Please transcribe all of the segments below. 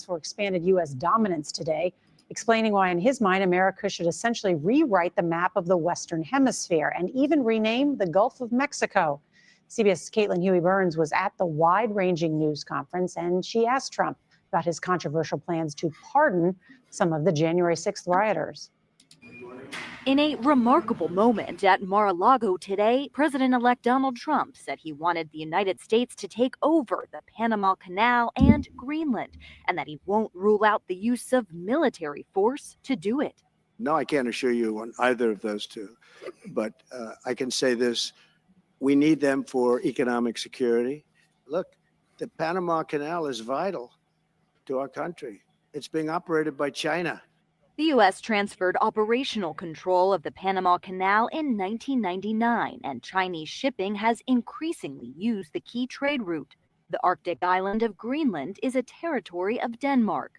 For expanded U.S. dominance today, explaining why, in his mind, America should essentially rewrite the map of the Western Hemisphere and even rename the Gulf of Mexico. CBS's Caitlin Huey-Burns was at the wide-ranging news conference, and she asked Trump about his controversial plans to pardon some of the January 6th rioters. In a remarkable moment at Mar-a-Lago today, President-elect Donald Trump said he wanted the United States to take over the Panama Canal and Greenland, and that he won't rule out the use of military force to do it. No, I can't assure you on either of those two, but I can say this: we need them for economic security. Look, the Panama Canal is vital to our country. It's being operated by China. The U.S. transferred operational control of the Panama Canal in 1999, and Chinese shipping has increasingly used the key trade route. The Arctic island of Greenland is a territory of Denmark.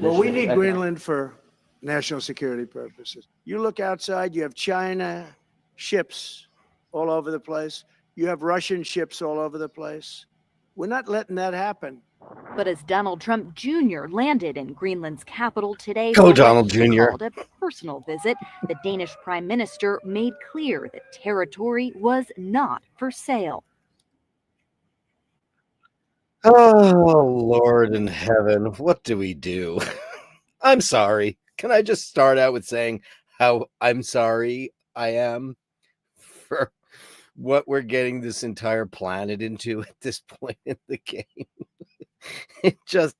Well, we need Greenland for national security purposes. You look outside, you have China ships all over the place. You have Russian ships all over the place. We're not letting that happen. But as Donald Trump Jr. landed in Greenland's capital today Go, Donald Jr. called a personal visit, the Danish Prime Minister made clear that territory was not for sale. Oh, Lord in heaven, what do we do? I'm sorry. Can I just start out with saying how I'm sorry I am for what we're getting this entire planet into at this point in the game? The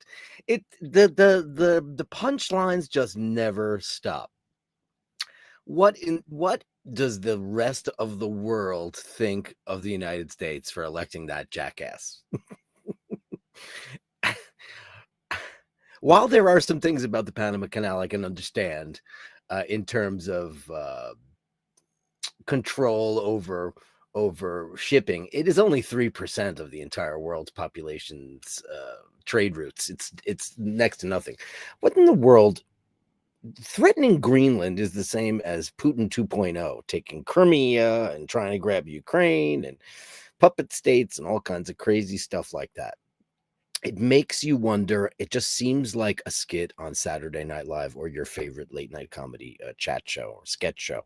punchlines just never stop. What does the rest of the world think of the United States for electing that jackass? While there are some things about the Panama Canal I can understand in terms of control over shipping, it is only 3% of the entire world's population's trade routes. It's next to nothing. What in the world? Threatening Greenland is the same as Putin 2.0, taking Crimea and trying to grab Ukraine and puppet states and all kinds of crazy stuff like that. It makes you wonder. It just seems like a skit on Saturday Night Live or your favorite late night comedy chat show or sketch show.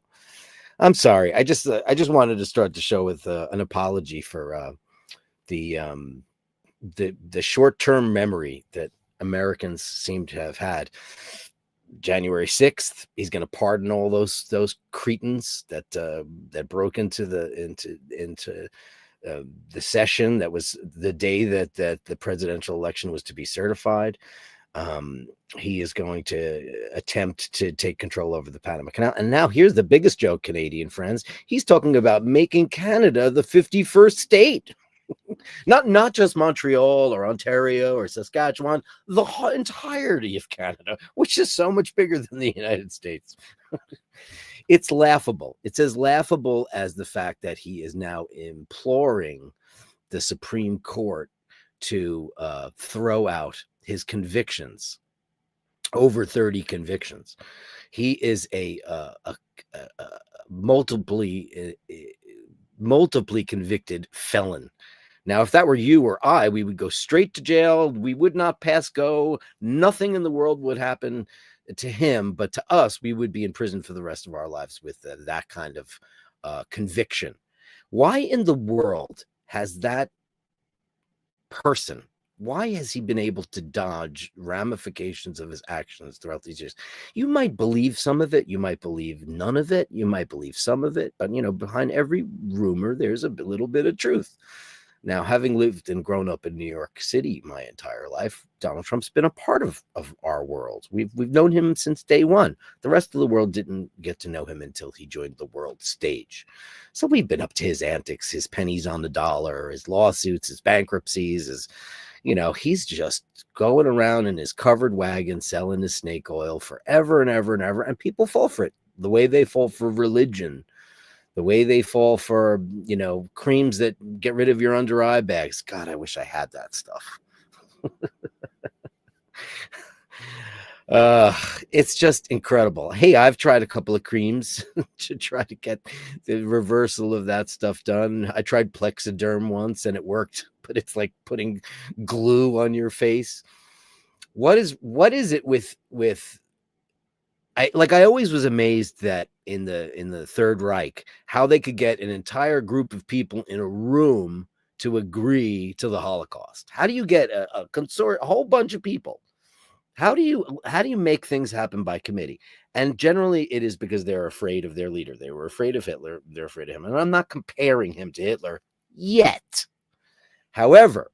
I'm sorry. I just wanted to start the show with an apology for the short-term memory that Americans seem to have had. January 6th, he's going to pardon all those cretins that broke into the session. That was the day that the presidential election was to be certified. He is going to attempt to take control over the Panama Canal. And now here's the biggest joke, Canadian friends. He's talking about making Canada the 51st state. Not just Montreal or Ontario or Saskatchewan, the entirety of Canada, which is so much bigger than the United States. It's laughable. It's as laughable as the fact that he is now imploring the Supreme Court to throw out his convictions, over 30 convictions. He is a multiply convicted felon. Now, if that were you or I, we would go straight to jail. We would not pass go. Nothing in the world would happen to him, but to us, we would be in prison for the rest of our lives with that kind of conviction. Why in the world has that person, why has he been able to dodge ramifications of his actions throughout these years? You might believe some of it. You might believe none of it. You might believe some of it. But, behind every rumor, there's a little bit of truth. Now, having lived and grown up in New York City my entire life, Donald Trump's been a part of our world. We've known him since day one. The rest of the world didn't get to know him until he joined the world stage. So we've been up to his antics, his pennies on the dollar, his lawsuits, his bankruptcies, he's just going around in his covered wagon selling his snake oil forever and ever and ever. And people fall for it the way they fall for religion, the way they fall for, creams that get rid of your under eye bags. God, I wish I had that stuff. It's just incredible. Hey, I've tried a couple of creams to try to get the reversal of that stuff done. I tried Plexiderm once and it worked, but it's like putting glue on your face. What is it with I always was amazed that in the Third Reich, how they could get an entire group of people in a room to agree to the Holocaust. How do you get a whole bunch of people? How do you make things happen by committee? And generally it is because they're afraid of their leader. They were afraid of Hitler. They're afraid of him. And I'm not comparing him to Hitler yet. However,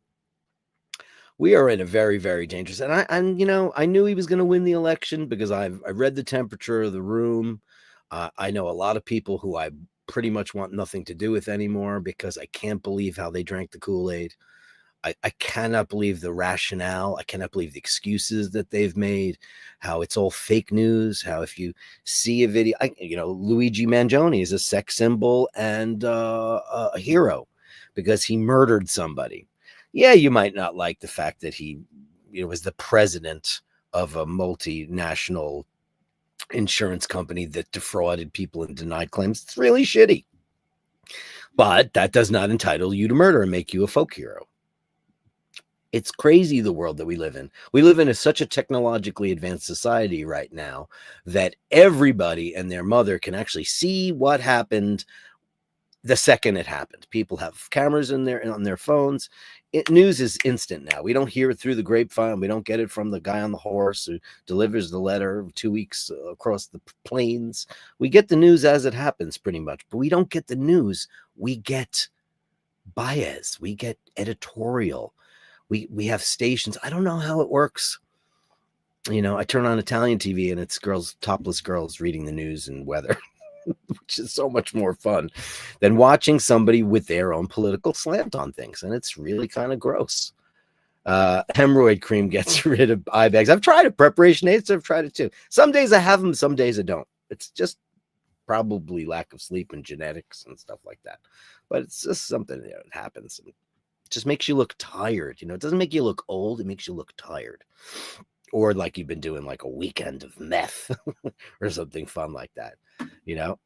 we are in a very, very dangerous, and I knew he was going to win the election because I read the temperature of the room. I know a lot of people who I pretty much want nothing to do with anymore because I can't believe how they drank the Kool-Aid. I cannot believe the rationale. I cannot believe the excuses that they've made, how it's all fake news, how if you see a video, Luigi Mangione is a sex symbol and a hero because he murdered somebody. Yeah, you might not like the fact that he was the president of a multinational insurance company that defrauded people and denied claims. It's really shitty. But that does not entitle you to murder and make you a folk hero. It's crazy, the world that we live in. We live in such a technologically advanced society right now that everybody and their mother can actually see what happened the second it happened. People have cameras on their phones. News is instant now. We don't hear it through the grapevine. We don't get it from the guy on the horse who delivers the letter 2 weeks across the plains. We get the news as it happens pretty much, but we don't get the news. We get bias. We get editorial. We have stations. I don't know how it works. I turn on Italian TV and it's topless girls reading the news and weather, which is so much more fun than watching somebody with their own political slant on things. And it's really kind of gross. Hemorrhoid cream gets rid of eye bags. I've tried it. Preparation aids, I've tried it too. Some days I have them, some days I don't. It's just probably lack of sleep and genetics and stuff like that. But it's just something that happens. And it just makes you look tired. It doesn't make you look old. It makes you look tired. Or like you've been doing like a weekend of meth or something fun like that.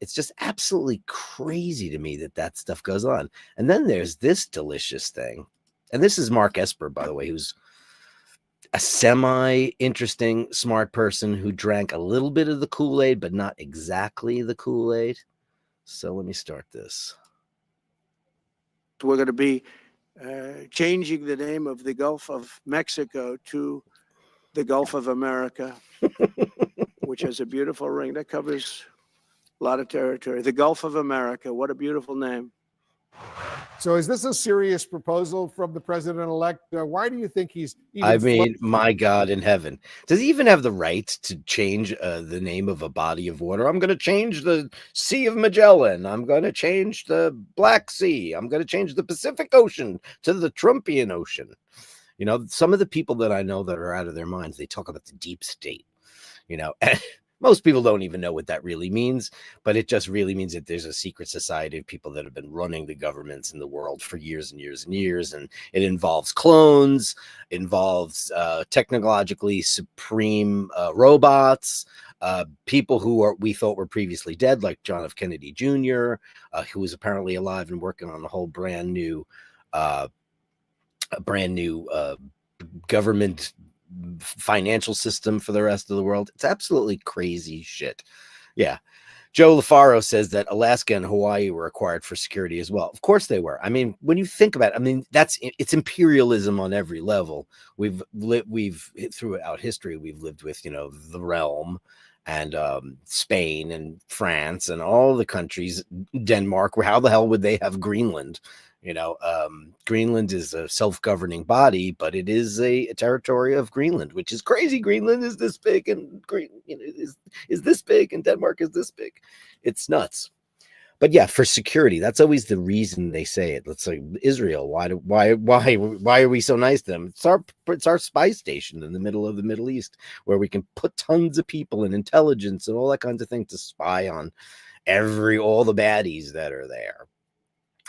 It's just absolutely crazy to me that stuff goes on. And then there's this delicious thing. And this is Mark Esper, by the way, who's a semi-interesting, smart person who drank a little bit of the Kool-Aid, but not exactly the Kool-Aid. So let me start this. We're going to be changing the name of the Gulf of Mexico to the Gulf of America, which has a beautiful ring that covers a lot of territory. The Gulf of America. What a beautiful name. So is this a serious proposal from the president-elect? Why do you think he's even my God in heaven. Does he even have the right to change the name of a body of water? I'm going to change the Sea of Magellan. I'm going to change the Black Sea. I'm going to change the Pacific Ocean to the Trumpian Ocean. Some of the people that I know that are out of their minds, they talk about the deep state, and most people don't even know what that really means, but it just really means that there's a secret society of people that have been running the governments in the world for years and years and years. And it involves clones, involves technologically supreme robots, people who we thought were previously dead, like John F. Kennedy Jr., who was apparently alive and working on a whole brand new government financial system for the rest of the world. It's absolutely crazy shit. Yeah. Joe LaFaro says that Alaska and Hawaii were acquired for security as well. Of course they were. When you think about it, it's imperialism on every level. We've throughout history, we've lived with, the realm and Spain and France and all the countries, Denmark, where how the hell would they have Greenland? Greenland is a self-governing body, but it is a territory of Greenland, which is crazy. Greenland is this big, and is this big, and Denmark is this big. It's nuts. But yeah, for security, that's always the reason they say it. Let's say Israel. Why are we so nice to them? It's our spy station in the middle of the Middle East, where we can put tons of people and intelligence and all that kinds of things to spy on all the baddies that are there.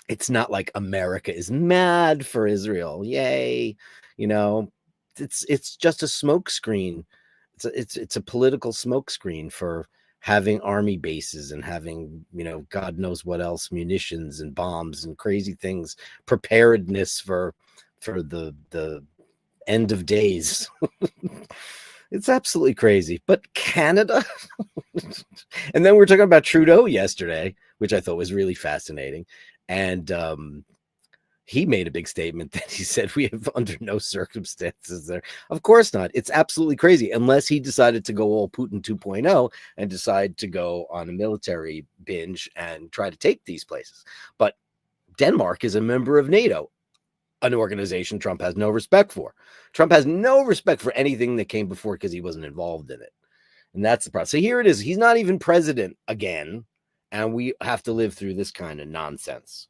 It's not like America is mad for Israel. Yay. It's just a smokescreen. It's a political smokescreen for having army bases and having, God knows what else, munitions and bombs and crazy things, preparedness for the end of days. It's absolutely crazy. But Canada? And then we were talking about Trudeau yesterday, which I thought was really fascinating. And he made a big statement that he said we have under no circumstances there. Of course not. It's absolutely crazy, unless he decided to go all Putin 2.0 and decide to go on a military binge and try to take these places. But Denmark is a member of NATO, an organization Trump has no respect for. Trump has no respect for anything that came before because he wasn't involved in it. And that's the problem. So here it is. He's not even president again. And we have to live through this kind of nonsense.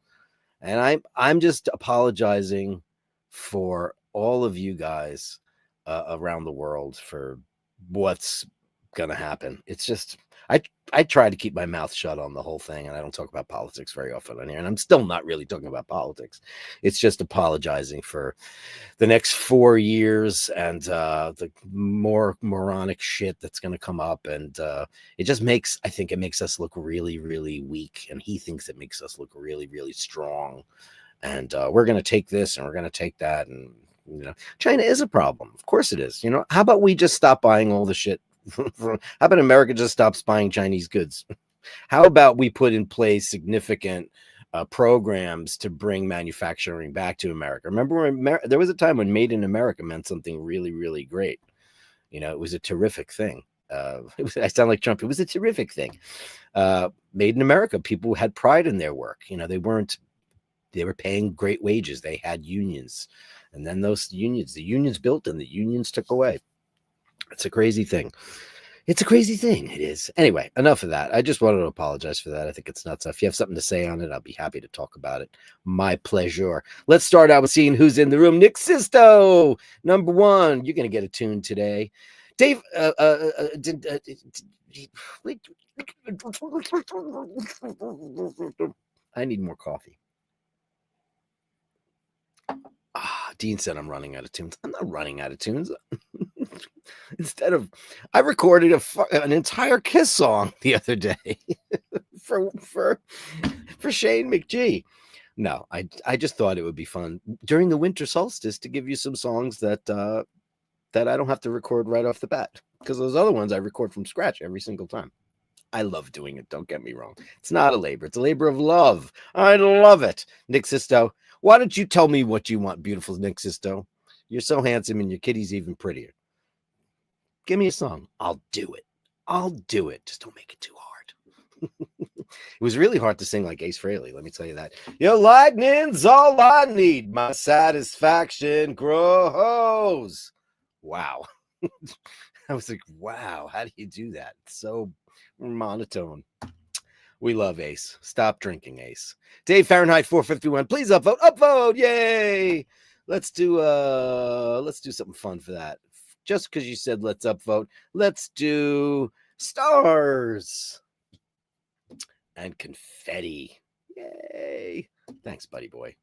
And I'm just apologizing for all of you guys around the world for what's going to happen. It's just, I try to keep my mouth shut on the whole thing, and I don't talk about politics very often on here. And I'm still not really talking about politics. It's just apologizing for the next 4 years and the more moronic shit that's going to come up. And I think it makes us look really, really weak. And he thinks it makes us look really, really strong. And we're going to take this and we're going to take that. And, China is a problem. Of course it is. How about we just stop buying all the shit? How about America just stops buying Chinese goods? How about we put in place significant programs to bring manufacturing back to America? Remember when there was a time when Made in America meant something really, really great. It was a terrific thing. I sound like Trump. It was a terrific thing. Made in America. People had pride in their work. They were paying great wages. They had unions. And then the unions built and the unions took away. It's a crazy thing. It's a crazy thing. It is. Anyway, enough of that. I just wanted to apologize for that. I think it's nuts. If you have something to say on it, I'll be happy to talk about it. My pleasure. Let's start out with seeing who's in the room. Nick Sisto, number one. You're going to get a tune today. Dave, I need more coffee. Dean said I'm running out of tunes. I'm not running out of tunes. I recorded an entire Kiss song the other day for Shane McGee. No, I just thought it would be fun during the winter solstice to give you some songs that I don't have to record right off the bat, because those other ones I record from scratch every single time. I love doing it. Don't get me wrong. It's not a labor. It's a labor of love. I love it. Nick Sisto, why don't you tell me what you want, beautiful Nick Sisto? You're so handsome and your kitty's even prettier. Give me a song. I'll do it. I'll do it. Just don't make it too hard. It was really hard to sing like Ace Frehley. Let me tell you that. Your lightning's all I need. My satisfaction grows. Wow. I was like, wow, how do you do that? It's so monotone. We love Ace. Stop drinking, Ace. Dave Fahrenheit 451. Please upvote. Upvote. Yay. Let's do something fun for that. Just because you said let's upvote, let's do stars and confetti. Yay. Thanks, buddy boy.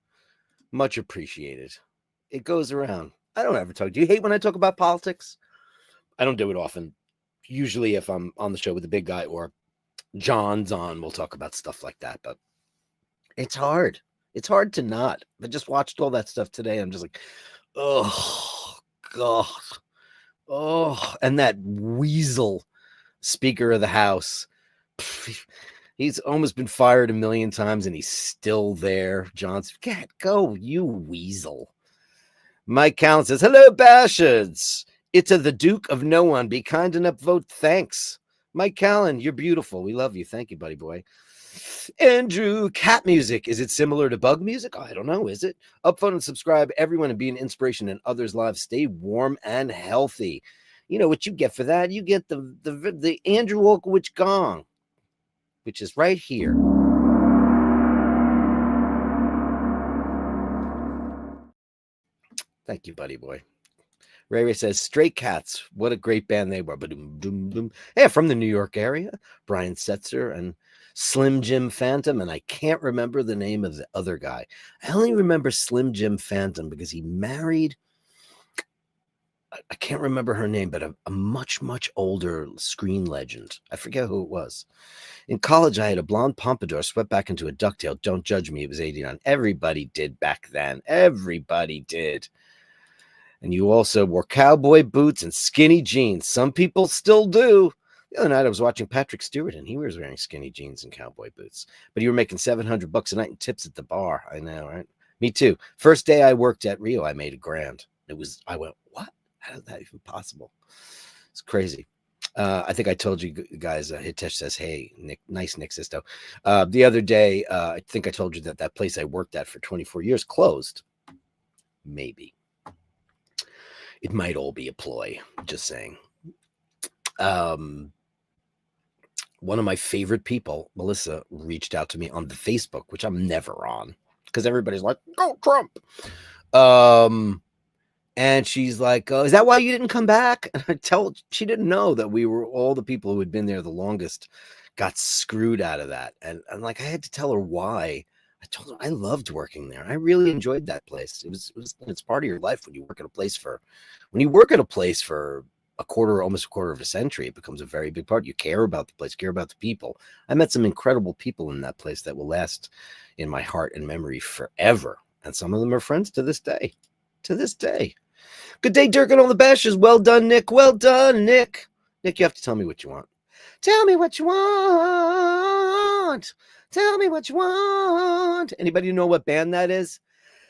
Much appreciated. It goes around. I don't ever talk. Do you hate when I talk about politics? I don't do it often. Usually if I'm on the show with the big guy or John's on, we'll talk about stuff like that. But it's hard. It's hard to not. I just watched all that stuff today. I'm just like, oh, God. Oh, and that weasel Speaker of the House. He's almost been fired a million times and he's still there. John's, go, you weasel. Mike Callan says, hello, Bashers. It's the Duke of No One. Be kind enough, vote. Thanks. Mike Callan, you're beautiful. We love you. Thank you, buddy boy. Andrew, cat music. Is it similar to bug music? I don't know. Is it? Upvote and subscribe, everyone, and be an inspiration in others' lives. Stay warm and healthy. You know what you get for that? You get the Andrew Wolkowicz gong, which is right here. Thank you, buddy boy. Ray says, Stray Cats. What a great band they were. Yeah, from the New York area. Brian Setzer and Slim Jim Phantom. And I can't remember the name of the other guy. I only remember Slim Jim Phantom because he married, I can't remember her name, but a much, much older screen legend. I forget who it was. In college, I had a blonde pompadour swept back into a ducktail. Don't judge me. It was 89. Everybody did back then. Everybody did. And you also wore cowboy boots and skinny jeans. Some people still do. The other night I was watching Patrick Stewart and he was wearing skinny jeans and cowboy boots. But you were making $700 a night in tips at the bar. I know, right? Me too. First day I worked at Rio, I made $1,000. I went, what? How is that even possible? It's crazy. I think I told you guys, Hitesh says, hey, Nick, nice Nick Sisto. The other day, I think I told you that place I worked at for 24 years closed. Maybe. It might all be a ploy. Just saying. One of my favorite people, Melissa, reached out to me on the Facebook, which I'm never on because everybody's like, go Trump. And she's like, is that why you didn't come back? And she didn't know that we were all the people who had been there the longest got screwed out of that. And like, I had to tell her why. I told her I loved working there. I really enjoyed that place. It's part of your life when you work at a place for almost a quarter of a century. It becomes a very big part. You care about the place, care about the people. I met some incredible people in that place that will last in my heart and memory forever. And some of them are friends to this day. To this day. Good day, Dirk and all the Bashers. Well done, Nick. Well done, Nick. Nick, you have to tell me what you want. Tell me what you want. Tell me what you want. Anybody know what band that is?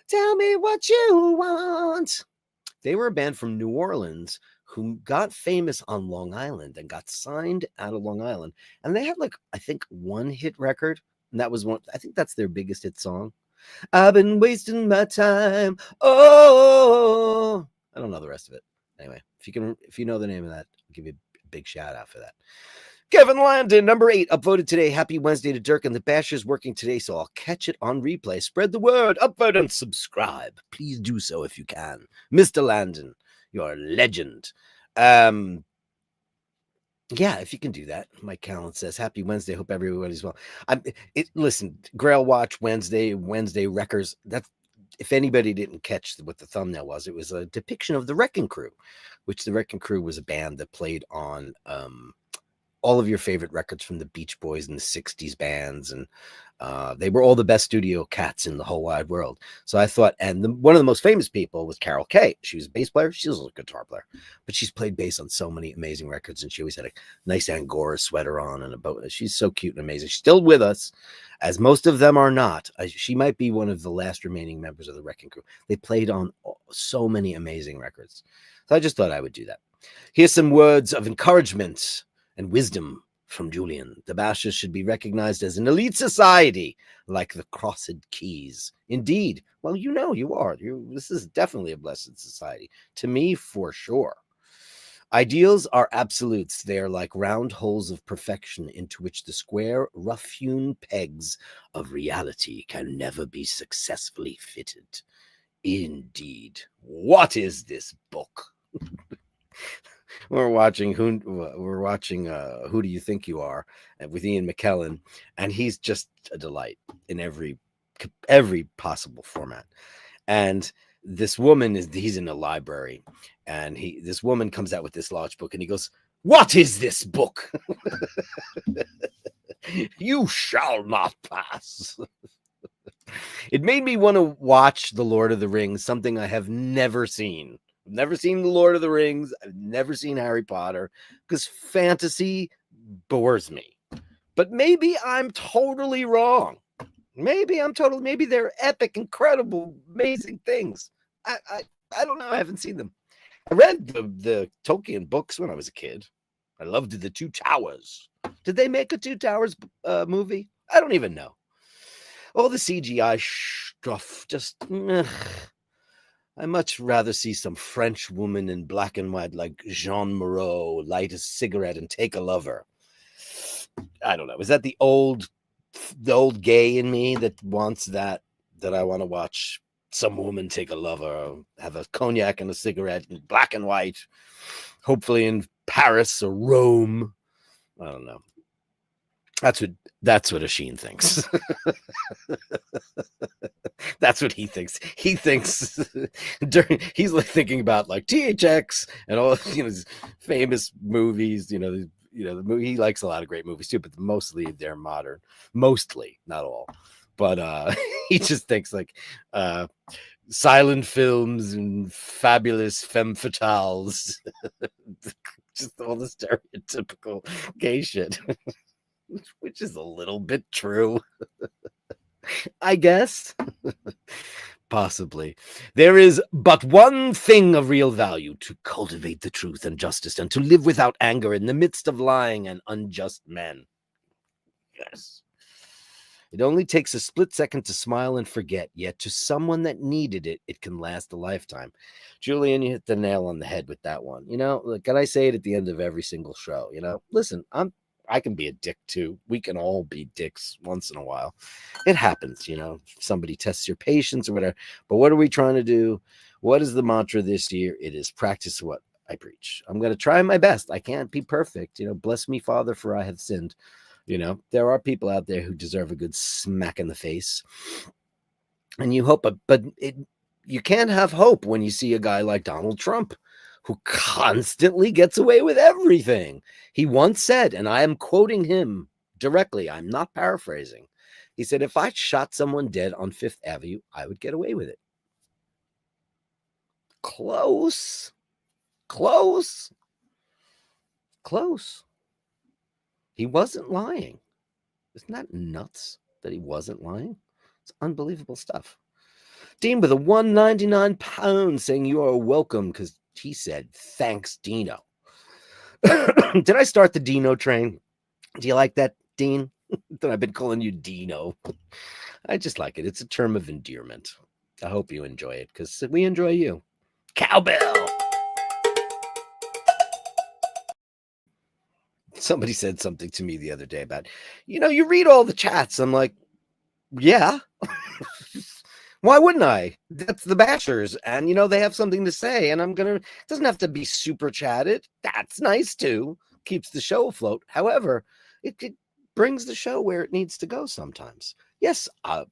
Tell me what you want. They were a band from New Orleans who got famous on Long Island and got signed out of Long Island. And they had I think one hit record. And that was one. I think that's their biggest hit song. I've been wasting my time. Oh, I don't know the rest of it. Anyway, if you know the name of that, I'll give you a big shout out for that. Kevin Landon, number 8, upvoted today. Happy Wednesday to Dirk and the Bashers working today, so I'll catch it on replay. Spread the word, upvote and subscribe. Please do so if you can. Mr. Landon, you're a legend. Yeah, if you can do that. Mike Callan says, happy Wednesday. Hope everybody's well. Listen, Grail Watch Wednesday Wreckers. If anybody didn't catch what the thumbnail was, it was a depiction of the Wrecking Crew, which the Wrecking Crew was a band that played on all of your favorite records from the Beach Boys and the 60s bands. And they were all the best studio cats in the whole wide world. So I thought, and one of the most famous people was Carol Kay. She was a bass player. She's also a guitar player, but she's played bass on so many amazing records. And she always had a nice Angora sweater on and a boat. She's so cute and amazing. She's still with us, as most of them are not. She might be one of the last remaining members of the Wrecking Crew. They played on so many amazing records. So I just thought I would do that. Here's some words of encouragement and wisdom from Julian. The Bashers should be recognized as an elite society, like the Crossed Keys. Indeed. Well, you are. This is definitely a blessed society. To me, for sure. Ideals are absolutes. They are like round holes of perfection into which the square, rough-hewn pegs of reality can never be successfully fitted. Indeed. What is this book? We're watching Who Do You Think You Are with Ian McKellen, and he's just a delight in every possible format. And this woman he's in a library, and this woman comes out with this large book, and he goes, "What is this book?" "You shall not pass." It made me want to watch The Lord of the Rings, something I have never seen. Never seen The Lord of the Rings. I've never seen Harry Potter because fantasy bores me. But maybe I'm totally wrong. Maybe they're epic, incredible, amazing things. I don't know. I haven't seen them. I read the Tolkien books when I was a kid. I loved The Two Towers. Did they make a Two Towers movie? I don't even know. All the CGI stuff, just, ugh. I much rather see some French woman in black and white like Jean Moreau light a cigarette and take a lover. I don't know. Is that the old gay in me that wants that I want to watch some woman take a lover, have a cognac and a cigarette in black and white, hopefully in Paris or Rome. I don't know. That's what Asheen thinks. That's what he thinks. He thinks he's like thinking about like THX and all, you know, famous movies, the movie. He likes a lot of great movies too, but mostly they're modern. Mostly, not all. But he just thinks like silent films and fabulous femme fatales. Just all the stereotypical gay shit. Which is a little bit true. I guess. Possibly. There is but one thing of real value: to cultivate the truth and justice, and to live without anger in the midst of lying and unjust men. Yes. It only takes a split second to smile and forget, yet to someone that needed it, it can last a lifetime. Julian, you hit the nail on the head with that one. Can I say it at the end of every single show? Listen, I can be a dick too. We can all be dicks once in a while. It happens, somebody tests your patience or whatever. But what are we trying to do? What is the mantra this year? It is practice what I preach. I'm going to try my best. I can't be perfect. Bless me, Father, for I have sinned. There are people out there who deserve a good smack in the face. And you hope, but you can't have hope when you see a guy like Donald Trump, who constantly gets away with everything. He once said, and I am quoting him directly, I'm not paraphrasing. He said, if I shot someone dead on Fifth Avenue, I would get away with it. Close. He wasn't lying. Isn't that nuts that he wasn't lying? It's unbelievable stuff. Dean with a £1.99 saying you are welcome, because he said, thanks, Dino. Did I start the Dino train? Do you like that, Dean? That I've been calling you Dino. I just like it. It's a term of endearment. I hope you enjoy it, because we enjoy you. Cowbell. Somebody said something to me the other day about, you read all the chats. I'm like, yeah. Why wouldn't I? That's the Bashers. And, they have something to say. And it doesn't have to be super chatted. That's nice too. Keeps the show afloat. However, it brings the show where it needs to go sometimes. Yes, I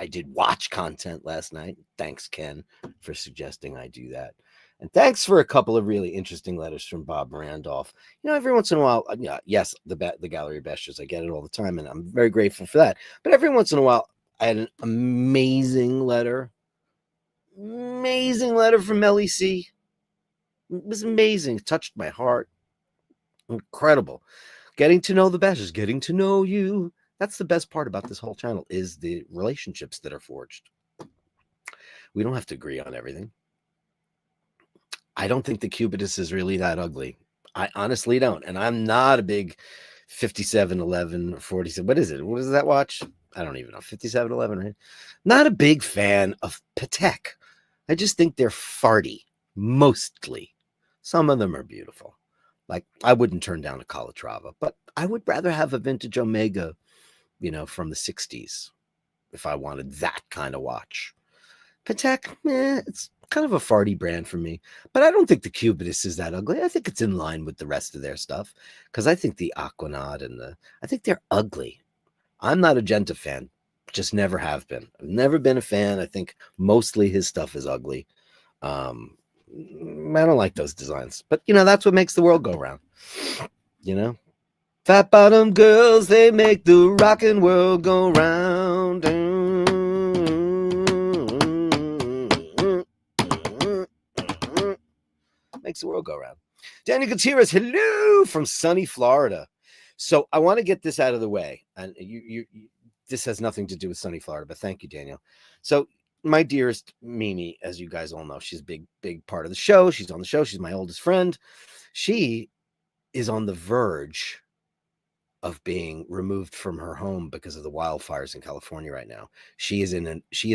did watch content last night. Thanks, Ken, for suggesting I do that. And thanks for a couple of really interesting letters from Bob Randolph. Every once in a while, yes, the Gallery of Bashtards, I get it all the time, and I'm very grateful for that. But every once in a while, I had an amazing letter from Melly C. It was amazing. It touched my heart. Incredible. Getting to know the Bashers, getting to know you. That's the best part about this whole channel, is the relationships that are forged. We don't have to agree on everything. I don't think the Cubitus is really that ugly. I honestly don't. And I'm not a big 5711 or 47. What is it? What is that watch? I don't even know. 5711, right? Not a big fan of Patek. I just think they're farty, mostly. Some of them are beautiful. Like, I wouldn't turn down a Calatrava, but I would rather have a vintage Omega, from the 60s, if I wanted that kind of watch. Patek, it's kind of a farty brand for me, but I don't think the Cubitus is that ugly. I think it's in line with the rest of their stuff, because I think the Aquanaut I think they're ugly. I'm not a Genta fan, just never have been. I've never been a fan. I think mostly his stuff is ugly. I don't like those designs, but that's what makes the world go round. Fat bottom girls, they make the rockin' world go round. Makes the world go round. Daniel Gutierrez, hello from sunny Florida. So I want to get this out of the way, and this has nothing to do with sunny Florida, but thank you, Daniel. So my dearest Mimi, as you guys all know, she's a big part of the show. She's on the show. She's my oldest friend. She is on the verge of being removed from her home because of the wildfires in California right now. She is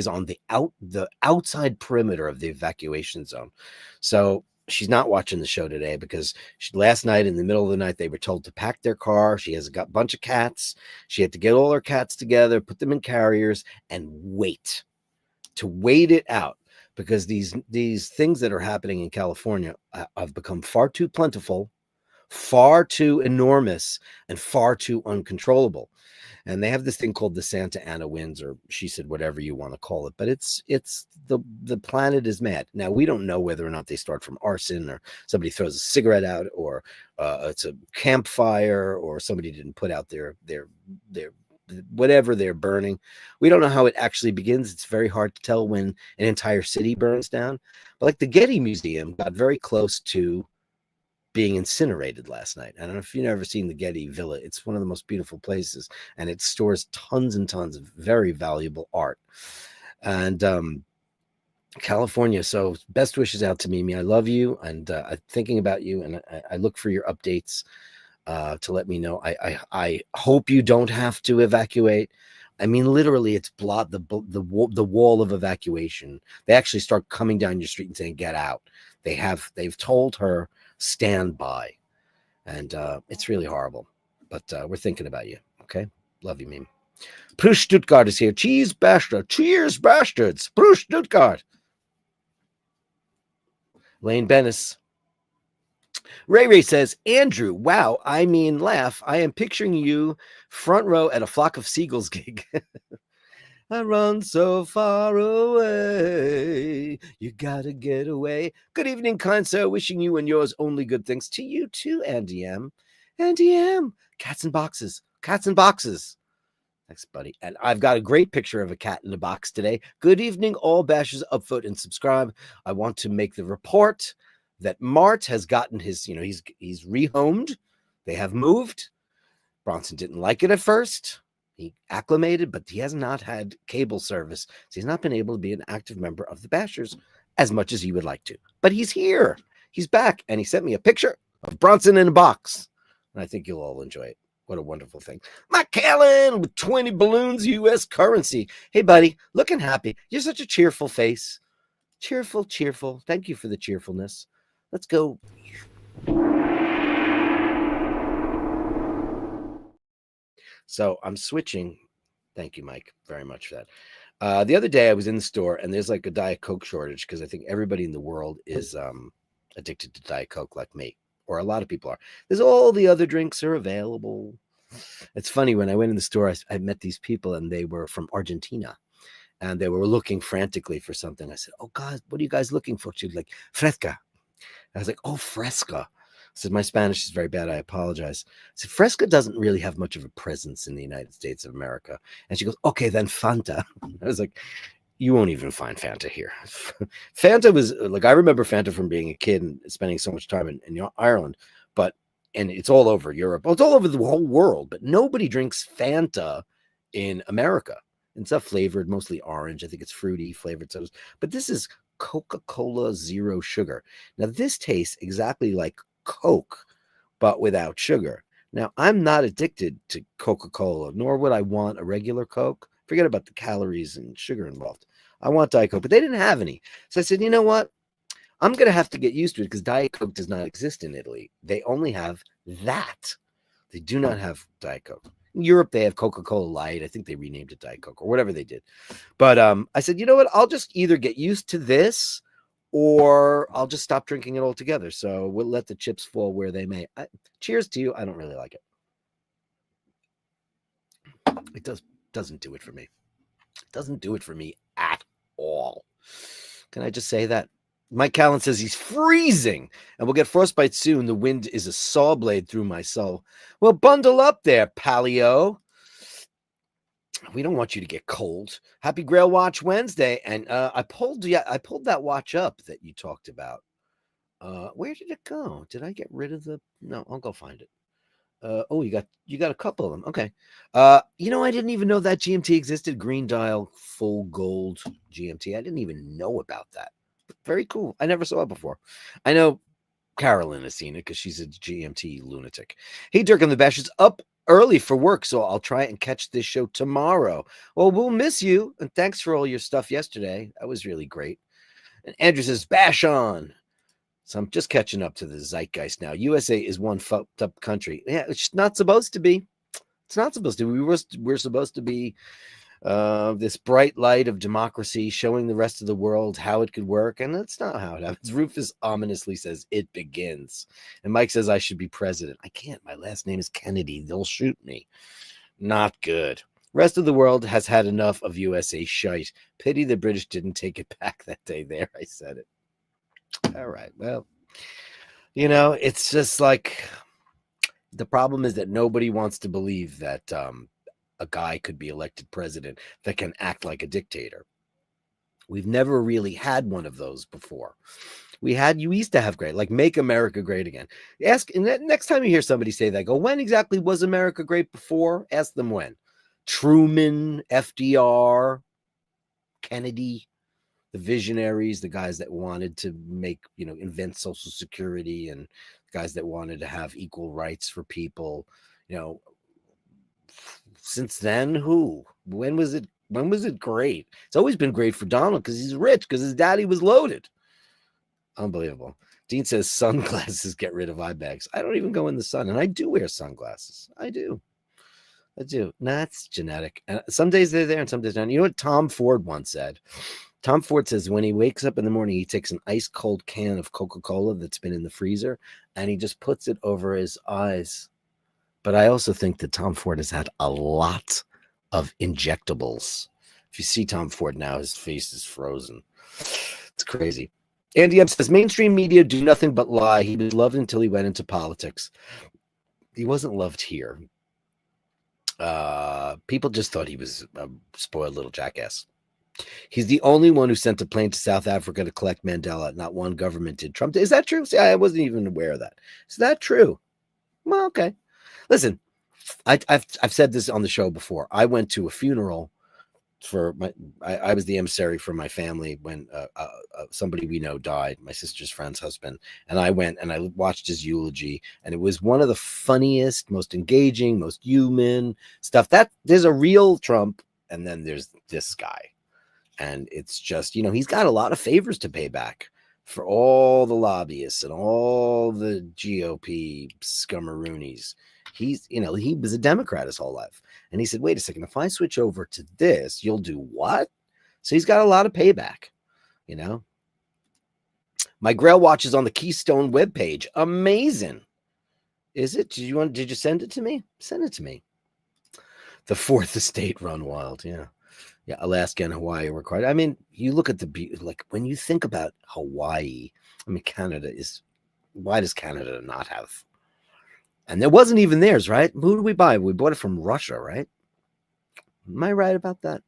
on the outside perimeter of the evacuation zone. So she's not watching the show today because last night in the middle of the night, they were told to pack their car. She has got a bunch of cats. She had to get all her cats together, put them in carriers, and wait it out, because these things that are happening in California have become far too plentiful, far too enormous, and far too uncontrollable. And they have this thing called the Santa Ana winds, or she said whatever you want to call it, but it's the planet is mad. Now, we don't know whether or not they start from arson, or somebody throws a cigarette out, or it's a campfire, or somebody didn't put out their whatever they're burning. We don't know how it actually begins. It's very hard to tell when an entire city burns down. But like the Getty Museum got very close to being incinerated last night. I don't know if you've ever seen the Getty Villa. It's one of the most beautiful places, and it stores tons and tons of very valuable art. And California, so best wishes out to Mimi. I love you, and I'm thinking about you, and I look for your updates to let me know. I hope you don't have to evacuate. I mean, literally, it's the wall of evacuation. They actually start coming down your street and saying, "Get out." They've told her, stand by, and it's really horrible, but we're thinking about you. Okay, love you, Meme. Bruce Stuttgart is here. Cheers, bastards. Bruce Stuttgart. Lane Bennis. Ray says, Andrew, wow, I mean, laugh. I am picturing you front row at a Flock of Seagulls gig. I run so far away. You gotta get away. Good evening, kind sir. Wishing you and yours only good things. To you too, Andy M. Andy M. Cats in boxes. Cats in boxes. Thanks, buddy. And I've got a great picture of a cat in a box today. Good evening, all bashers. Upvote and subscribe. I want to make the report that Mart has gotten his, he's rehomed. They have moved. Bronson didn't like it at first. He acclimated, but he has not had cable service. So he's not been able to be an active member of the Bashers as much as he would like to. But he's here. He's back. And he sent me a picture of Bronson in a box. And I think you'll all enjoy it. What a wonderful thing. Mike Callan with 20 balloons, U.S. currency. Hey, buddy, looking happy. You're such a cheerful face. Cheerful. Thank you for the cheerfulness. Let's go. So I'm switching. Thank you, Mike, very much for that. The other day I was in the store, and there's like a Diet Coke shortage because I think everybody in the world is addicted to Diet Coke like me, or a lot of people are. There's all the other drinks are available. It's funny, when I went in the store, I met these people, and they were from Argentina, and they were looking frantically for something. I said, "Oh God, what are you guys looking for?" She was like, "Fresca." I was like, "Oh, Fresca." I said, "My Spanish is very bad. I apologize." I said, "Fresca doesn't really have much of a presence in the United States of America." And she goes, "Okay, then Fanta." I was like, "You won't even find Fanta here." Fanta was like, I remember Fanta from being a kid and spending so much time in Ireland, and it's all over Europe. Well, it's all over the whole world, but nobody drinks Fanta in America. It's not flavored, mostly orange. I think it's fruity flavored sodas, but this is Coca-Cola Zero Sugar. Now, this tastes exactly like Coke, but without sugar. Now, I'm not addicted to Coca-Cola, nor would I want a regular Coke. Forget about the calories and sugar involved. I want Diet Coke, but they didn't have any. So I said, you know what? I'm going to have to get used to it, because Diet Coke does not exist in Italy. They only have that. They do not have Diet Coke. In Europe, they have Coca-Cola Light. I think they renamed it Diet Coke or whatever they did. But I said, you know what? I'll just either get used to this, or I'll just stop drinking it altogether. So we'll let the chips fall where they may. Cheers to you. I don't really like it. It doesn't do it for me. It doesn't do it for me at all. Can I just say that? Mike Callan says he's freezing and we'll get frostbite soon. The wind is a saw blade through my soul. Well, bundle up there, Palio. We don't want you to get cold. Happy Grail Watch Wednesday. And I pulled that watch up that you talked about. Where did it go? Did I get rid of the? No, I'll go find it. Oh, you got a couple of them. Okay. I didn't even know that GMT existed. Green dial, full gold GMT. I didn't even know about that. Very cool. I never saw it before. I know Carolyn has seen it because she's a GMT lunatic. Hey, Dirk and the Bashers, up early for work, so I'll try and catch this show tomorrow. Well, we'll miss you, and thanks for all your stuff yesterday. That was really great. And Andrew says, bash on. So I'm just catching up to the zeitgeist now. USA is one fucked up country. Yeah, it's not supposed to be. It's not supposed to. We're supposed to be this bright light of democracy, showing the rest of the world how it could work, and that's not how it happens. Rufus ominously says it begins, and Mike says I should be president. I can't. My last name is Kennedy. They'll shoot me. Not good. Rest of the world has had enough of USA shite. Pity the British didn't take it back that day. There, I said it. All right. Well, it's just like the problem is that nobody wants to believe that a guy could be elected president that can act like a dictator. We've never really had one of those before. You used to have great, like make America great again. Ask, and next time you hear somebody say that, go, when exactly was America great before? Ask them when. Truman, FDR, Kennedy, the visionaries, the guys that wanted to invent Social Security, and guys that wanted to have equal rights for people. Since then, when was it great? It's always been great for Donald because he's rich, because his daddy was loaded. Unbelievable. Dean says sunglasses get rid of eye bags. I don't even go in the sun, and I do wear sunglasses. I do. That's genetic. Some days they're there and some days not. You know what Tom Ford once said? Tom Ford says when he wakes up in the morning, he takes an ice cold can of Coca-Cola that's been in the freezer, and he just puts it over his eyes. But I also think that Tom Ford has had a lot of injectables. If you see Tom Ford now, his face is frozen. It's crazy. Andy M says, mainstream media do nothing but lie. He was loved until he went into politics. He wasn't loved here. People just thought he was a spoiled little jackass. He's the only one who sent a plane to South Africa to collect Mandela. Not one government did. Trump did. Is that true? See, I wasn't even aware of that. Is that true? Well, okay. Listen, I've said this on the show before. I went to a funeral for I was the emissary for my family when somebody we know died, my sister's friend's husband, and I went and I watched his eulogy, and it was one of the funniest, most engaging, most human stuff. That there's a real Trump, and then there's this guy, and it's just he's got a lot of favors to pay back for all the lobbyists and all the GOP scummeroonies. He was a Democrat his whole life. And he said, wait a second, if I switch over to this, you'll do what? So he's got a lot of payback, My Grail Watch is on the Keystone webpage. Amazing. Is it? Did you send it to me? Send it to me. The Fourth Estate run wild. Yeah. Yeah. Alaska and Hawaii were required. I mean, you look at when you think about Hawaii, Canada why does Canada not have? And it wasn't even theirs, right? Who did we buy? We bought it from Russia, right? Am I right about that?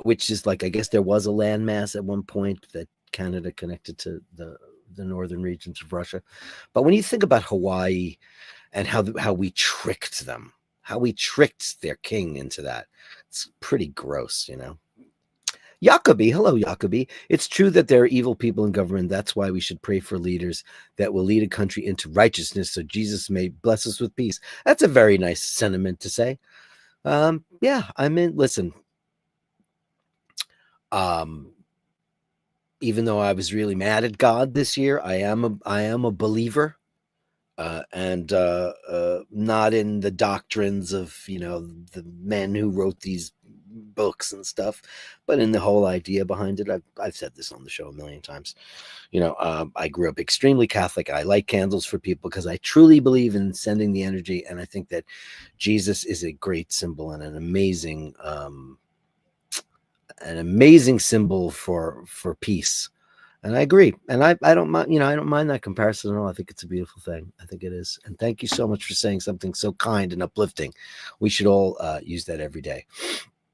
Which is I guess there was a landmass at one point that Canada connected to the northern regions of Russia. But when you think about Hawaii and how we tricked them, how we tricked their king into that, it's pretty gross, Jacoby, hello, Jacoby. It's true that there are evil people in government. That's why we should pray for leaders that will lead a country into righteousness so Jesus may bless us with peace. That's a very nice sentiment to say. Yeah, listen. Even though I was really mad at God this year, I am a believer. And not in the doctrines of, the men who wrote these books and stuff, but in the whole idea behind it. I've said this on the show a million times. I grew up extremely Catholic. I like candles for people because I truly believe in sending the energy, and I think that Jesus is a great symbol and an amazing symbol for peace. And I agree. And I don't mind, I don't mind that comparison at all. I think it's a beautiful thing. I think it is. And thank you so much for saying something so kind and uplifting. We should all use that every day,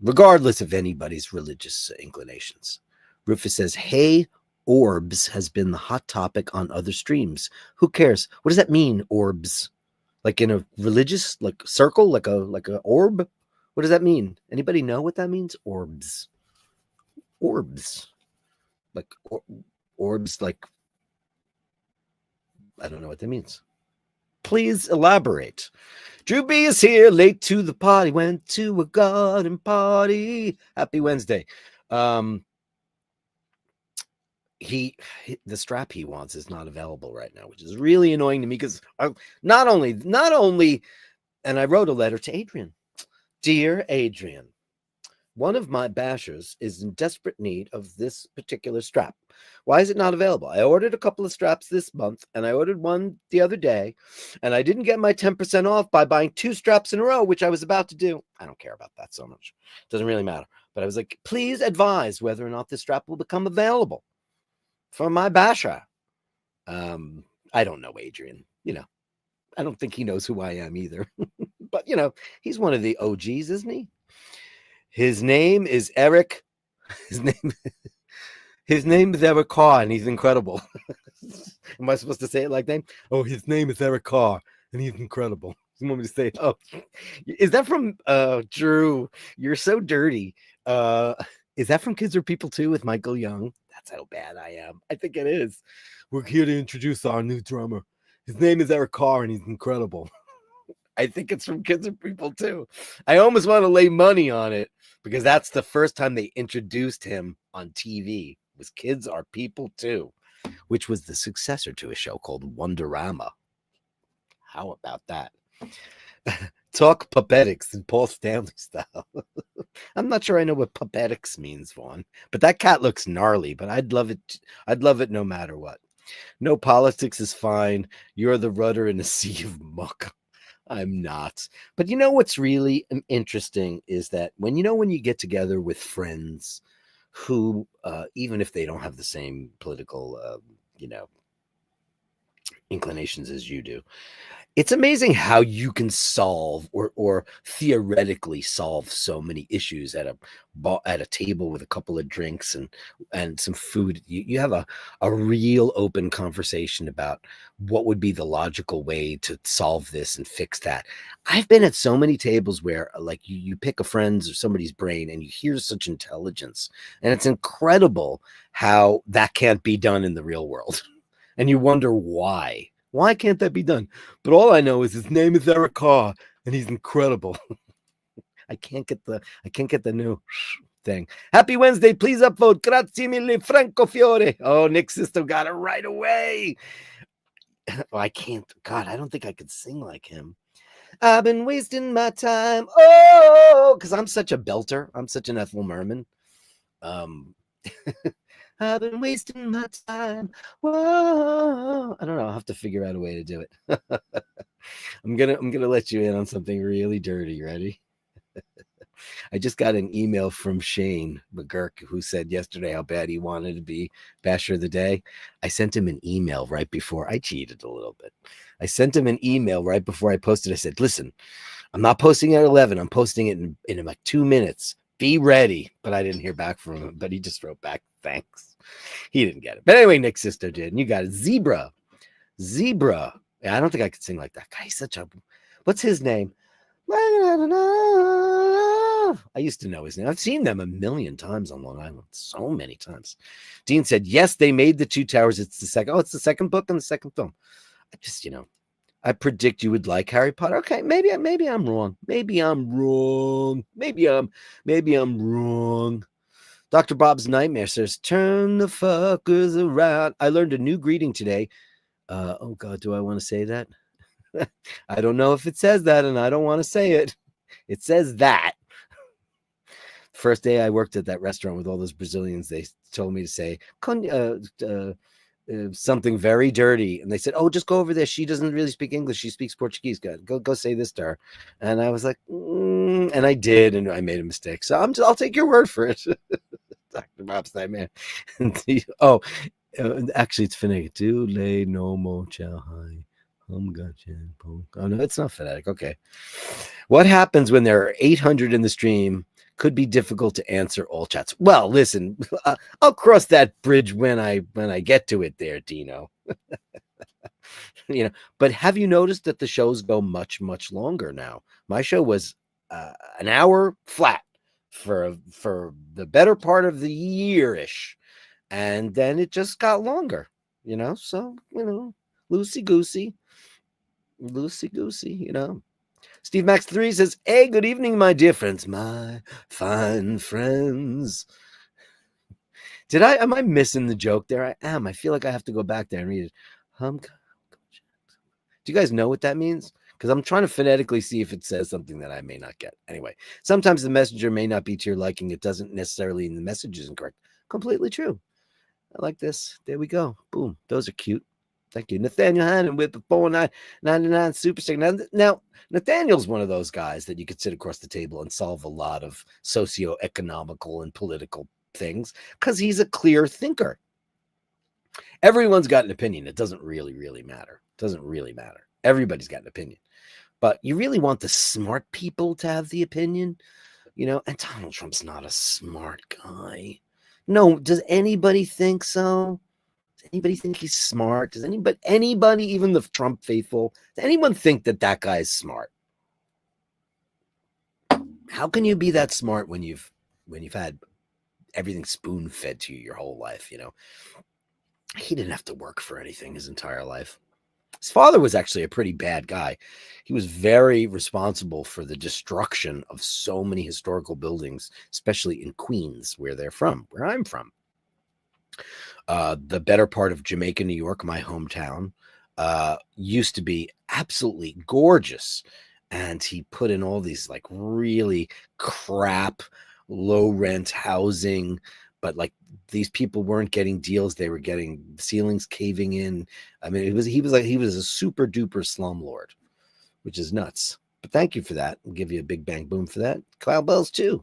regardless of anybody's religious inclinations. Rufus says, hey, orbs has been the hot topic on other streams. Who cares? What does that mean, orbs? Like in a religious circle, like a orb? What does that mean? Anybody know what that means? Orbs. Orbs. Orbs, I don't know what that means. Please elaborate. Drew B is here, late to the party, went to a garden party. Happy Wednesday. The strap he wants is not available right now, which is really annoying to me because not only, and I wrote a letter to Adrian. Dear Adrian, one of my bashers is in desperate need of this particular strap. Why is it not available? I ordered a couple of straps this month, and I ordered one the other day, and I didn't get my 10% off by buying 2 straps in a row, which I was about to do. I don't care about that so much. It doesn't really matter. But I was like, please advise whether or not this strap will become available for my basher. I don't know, Adrian. I don't think he knows who I am either. But, he's one of the OGs, isn't he? His name is Eric. His name is Eric Carr, and he's incredible. Am I supposed to say it like that? Oh, his name is Eric Carr, and he's incredible. You want me to say, oh, is that from Drew? You're so dirty. Is that from Kids Are People Too with Michael Young? That's how bad I am. I think it is. We're here to introduce our new drummer. His name is Eric Carr, and he's incredible. I think it's from Kids Are People Too. I almost want to lay money on it because that's the first time they introduced him on TV. Was Kids Are People Too, which was the successor to a show called Wonderama. How about that? Talk puppetics in Paul Stanley style. I'm not sure I know what puppetics means, Vaughn, but that cat looks gnarly, but I'd love it. I'd love it no matter what. No politics is fine. You're the rudder in a sea of muck. I'm not. But what's really interesting is that when you get together with friends who, even if they don't have the same political, inclinations as you do, it's amazing how you can solve or theoretically solve so many issues at a table with a couple of drinks and some food. You have a real open conversation about what would be the logical way to solve this and fix that. I've been at so many tables where like you pick a friend's or somebody's brain and you hear such intelligence, and it's incredible how that can't be done in the real world. And you wonder why. Why can't that be done? But all I know is his name is Eric Carr, and he's incredible. I can't get the new thing. Happy Wednesday. Please upvote. Grazie mille, Franco Fiore. Oh, Nick Sisto got it right away. Oh, I can't. God, I don't think I could sing like him. I've been wasting my time. Oh, because I'm such a belter. I'm such an Ethel Merman. I've been wasting my time. Whoa. I don't know. I'll have to figure out a way to do it. I'm gonna let you in on something really dirty. Ready? I just got an email from Shane McGurk, who said yesterday how bad he wanted to be Basher of the Day. I sent him an email right before I cheated a little bit. I sent him an email right before I posted. I said, listen, I'm not posting at 11. I'm posting it in like 2 minutes. Be ready. But I didn't hear back from him. But he just wrote back, thanks. He didn't get it. But anyway, Nick's sister did. And you got it. Zebra. Yeah, I don't think I could sing like that. Guy, he's such a... What's his name? I used to know his name. I've seen them a million times on Long Island. So many times. Dean said, yes, they made the Two Towers. It's the second. Oh, it's the second book and the second film. I just, I predict you would like Harry Potter. Okay, maybe I'm wrong. Maybe I'm wrong. Dr. Bob's Nightmare says, turn the fuckers around. I learned a new greeting today. Oh God, do I want to say that? I don't know if it says that, and I don't want to say it. It says that. First day I worked at that restaurant with all those Brazilians, they told me to say something very dirty, and they said, "Oh, just go over there. She doesn't really speak English. She speaks Portuguese. Go say this to her." And I was like, and I did, and I made a mistake. So I'll take your word for it, Dr. Bob's Nightmare. Actually, it's phonetic. Tu le nomo chao hai. Oh no, it's not phonetic. Okay. What happens when there are 800 in the stream? Could be difficult to answer all chats. Well, listen, I'll cross that bridge when I get to it there, Dino. But have you noticed that the shows go much, much longer now? My show was an hour flat for the better part of the year-ish. And then it just got longer, so, loosey-goosey. loosey goosey, you know. Steve Max 3 says, "Hey, good evening, my dear friends, my fine friends." Am I missing the joke there? I am. I feel like I have to go back there and read it. Do you guys know what that means? Because I'm trying to phonetically see if it says something that I may not get. Anyway, sometimes the messenger may not be to your liking. It doesn't necessarily mean the message isn't correct. Completely true. I like this. There we go. Boom. Those are cute. Thank you. Nathaniel Hannon with the 4999 super stick. Now, Nathaniel's one of those guys that you could sit across the table and solve a lot of socio-economical and political things because he's a clear thinker. Everyone's got an opinion. It doesn't really matter. It doesn't really matter. Everybody's got an opinion. But you really want the smart people to have the opinion, you know, and Donald Trump's not a smart guy. No, does anybody think so? Does anybody think he's smart? Does anybody, even the Trump faithful, does anyone think that guy is smart? How can you be that smart when you've had everything spoon fed to you your whole life, you know? He didn't have to work for anything his entire life. His father was actually a pretty bad guy. He was very responsible for the destruction of so many historical buildings, especially in Queens, where I'm from. The better part of Jamaica, New York, my hometown, used to be absolutely gorgeous. And he put in all these like really crap, low rent housing, but like these people weren't getting deals. They were getting ceilings caving in. I mean, he was a super duper slumlord, which is nuts. But thank you for that. I'll give you a big bang boom for that. Cloud bells too.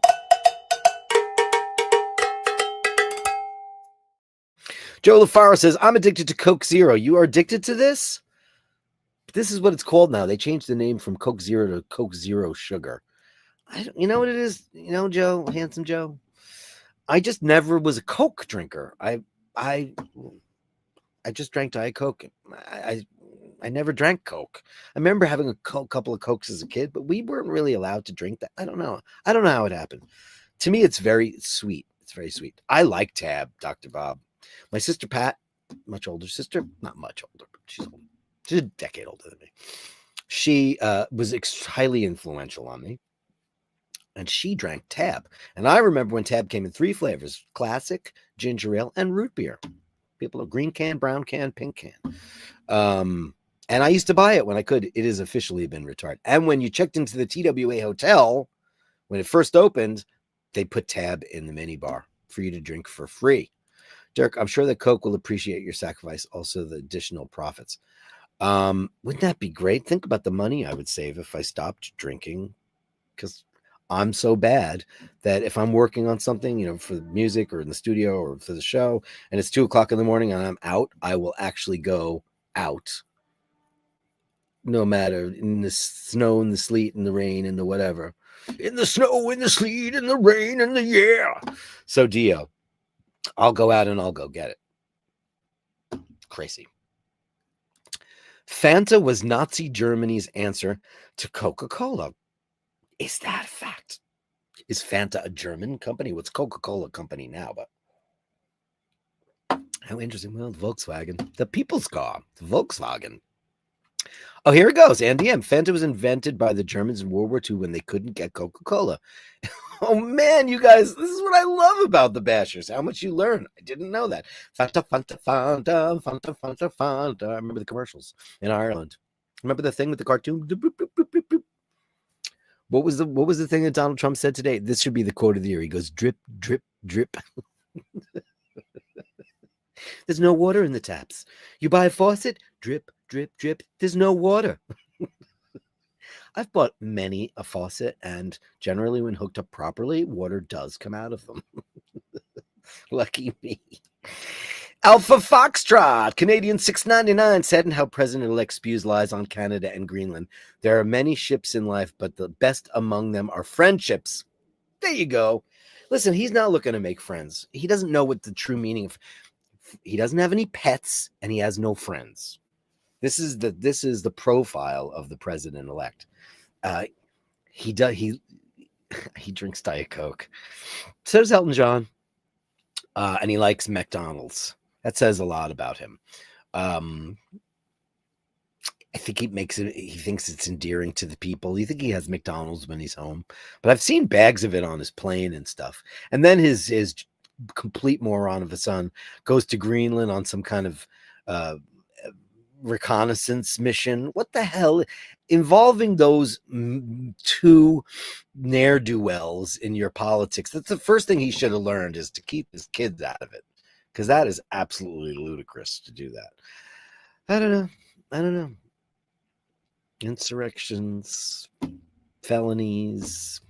Joe LaFaro says, "I'm addicted to Coke Zero." You are addicted to this? This is what it's called now. They changed the name from Coke Zero to Coke Zero Sugar. You know what it is? You know, Joe, handsome Joe? I just never was a Coke drinker. I just drank Diet Coke. I never drank Coke. I remember having a couple of Cokes as a kid, but we weren't really allowed to drink that. I don't know how it happened. To me, it's very sweet. It's very sweet. I like Tab, Dr. Bob. My sister Pat, much older sister, not much older, but she's old. She's a decade older than me. She was highly influential on me. And she drank Tab. And I remember when Tab came in 3 flavors: classic, ginger ale, and root beer. People know green can, brown can, pink can. And I used to buy it when I could. It has officially been retired. And when you checked into the TWA hotel, when it first opened, they put Tab in the minibar for you to drink for free. Dirk, I'm sure that Coke will appreciate your sacrifice, also the additional profits. Wouldn't that be great? Think about the money I would save if I stopped drinking, because I'm so bad that if I'm working on something, you know, for music or in the studio or for the show, and it's 2:00 in the morning and I'm out, I will actually go out, no matter in the snow and the sleet and the rain and the whatever, in the snow, in the sleet, and the rain and the yeah. So Dio, I'll go out and I'll go get it. Crazy. Fanta was Nazi Germany's answer to Coca-Cola. Is that a fact? Is Fanta a German company? What's Coca-Cola company now? But how interesting. Well, Volkswagen, the people's car, Volkswagen. Oh, here it goes. Andy M. Fanta was invented by the Germans in World War II when they couldn't get Coca-Cola. Oh, man, you guys, this is what I love about the Bashers. How much you learn. I didn't know that. Fanta, Fanta, Fanta, Fanta, Fanta, Fanta. I remember the commercials in Ireland. Remember the thing with the cartoon? What was the thing that Donald Trump said today? This should be the quote of the year. He goes, drip, drip, drip. There's no water in the taps. You buy a faucet, drip, drip, drip. There's no water. I've bought many a faucet, and generally when hooked up properly, water does come out of them. Lucky me. Alpha Foxtrot, Canadian 699, said, and how President-elect spews lies on Canada and Greenland. There are many ships in life, but the best among them are friendships. There you go. Listen, he's not looking to make friends. He doesn't know what the true meaning of. He doesn't have any pets, and he has no friends. This is the profile of the president-elect. He drinks Diet Coke. So does Elton John, and he likes McDonald's. That says a lot about him. I think he thinks it's endearing to the people. You think he has McDonald's when he's home, but I've seen bags of it on his plane and stuff. And then his complete moron of a son goes to Greenland on some kind of reconnaissance mission. What the hell? Involving those two ne'er-do-wells in your politics. That's the first thing he should have learned, is to keep his kids out of it, because that is absolutely ludicrous to do that. I don't know. Insurrections, felonies,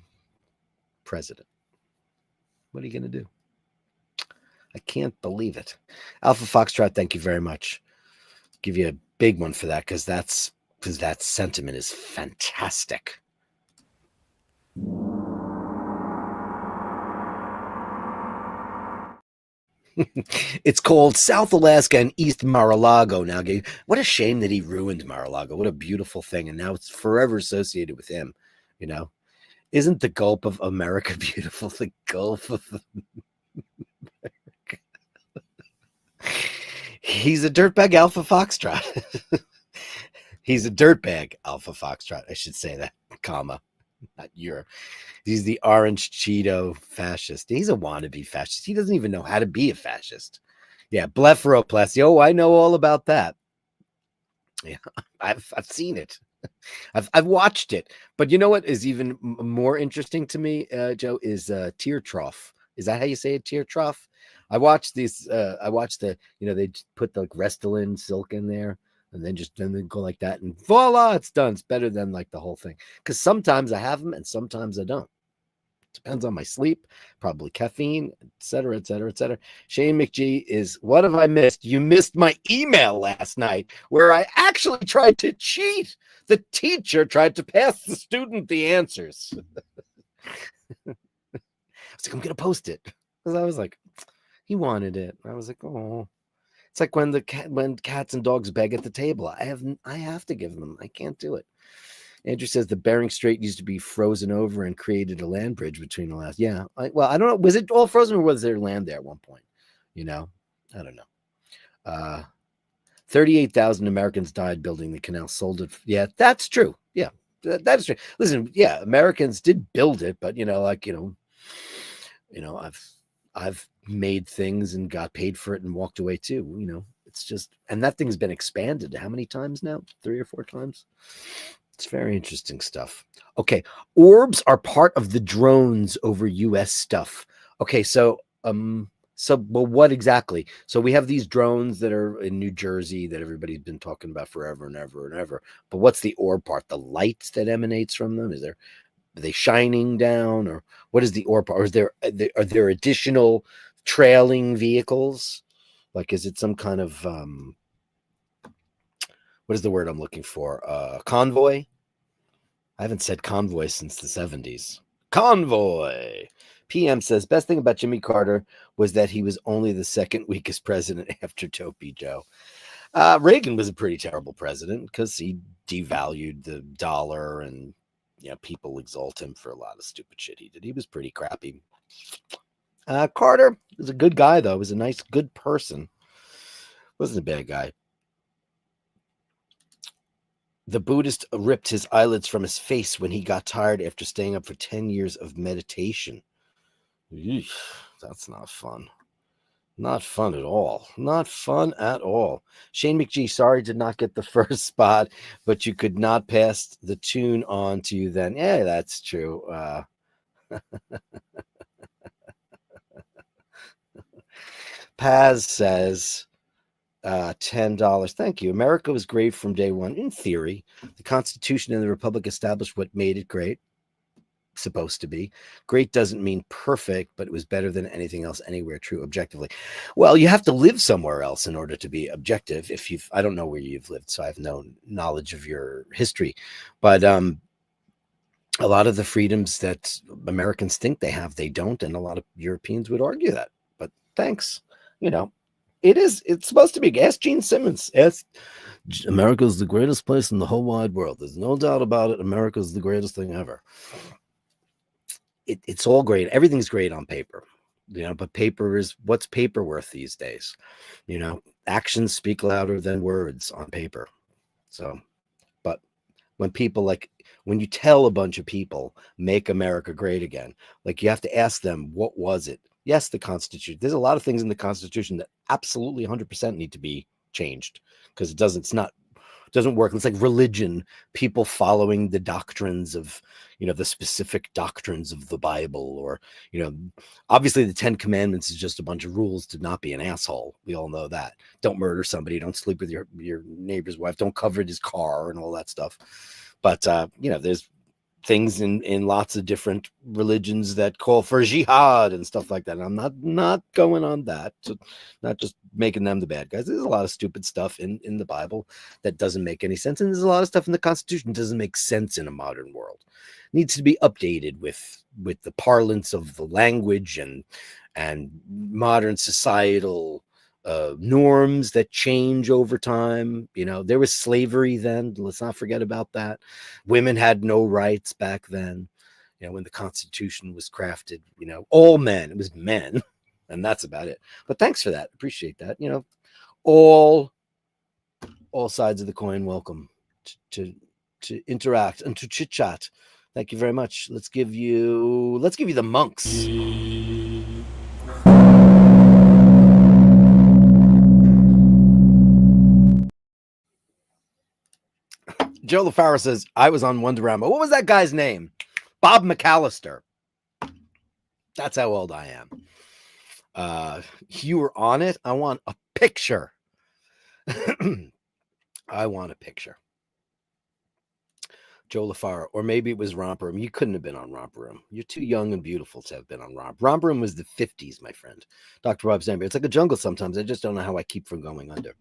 president. What are you going to do? I can't believe it. Alpha Foxtrot, thank you very much. Give you a big one for that, because that sentiment is fantastic. It's called South Alaska and East Mar-a-Lago now. What a shame that he ruined Mar-a-Lago. What a beautiful thing. And now it's forever associated with him. You know, isn't the Gulf of America beautiful? The Gulf of America. He's a dirtbag Alpha Foxtrot. He's a dirtbag Alpha Foxtrot. I should say that, comma. Not Europe. He's the orange Cheeto fascist. He's a wannabe fascist. He doesn't even know how to be a fascist. Yeah, blepharoplasty. Oh, I know all about that. Yeah, I've seen it. I've watched it. But you know what is even more interesting to me, Joe, is tear trough. Is that how you say it? Tear trough? I watched these. I watched they put the Restylane silk in there. And then go like that, and voila, it's done. It's better than like the whole thing. Because sometimes I have them, and sometimes I don't. Depends on my sleep, probably caffeine, etc., etc., etc. Shane McGee is, what have I missed? You missed my email last night where I actually tried to cheat. The teacher tried to pass the student the answers. I was like, I'm gonna post it, because I was like, he wanted it. I was like, oh. It's like when cats and dogs beg at the table. I have to give them. I can't do it. Andrew says the Bering Strait used to be frozen over and created a land bridge between the last. Yeah. I don't know. Was it all frozen, or was there land there at one point? You know, I don't know. 38,000 Americans died building the canal. Sold it. Yeah, that's true. Yeah, that is true. Listen, yeah, Americans did build it, but I've made things and got paid for it and walked away too. It's just, and that thing's been expanded how many times now? 3 or 4 times. It's very interesting stuff. Okay. Orbs are part of the drones over US stuff. Okay. So what exactly? So we have these drones that are in New Jersey that everybody's been talking about forever and ever and ever. But what's the orb part? The lights that emanates from them? Are they shining down, or what is the orb? Or are there additional trailing vehicles? Like, is it some kind of what is the word I'm looking for? Convoy? I haven't said convoy since the 70s. Convoy. PM says, best thing about Jimmy Carter was that he was only the second weakest president after Dopey Joe. Reagan was a pretty terrible president because he devalued the dollar, and people exalt him for a lot of stupid shit he did. He was pretty crappy. Carter was a good guy, though. He was a nice, good person. Wasn't a bad guy. The Buddhist ripped his eyelids from his face when he got tired after staying up for 10 years of meditation. Eesh, that's not fun. Not fun at all. Not fun at all. Shane McGee, sorry did not get the first spot, but you could not pass the tune on to you then. Yeah, that's true. Paz says, $10. Thank you. America was great from day one. In theory, the Constitution and the Republic established what made it great. Supposed to be. Great doesn't mean perfect, but it was better than anything else anywhere. True, objectively. Well, you have to live somewhere else in order to be objective. I don't know where you've lived, so I have no knowledge of your history. But a lot of the freedoms that Americans think they have, they don't, and a lot of Europeans would argue that. But thanks. It's supposed to be. Ask Gene Simmons. America's the greatest place in the whole wide world. There's no doubt about it. America's the greatest thing ever. It's all great. Everything's great on paper, but what's paper worth these days? Actions speak louder than words on paper. So when people when you tell a bunch of people, make America great again, like you have to ask them, what was it? Yes, the Constitution. There's a lot of things in the Constitution that absolutely 100% need to be changed because doesn't work. It's like religion, people following the doctrines of, the specific doctrines of the Bible, or, obviously the 10 Commandments is just a bunch of rules to not be an asshole. We all know that. Don't murder somebody. Don't sleep with your neighbor's wife. Don't covet his car and all that stuff. But, there's things in lots of different religions that call for jihad and stuff like that. And I'm not going on that, so not just making them the bad guys. There's a lot of stupid stuff in the Bible that doesn't make any sense. And there's a lot of stuff in the Constitution that doesn't make sense in a modern world. It needs to be updated with the parlance of the language and modern societal norms that change over time. There was slavery then. Let's not forget about that. Women had no rights back then. When the Constitution was crafted, all men, it was men, and that's about it. But thanks for that. Appreciate that. All sides of the coin welcome to interact and to chit chat. Thank you very much. Let's give you the monks. Joe LaFaro says, I was on Wonderama. What was that guy's name? Bob McAllister. That's how old I am. You were on it. I want a picture. I want a picture. Joe LaFaro. Or maybe it was Romper Room. You couldn't have been on Romper Room. You're too young and beautiful to have been on Romper Room was the 50s, my friend. Dr. Rob Zambia. It's like a jungle sometimes. I just don't know how I keep from going under.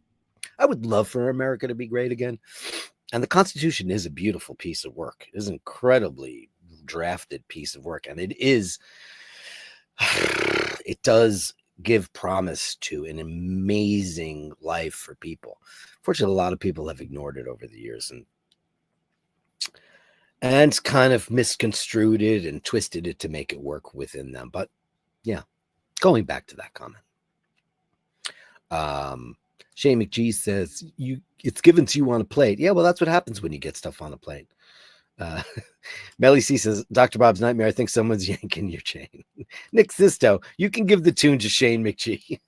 I would love for America to be great again. And the Constitution is a beautiful piece of work. It is an incredibly drafted piece of work. And it does give promise to an amazing life for people. Fortunately, a lot of people have ignored it over the years and kind of misconstrued it and twisted it to make it work within them. But yeah, going back to that comment. Shane McGee says, it's given to you on a plate. Yeah, well, that's what happens when you get stuff on a plate. Melly C says, Dr. Bob's Nightmare, I think someone's yanking your chain. Nick Sisto, you can give the tune to Shane McGee.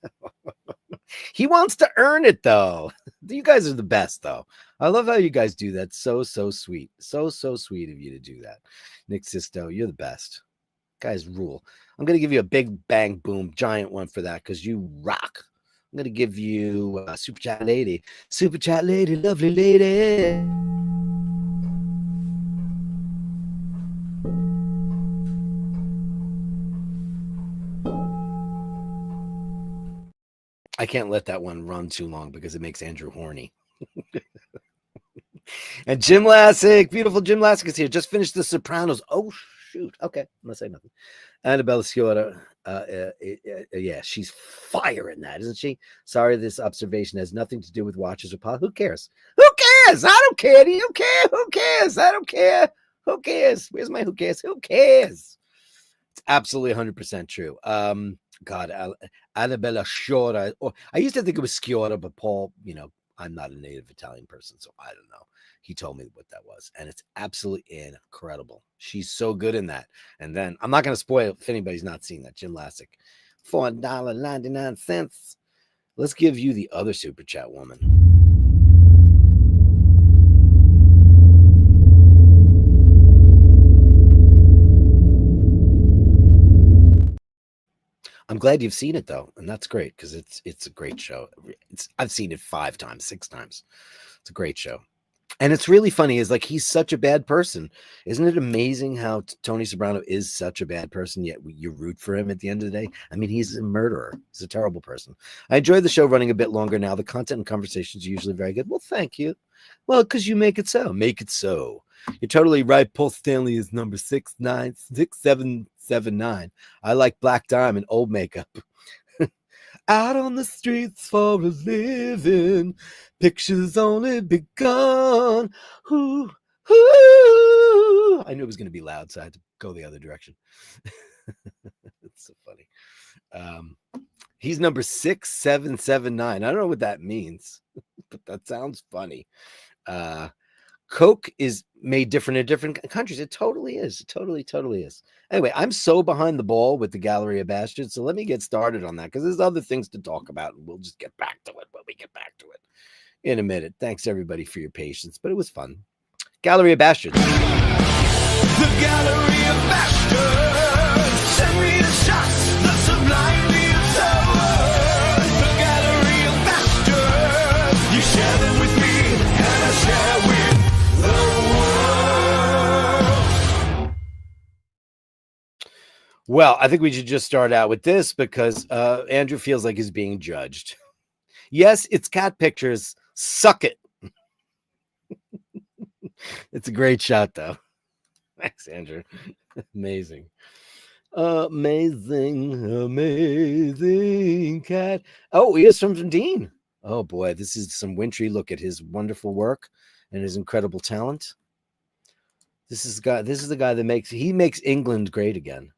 He wants to earn it, though. You guys are the best, though. I love how you guys do that. So sweet. So sweet of you to do that. Nick Sisto, you're the best. Guys rule. I'm going to give you a big bang boom giant one for that because you rock. I'm going to give you Super Chat Lady. Super Chat Lady, lovely lady. I can't let that one run too long because it makes Andrew horny. And Jim Lassick, beautiful Jim Lassick is here. Just finished The Sopranos. Oh, shoot. Okay, I'm going to say nothing. Annabella Sciorra, yeah, she's fire in that, isn't she? Sorry, this observation has nothing to do with watches or pot. Who cares? Who cares? I don't care. Do you care? Who cares? I don't care. Who cares? Where's my who cares? Who cares? It's absolutely 100% true. God, Annabella Sciorra. I used to think it was Sciorra, but Paul, I'm not a native Italian person, so I don't know. He told me what that was, and it's absolutely incredible. She's so good in that. And then I'm not going to spoil it if anybody's not seen that. Jim Lassick, $4.99. Let's give you the other super chat woman. I'm glad you've seen it though, and that's great because it's a great show. I've seen it 5 times, 6 times. It's a great show. And it's really funny is like he's such a bad person. Isn't it amazing how Tony Soprano is such a bad person, yet you root for him at the end of the day? I mean, he's a murderer. He's a terrible person. I enjoy the show running a bit longer now. The content and conversations are usually very good. Well, thank you. Well, because you make it so. Make it so. You're totally right. Paul Stanley is number 6779. I like Black Diamond, old makeup. Out on the streets for a living, pictures only begun. Ooh, ooh. I knew it was going to be loud, so I had to go the other direction. It's so funny. He's number 6779. I don't know what that means, but that sounds funny. Coke is made different in different countries. It totally is. It totally is. Anyway, I'm so behind the ball with the Gallery of Bastards, so let me get started on that because there's other things to talk about, and we'll just get back to it when we get back to it in a minute. Thanks everybody for your patience, but it was fun. Gallery of Bastards. The Gallery of Bashtards. Send me the shots, the sublime views of words. The Gallery of Bashtards. You share them with me, and I share with the world. Well, I think we should just start out with this because Andrew feels like he's being judged. Yes, it's cat pictures. Suck it. It's a great shot, though. Thanks, Andrew. Amazing. Amazing cat. Oh, here's from Dean. Oh, boy. This is some wintry look at his wonderful work and his incredible talent. This is the guy that makes England great again.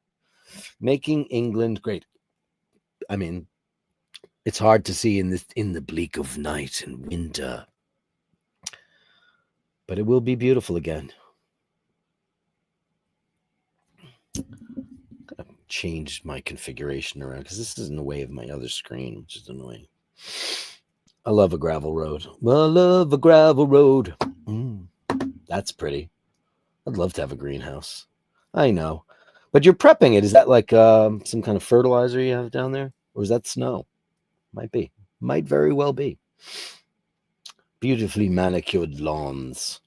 Making England great. I mean, it's hard to see in the bleak of night and winter. But it will be beautiful again. Gotta change my configuration around because this is in the way of my other screen, which is annoying. I love a gravel road. Well, I love a gravel road. That's pretty. I'd love to have a greenhouse. I know. But you're prepping it. Is that like some kind of fertilizer you have down there? Or is that snow? Might be. Might very well be. Beautifully manicured lawns.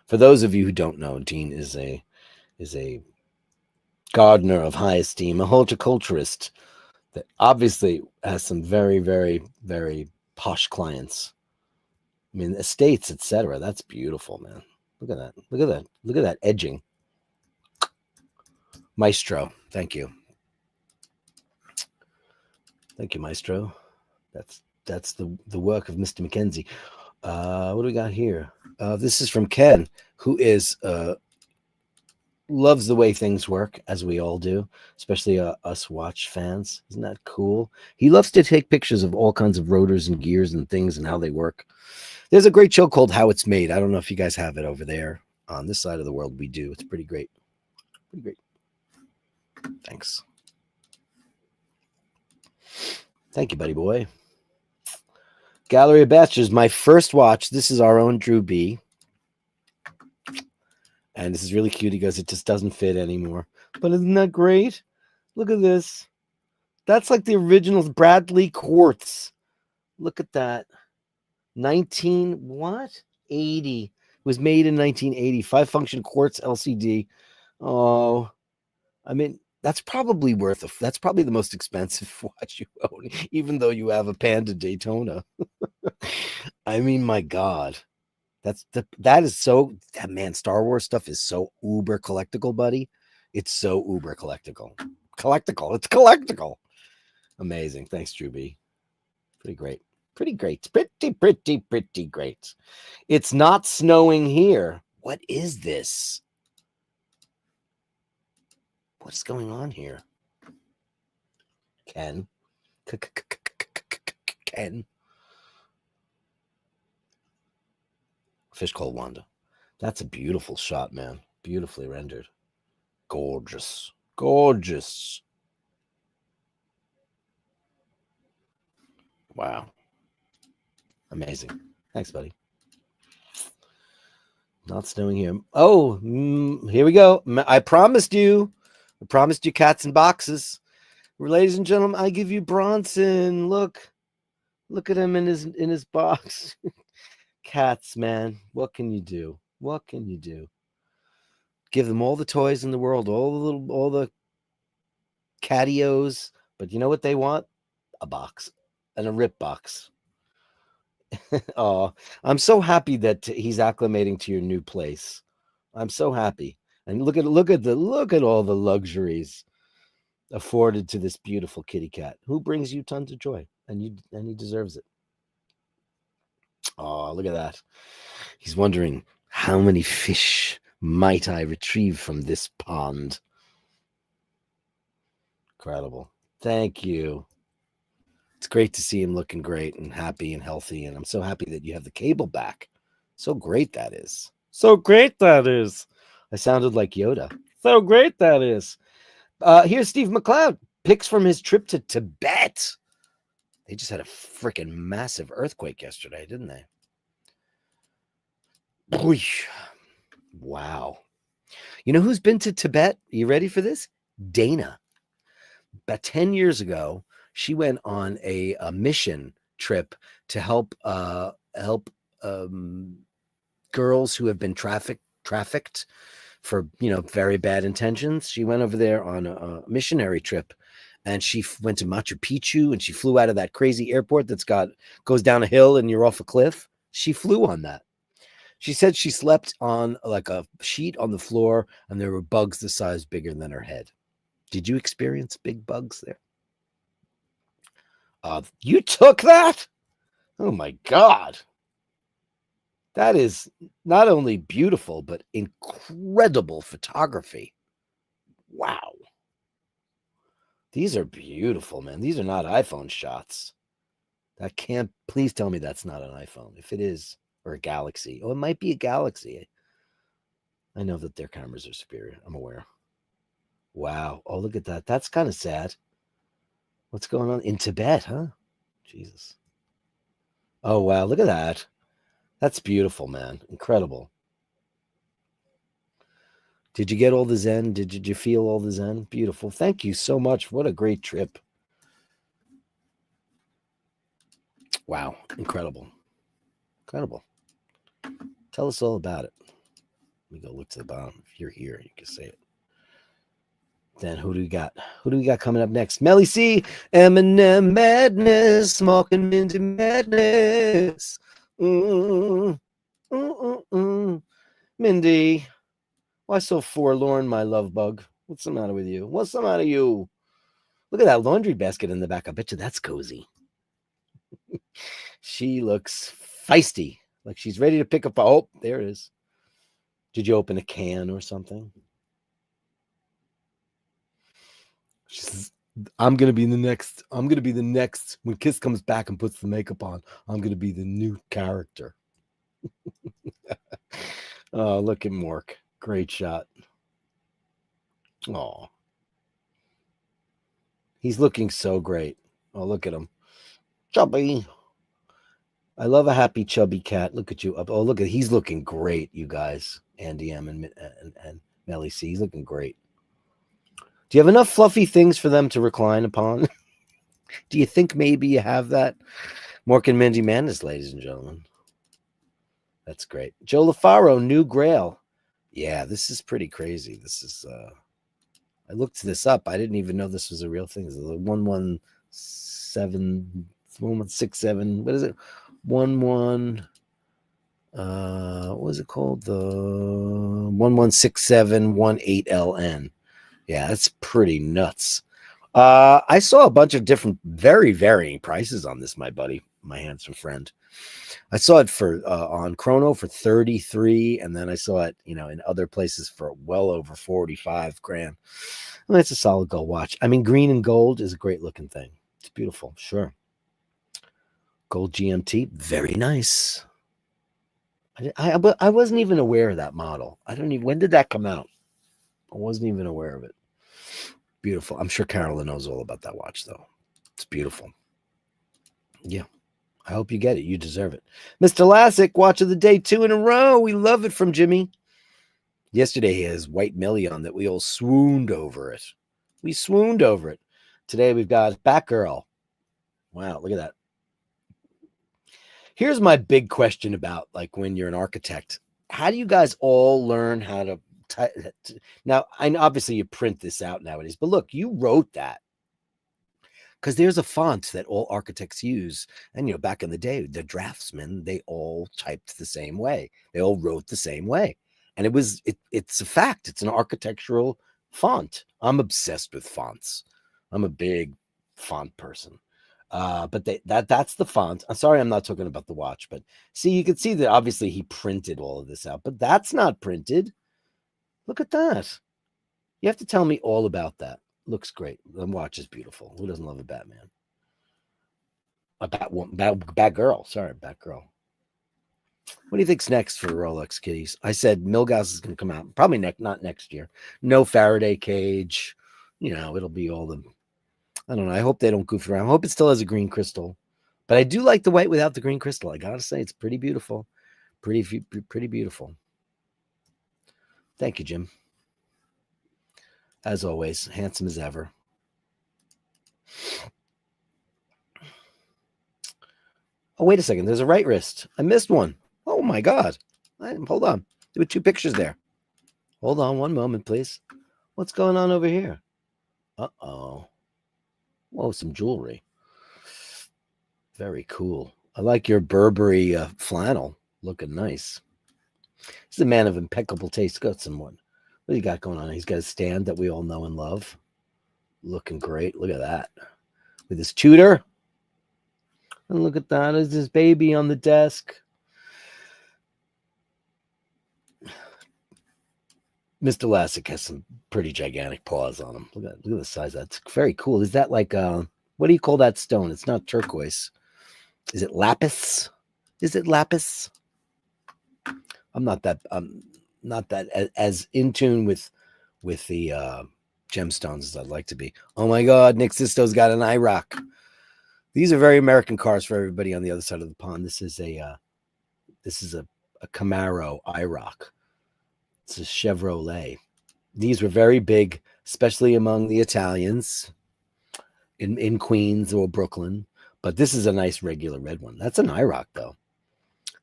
For those of you who don't know, Dean is a gardener of high esteem, a horticulturist that obviously has some very, very, very posh clients. I mean, estates, etc. That's beautiful, man. Look at that. Look at that. Look at that edging. Maestro. Thank you. Thank you, Maestro. That's the work of Mr. Mackenzie. What do we got here? This is from Ken, who is loves the way things work, as we all do, especially us watch fans. Isn't that cool? He loves to take pictures of all kinds of rotors and gears and things and how they work. There's a great show called How It's Made. I don't know if you guys have it over there. On this side of the world, we do. It's pretty great. Pretty great. Thanks. Thank you, buddy boy. Gallery of Bashtards, my first watch. This is our own Drew B. And this is really cute. He goes, it just doesn't fit anymore. But isn't that great? Look at this. That's like the original Bradley quartz. Look at that. 80. It was made in 1980. 5-function quartz LCD. Oh, I mean, that's probably that's probably the most expensive watch you own, even though you have a Panda Daytona. I mean, my God, that man, Star Wars stuff is so uber collectible, buddy. It's so uber collectible. It's collectible. Amazing. Thanks, Drew B. Pretty great. Pretty great. Pretty great. It's not snowing here. What is this? What's going on here? Ken. Ken. Fish called Wanda. That's a beautiful shot, man. Beautifully rendered. Gorgeous. Gorgeous. Wow. Amazing. Thanks, buddy. Not snowing here. Oh, here we go. I promised you cats in boxes. Ladies and gentlemen, I give you Bronson. Look at him in his box. Cats, man. What can you do? What can you do? Give them all the toys in the world, all the catios. But you know what they want? A box. And a rip box. Oh, I'm so happy that he's acclimating to your new place. I'm so happy. And look at all the luxuries afforded to this beautiful kitty cat who brings you tons of joy, and he deserves it. Oh, look at that. He's wondering, how many fish might I retrieve from this pond? Incredible. Thank you. It's great to see him looking great and happy and healthy. And I'm so happy that you have the cable back. So great that is. So great that is. I sounded like Yoda. So great that is. Here's Steve McLeod. Pics from his trip to Tibet. They just had a freaking massive earthquake yesterday, didn't they? Whoosh. Wow. You know who's been to Tibet? Are you ready for this? Dana. About 10 years ago, she went on a mission trip to help girls who have been trafficked for, very bad intentions. She went over there on a missionary trip, and she went to Machu Picchu, and she flew out of that crazy airport goes down a hill and you're off a cliff. She flew on that. She said she slept on like a sheet on the floor, and there were bugs the size bigger than her head. Did you experience big bugs there? You took that? Oh my God. That is not only beautiful, but incredible photography. Wow. These are beautiful, man. These are not iPhone shots. Please tell me that's not an iPhone. If it is, or a Galaxy. Oh, it might be a Galaxy. I know that their cameras are superior. I'm aware. Wow. Oh, look at that. That's kind of sad. What's going on in Tibet, huh? Jesus. Oh, wow. Look at that. That's beautiful, man. Incredible. Did you get all the Zen? Did you feel all the Zen? Beautiful. Thank you so much. What a great trip. Wow. Incredible. Incredible. Tell us all about it. Let me go look to the bottom. If you're here, you can say it. Then who do we got? Who do we got coming up next? Melly C, Eminem Madness, Smoking Minty Madness. Mindy, why so forlorn, my love bug? What's the matter with you? What's the matter with you? Look at that laundry basket in the back. I bet you that's cozy. She looks feisty, like she's ready to pick up. Oh, there it is. Did you open a can or something? She says, I'm going to be the next. I'm going to be the next. When Kiss comes back and puts the makeup on, I'm going to be the new character. Oh, look at Mork. Great shot. Oh, he's looking so great. Oh, look at him. Chubby. I love a happy, chubby cat. Look at you. Oh, look at, he's looking great, you guys. Andy M and Melly C. He's looking great. Do you have enough fluffy things for them to recline upon? Do you think maybe you have that? Mork and Mindy Madness, ladies and gentlemen. That's great. Joe LaFaro, New Grail. Yeah, this is pretty crazy. This is, I looked this up. I didn't even know this was a real thing. This is a 1167, what is it? 11, what was it called? The 116718LN. Yeah, that's pretty nuts. I saw a bunch of different, very varying prices on this, my buddy, my handsome friend. I saw it for on Chrono for 33, and then I saw it, in other places for well over 45 grand. I mean, it's a solid gold watch. I mean, green and gold is a great looking thing. It's beautiful, sure. Gold GMT, very nice. I wasn't even aware of that model. When did that come out? I wasn't even aware of it. Beautiful. I'm sure Carolyn knows all about that watch, though. It's beautiful. Yeah. I hope you get it. You deserve it. Mr. Lassick, watch of the day 2 in a row. We love it from Jimmy. Yesterday, he has White Millie on that we all swooned over it. We swooned over it. Today, we've got Batgirl. Wow, look at that. Here's my big question about, like, when you're an architect. How do you guys all learn how to now, obviously you print this out nowadays, but look, you wrote that because there's a font that all architects use. And, back in the day, the draftsmen, they all typed the same way. They all wrote the same way. And it's a fact. It's an architectural font. I'm obsessed with fonts. I'm a big font person. But that's the font. I'm sorry, I'm not talking about the watch, but see, you can see that obviously he printed all of this out, but that's not printed. Look at that. You have to tell me all about that. Looks great. The watch is beautiful. Who doesn't love a Batman? A Batgirl. Sorry, Batgirl. What do you think's next for Rolex Kitties? I said Milgauss is going to come out probably not next year. No Faraday cage. It'll be all the. I don't know. I hope they don't goof around. I hope it still has a green crystal, but I do like the white without the green crystal. I gotta say, it's pretty beautiful. Pretty beautiful. Thank you, Jim. As always, handsome as ever. Oh, wait a second. There's a right wrist. I missed one. Oh, my God. Hold on. There were 2 pictures there. Hold on one moment, please. What's going on over here? Uh-oh. Whoa, some jewelry. Very cool. I like your Burberry flannel. Looking nice. He's a man of impeccable taste. Got someone. What do you got going on? He's got a stand that we all know and love. Looking great. Look at that. With his tutor. And look at that. There's this baby on the desk. Mr. Lassick has some pretty gigantic paws on him. Look at the size. That's very cool. Is that like what do you call that stone? It's not turquoise. Is it lapis? Is it lapis? I'm not that as in tune with the gemstones as I'd like to be. Oh my God, Nick Sisto's got an IROC. These are very American cars for everybody on the other side of the pond. This is a Camaro IROC. It's a Chevrolet. These were very big, especially among the Italians in Queens or Brooklyn. But this is a nice regular red one. That's an IROC though.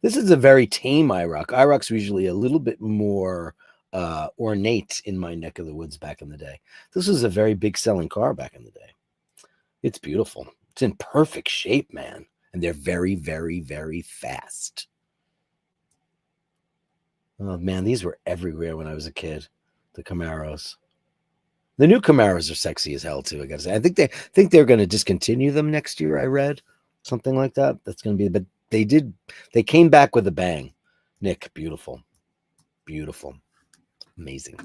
This is a very tame IROC. IROC's usually a little bit more ornate in my neck of the woods back in the day. This was a very big selling car back in the day. It's beautiful. It's in perfect shape, man. And they're very, very, very fast. Oh, man, these were everywhere when I was a kid, the Camaros. The new Camaros are sexy as hell, too, I got to say. I think they're going to discontinue them next year, I read. Something like that. That's going to be... But they came back with a bang. Nick, beautiful. Beautiful. Amazing.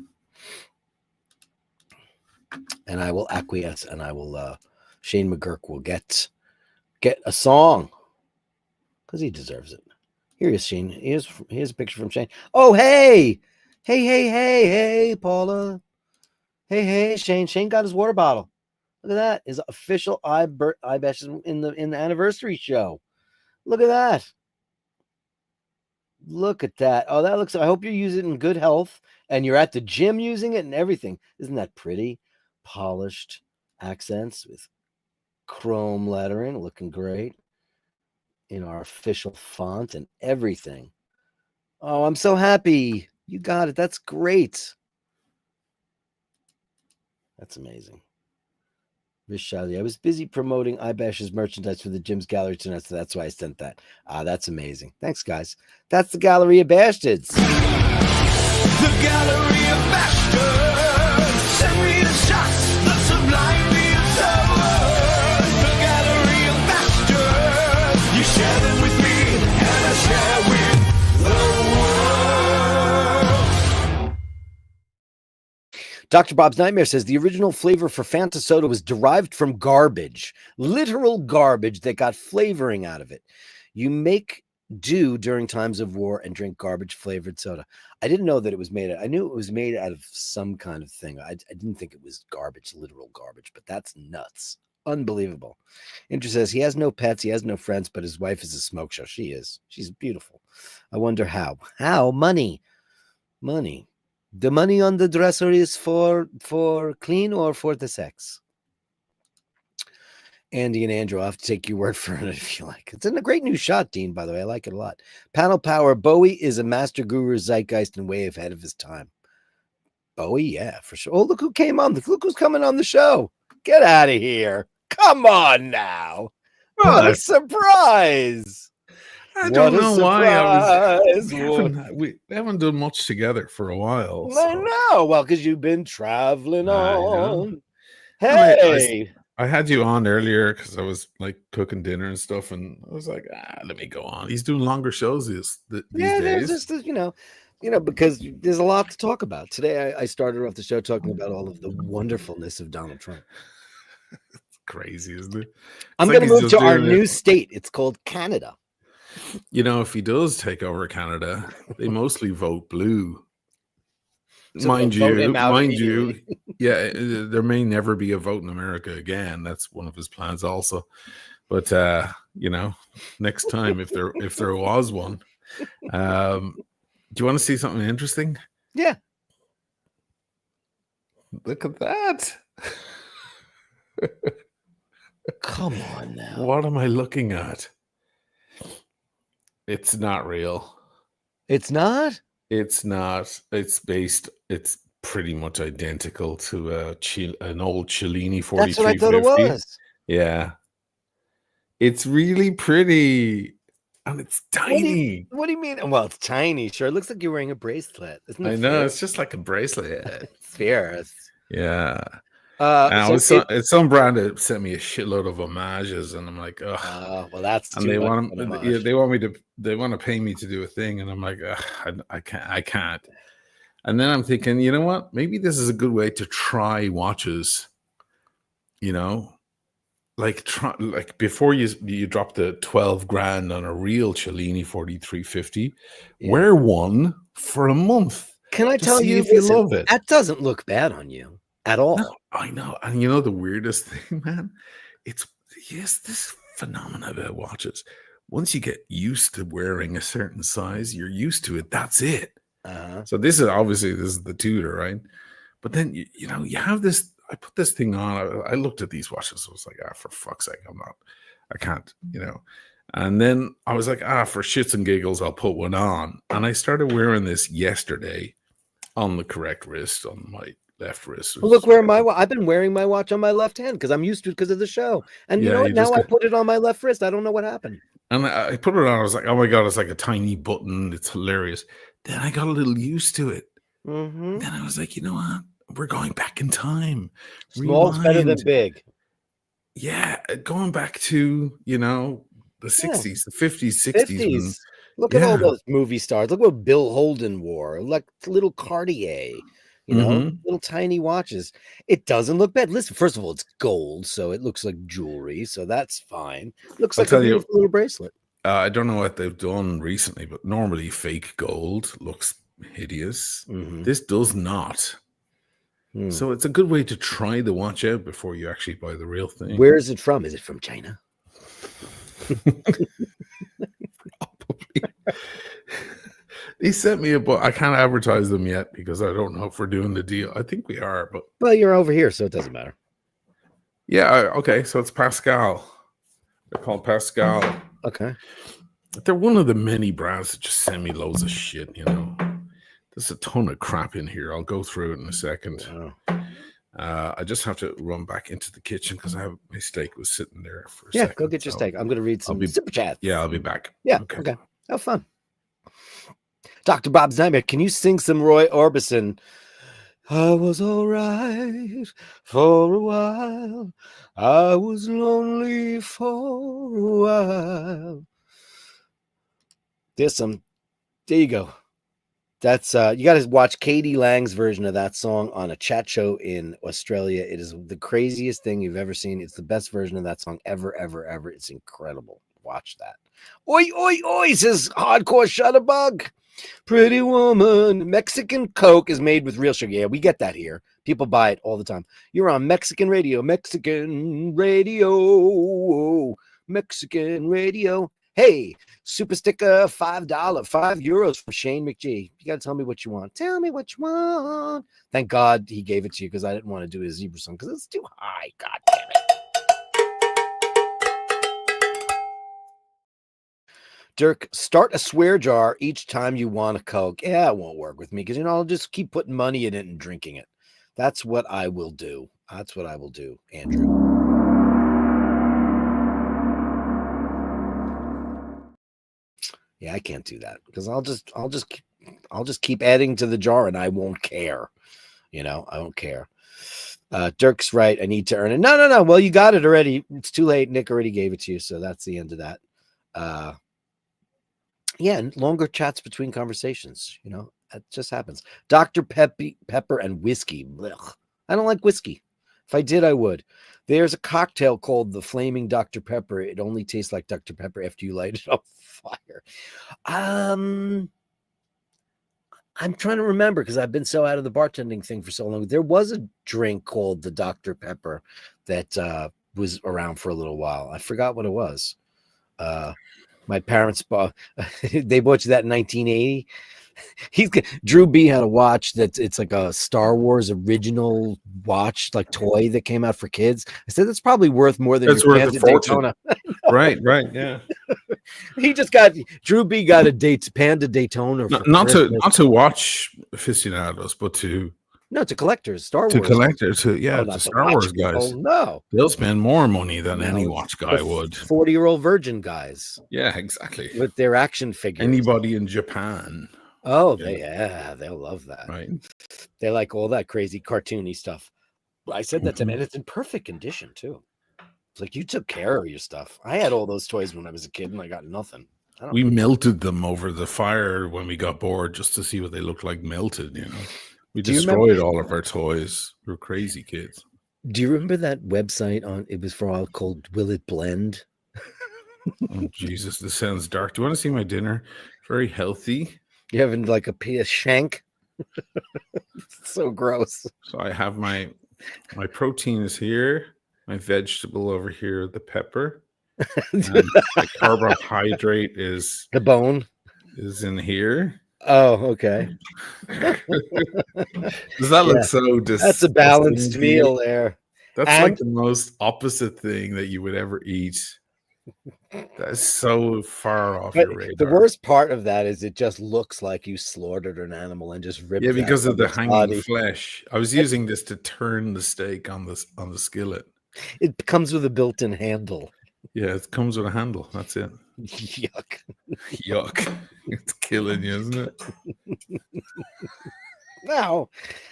And I will acquiesce, and I will... Shane McGurk will get a song because he deserves it. Here is Shane. Here's a picture from Shane. Oh, hey, Paula. Hey, Shane. Shane got his water bottle. Look at that. His official iBashers in the anniversary show. Look at that. Look at that. Oh, that looks. I hope you use it in good health and you're at the gym using it and everything. Isn't that pretty? Polished accents with chrome lettering, looking great in our official font and everything. Oh, I'm so happy. You got it. That's great. That's amazing. Rishali, I was busy promoting iBashers merchandise for the gym's gallery tonight, so that's why I sent that. That's amazing. Thanks, guys. That's the Gallery of Bastards. The Gallery of Bashtards. Send me the shots that sublime me and so on. The Gallery of Bashtards. You share them with me, and I share with the world. Dr. Bob's Nightmare says the original flavor for Fanta soda was derived from garbage, literal garbage that got flavoring out of it. You make do during times of war and drink garbage flavored soda. I didn't know that it was made. I knew it was made out of some kind of thing. I didn't think it was garbage, literal garbage, but that's nuts. Unbelievable. Inter says he has no pets, he has no friends, but his wife is a smoke show. She is. She's beautiful. I wonder how. How? Money. The money on the dresser is for clean or for the sex? Andy and Andrew, I'll have to take your word for it if you like. It's in a great new shot, Dean, by the way. I like it a lot. Panel Power, Bowie is a master guru, zeitgeist, and way ahead of his time. Bowie, yeah, for sure. Oh, look who came on. Look who's coming on the show. Get out of here. Come on now. What a surprise. I don't know why we haven't done much together for a while. So. I know. Well, because you've been traveling on. Hey. I had you on earlier because I was like cooking dinner and stuff, and I was like, let me go on. He's doing longer shows these days. Just you know, because there's a lot to talk about. Today I started off the show talking about all of the wonderfulness of Donald Trump. crazy, isn't it? I'm It's going like to he's move just to our doing new it. state. It's called Canada. You know, if he does take over Canada, they mostly vote blue. So they'll vote him out immediately. Yeah, there may never be a vote in America again. That's one of his plans also. But you know, next time if there was one. Do you want to see something interesting? Yeah. Look at that. Come on now. What am I looking at? It's not real. It's not? It's not. It's pretty much identical to an old Cellini 4350. That's what I thought it was. Yeah. It's really pretty. And it's tiny. What do you mean? Well, it's tiny. Sure. It looks like you're wearing a bracelet. Isn't it? I know. It's just like a bracelet. It's fair. Yeah. So it's some brand that sent me a shitload of homages, and I'm like, oh, well, that's and too they much want of an to, homage. they want to pay me to do a thing, and I'm like, I can't. And then I'm thinking, you know what? Maybe this is a good way to try watches. You know, like before you drop the 12 grand on a real Cellini 4350, wear one for a month. Can I tell you, if you love it? That doesn't look bad on you at all. No, I know. And you know the weirdest thing, man? It's this phenomena about watches. Once you get used to wearing a certain size, you're used to it. That's it. So this is the Tudor, right? But then you know, you have this. I put this thing on. I looked at these watches. I was like, for fuck's sake, I can't, you know. And then I was like, for shits and giggles, I'll put one on. And I started wearing this yesterday on the correct wrist, on my left wrist. Well, look where I've been wearing my watch on my left hand because I'm used to it because of the show. And you know what? Now I put it on my left wrist. I don't know what happened. And I put it on. I was like, oh my God, it's like a tiny button. It's hilarious. Then I got a little used to it. Mm-hmm. Then I was like, you know what? We're going back in time. Small's better than big. Yeah. Going back to, you know, the 60s, the 50s, 60s. Look at all those movie stars. Look what Bill Holden wore. Like little Cartier, you know, little tiny watches. It doesn't look bad. Listen, first of all, it's gold, so it looks like jewelry, so that's fine. Looks like a beautiful little bracelet. I don't know what they've done recently, but normally fake gold looks hideous. This does not. So it's a good way to try the watch out before you actually buy the real thing. Where is it from? Is it from China? They sent me a book. I can't advertise them yet because I don't know if we're doing the deal. I think we are, but well, you're over here, so it doesn't matter. Yeah. Okay. So it's Pascal. They're called Pascal. Okay. They're one of the many brands that just send me loads of shit. You know, there's a ton of crap in here. I'll go through it in a second. I just have to run back into the kitchen because my steak was sitting there for a second. Go get your steak. I'm going to read some super chat. Yeah, I'll be back. Yeah. Okay. Have fun. Dr. Bob's Nightmare, can you sing some Roy Orbison? I was all right for a while. I was lonely for a while. There you go. That's you got to watch Katie Lang's version of that song on a chat show in Australia. It is the craziest thing you've ever seen. It's the best version of that song ever. It's incredible. Watch that. Oi, oi, oi, says Hardcore Shutterbug. Pretty woman. Mexican Coke is made with real sugar. Yeah, we get that here. People buy it all the time. You're on Mexican radio. Mexican radio. Mexican radio. Hey, super sticker, $5, €5 from Shane McGee. You got to tell me what you want. Tell me what you want. Thank God he gave it to you because I didn't want to do his zebra song because it's too high. God damn it. Dirk, start a swear jar each time you want a Coke. Yeah, it won't work with me because, you know, I'll just keep putting money in it and drinking it. That's what I will do. That's what I will do, Andrew. Yeah, I can't do that because I'll just keep adding to the jar and I won't care. You know, I won't care. Dirk's right. I need to earn it. No. Well, you got it already. It's too late. Nick already gave it to you. So that's the end of that. Yeah, and longer chats between conversations. You know, that just happens. Dr. Pepper and whiskey. Blech. I don't like whiskey. If I did, I would. There's a cocktail called the Flaming Dr. Pepper. It only tastes like Dr. Pepper after you light it on fire. I'm trying to remember because I've been so out of the bartending thing for so long. There was a drink called the Dr. Pepper that was around for a little while. I forgot what it was. My parents bought. They bought you that in 1980. Drew B had a watch it's like a Star Wars original watch, like toy that came out for kids. I said that's probably worth more than That's your worth a Panda fortune. Daytona. Right, yeah. Drew B got a Panda Daytona for Not Christmas. to watch aficionados, but to collectors, Star to Wars. collectors, to not to the Star watch Wars people. guys. No, They'll spend more money than any No, watch guy the would. 40-year-old virgin guys Yeah, exactly. with their action figures. Anybody in Japan, Oh, Yeah. they'll love that. right? They like all that crazy cartoony stuff. I said that to them, Mhm. and it's in perfect condition too. It's like you took care of your stuff. I had all those toys when I was a kid, and I got nothing. We melted them over the fire when we got bored just to see what they looked like melted, We Do you destroyed all of our toys. We were crazy kids. Do you remember that website it was for a while called Will It Blend? Oh, Jesus, this sounds dark. Do you want to see my dinner? Very healthy. You having like a shank? So gross. So I have my protein is here, my vegetable over here, the pepper. And my carbohydrate is The bone. in here. Oh, okay. Does that look so That's a disgusting balanced to you? meal there. That's And- like the most opposite thing that you would ever eat. That's so far off But your radar. the worst part of that is it just looks like you slaughtered an animal and just ripped. Yeah, that because of from the its hanging body. flesh. I was using this to turn the steak on the skillet. It comes with a built-in handle. Yeah, it comes with a handle. That's it. Yuck. Yuck. It's killing you, isn't it? No.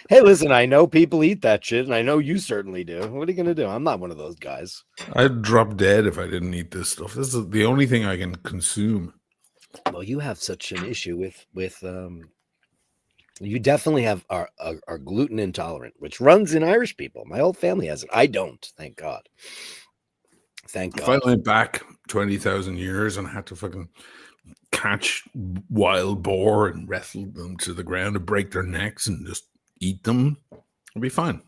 Hey, listen, I know people eat that shit, and I know you certainly do. What are you gonna do? I'm not one of those guys. I'd drop dead if I didn't eat this stuff. This is the only thing I can consume. Well, you have such an issue with you definitely are gluten intolerant, which runs in Irish people. My whole family has it. I don't, thank God. Thank If God. I went back 20,000 years and had to fucking catch wild boar and wrestle them to the ground and break their necks and just eat them, I'd be fine.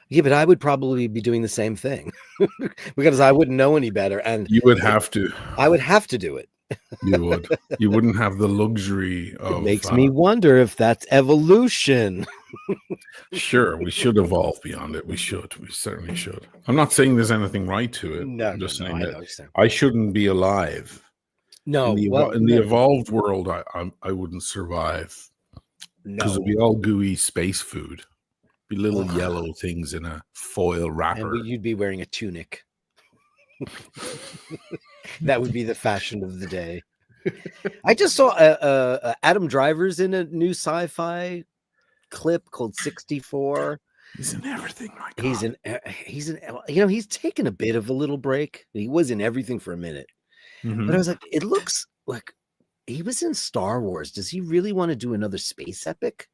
Yeah, but I would probably be doing the same thing because I wouldn't know any better, and You would have to. I would have to do it. You would. You wouldn't have the luxury of. It makes me wonder if that's evolution. Sure, we should evolve beyond it. We should. We certainly should. I'm not saying there's anything right to it. No, I'm just no, saying I know that what you're saying. I shouldn't be alive. No, in the evolved world, I wouldn't survive because it'd be all gooey space food. Be little yellow things in a foil wrapper. And you'd be wearing a tunic. That would be the fashion of the day. I just saw Adam Driver's in a new sci-fi clip called 64. He's in everything. My God. He's in. He's taken a bit of a little break. He was in everything for a minute, Mhm. but I was like, it looks like he was in Star Wars. Does he really want to do another space epic?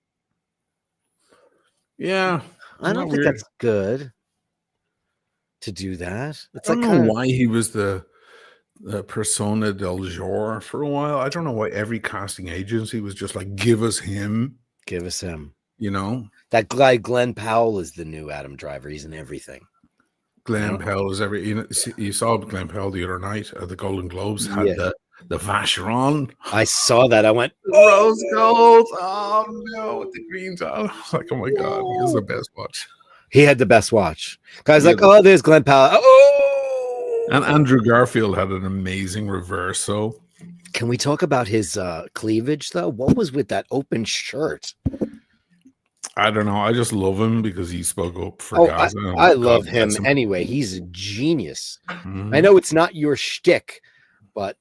Yeah, I don't not think weird. that's good to do that. It's I like don't know why he was the persona del jour for a while. I don't know why every casting agency was just like, give us him. Give us him. You know, That guy Glenn Powell is the new Adam Driver. He's in everything. Glenn Powell is every. You saw Glenn Powell the other night at the Golden Globes. Had Yeah. the Vacheron. I saw that. I went, Rose gold. Oh no, with the green top. I was like, oh my God, he is the best watch. he had the best watch. Guys Yeah, like, oh, there's Glenn Powell. Oh, And Andrew Garfield had an amazing reverso. can we talk about his cleavage though? What was with that open shirt? I don't know. I just love him because he spoke up for Gaza. and I God love him bless anyway. He's a genius. Mhm. I know it's not your shtick, but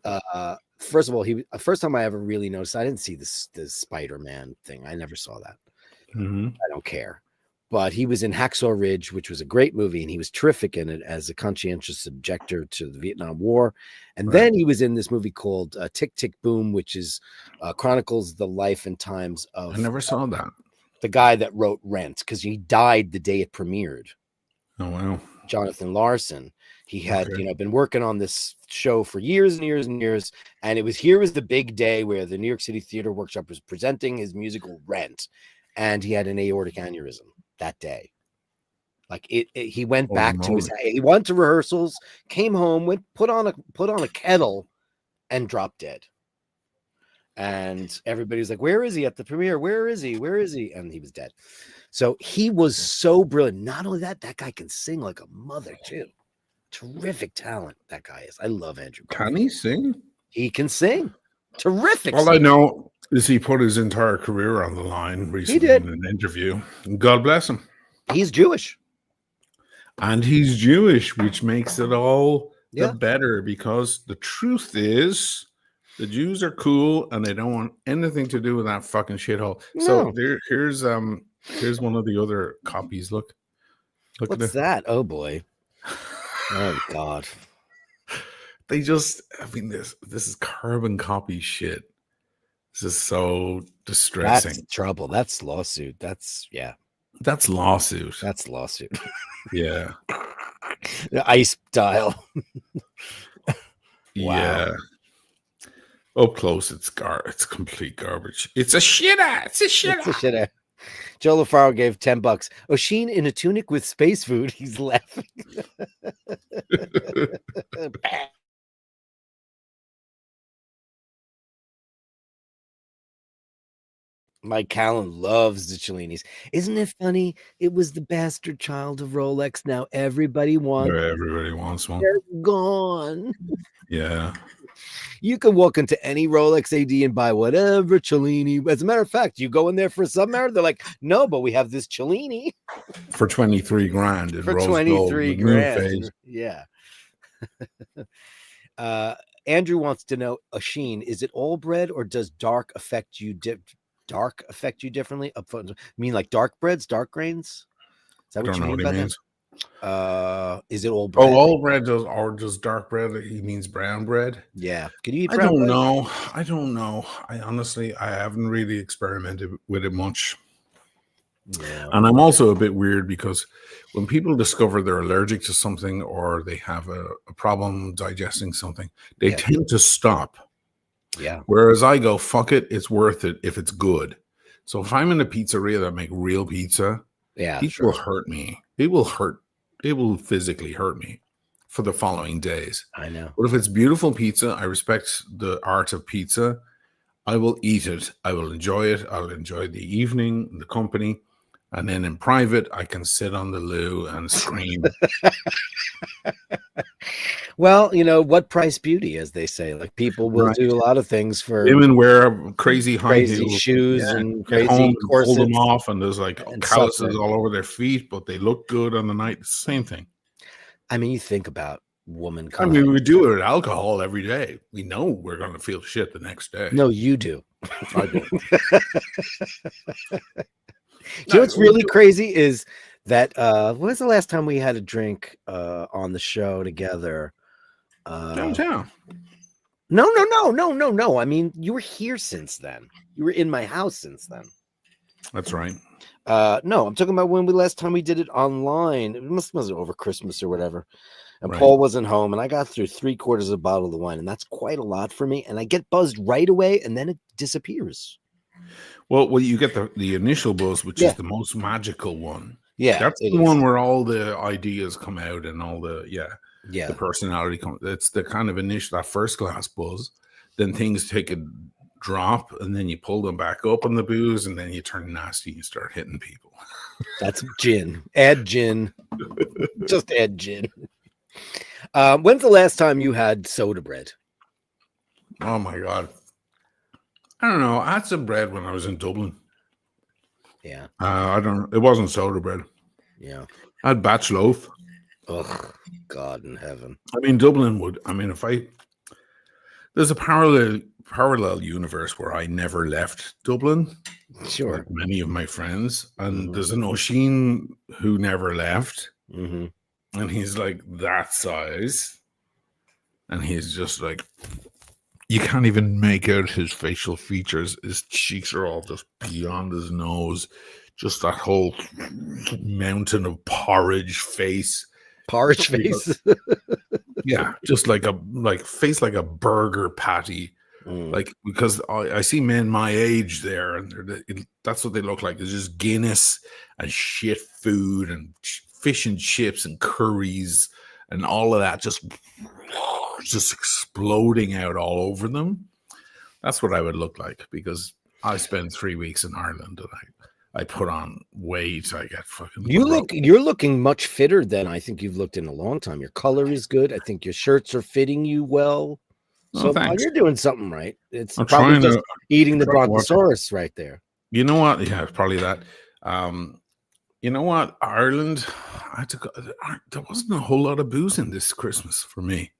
first of all, first time I ever really noticed. I didn't see the Spider-Man thing. I never saw that. Mhm. I don't care. But he was in Hacksaw Ridge, which was a great movie, and he was terrific in it as a conscientious objector to the Vietnam War. And Right. then he was in this movie called Tick, Tick, Boom, which is chronicles the life and times of I never saw that. the guy that wrote Rent, because he died the day it premiered. Oh wow. Jonathan Larson. He had, Okay. been working on this show for years and years and years. And here was the big day where the New York City Theater Workshop was presenting his musical Rent. And he had an aortic aneurysm that day. Like he went Holy back to moly. he went to rehearsals, came home, put on a kettle, and dropped dead. And everybody's like, "Where is he at the premiere? Where is he? Where is he?" And he was dead. So he was so brilliant. Not only that guy can sing like a mother too. Terrific talent that guy is. I love Andrew Can he sing? He can sing. Terrific. All I know is he put his entire career on the line recently did. in an interview. God bless him. He's Jewish. And he's Jewish, which makes it all Yeah. the better, because the truth is the Jews are cool and they don't want anything to do with that fucking shithole. So No. here's one of the other copies. Look at What's it. that? Oh boy. Oh God. They just, this is carbon copy shit. This is so distressing. That's trouble. That's lawsuit. That's lawsuit. That's lawsuit. Yeah. The ice dial. Yeah. Up close, it's complete garbage. It's a shitter. It's a shitter. Joe LaFaro gave $10. O'Sheen in a tunic with space food. He's laughing. Mike Callan loves the Cellinis. Isn't it funny? It was the bastard child of Rolex. Now everybody wants. Everybody wants one. They're gone. Yeah. You can walk into any Rolex AD and buy whatever Cellini. As a matter of fact, you go in there for a submariner, they're like, "No, but we have this Cellini For 23 grand. In for rose 23 gold, the new grand." phase. Yeah. Andrew wants to know, O'Sheen, is it all bread or does dark affect you? Dark affect you differently? I mean, like dark breads, dark grains? Is that I what don't you know mean what he by means. that? Is it all bread? Oh, all bread or just dark bread? He means brown bread. Yeah. Can you eat I brown don't bread? know. I don't know. I honestly haven't really experimented with it much. Yeah. And I'm also a bit weird because when people discover they're allergic to something or they have a problem digesting something, they tend to stop. Yeah. Whereas I go, fuck it, it's worth it if it's good. So if I'm in a pizzeria that make real pizza, it will hurt me. It will hurt. It will physically hurt me for the following days. I know. But if it's beautiful pizza, I respect the art of pizza. I will eat it. I will enjoy it. I'll enjoy the evening, the company. And then in private, I can sit on the loo and scream. Well, what price beauty, as they say. Like people will do a lot of things for women wear crazy high heels, shoes and get home crazy and pull them corsets off, and there's like and calluses suffer. all over their feet, but they look good on the night. It's the same thing. I mean, you think about I mean, we do it with alcohol every day. We know we're going to feel shit the next day. No, you do. I do. You know what's really crazy is that when was the last time we had a drink on the show together? Downtown. No. I mean, you were here since then. You were in my house since then. That's right. No, I'm talking about when last time we did it online. It must have been over Christmas or whatever. And Right. Paul wasn't home, and I got through 3/4 of a bottle of the wine, and that's quite a lot for me. And I get buzzed right away, and then it disappears. Well, you get the initial buzz, which is the most magical one. Yeah, that's the one where all the ideas come out and all the the personality comes. That's the kind of initial, that first class buzz. Then things take a drop, and then you pull them back up on the booze, and then you turn nasty and you start hitting people. That's gin. Add gin. Just add gin. When's the last time you had soda bread? Oh my God. I don't know. I had some bread when I was in Dublin. Yeah. It wasn't soda bread. Yeah. I had batch loaf. Oh, God in heaven. I mean, Dublin would, there's a parallel universe where I never left Dublin. Sure. Like many of my friends. And there's an O'Sheen who never left. Mm-hmm. And he's like that size. And he's just like, you can't even make out his facial features. His cheeks are all just beyond his nose. Just that whole mountain of porridge face. Porridge face. Yeah, just like face like a burger patty. Like, because I see men my age there, and that's what they look like. It's just Guinness and shit food and fish and chips and curries and all of that just exploding out all over them. That's what I would look like, because I spent 3 weeks in Ireland and I put on weight. I get fucking. You're looking much fitter than I think you've looked in a long time. Your color is good. I think your shirts are fitting you well. So thanks. you're doing something right. It's I'm probably trying just to eating the brontosaurus right there. You know what? Yeah, it's probably that. You know what? Ireland, there wasn't a whole lot of booze in this Christmas for me.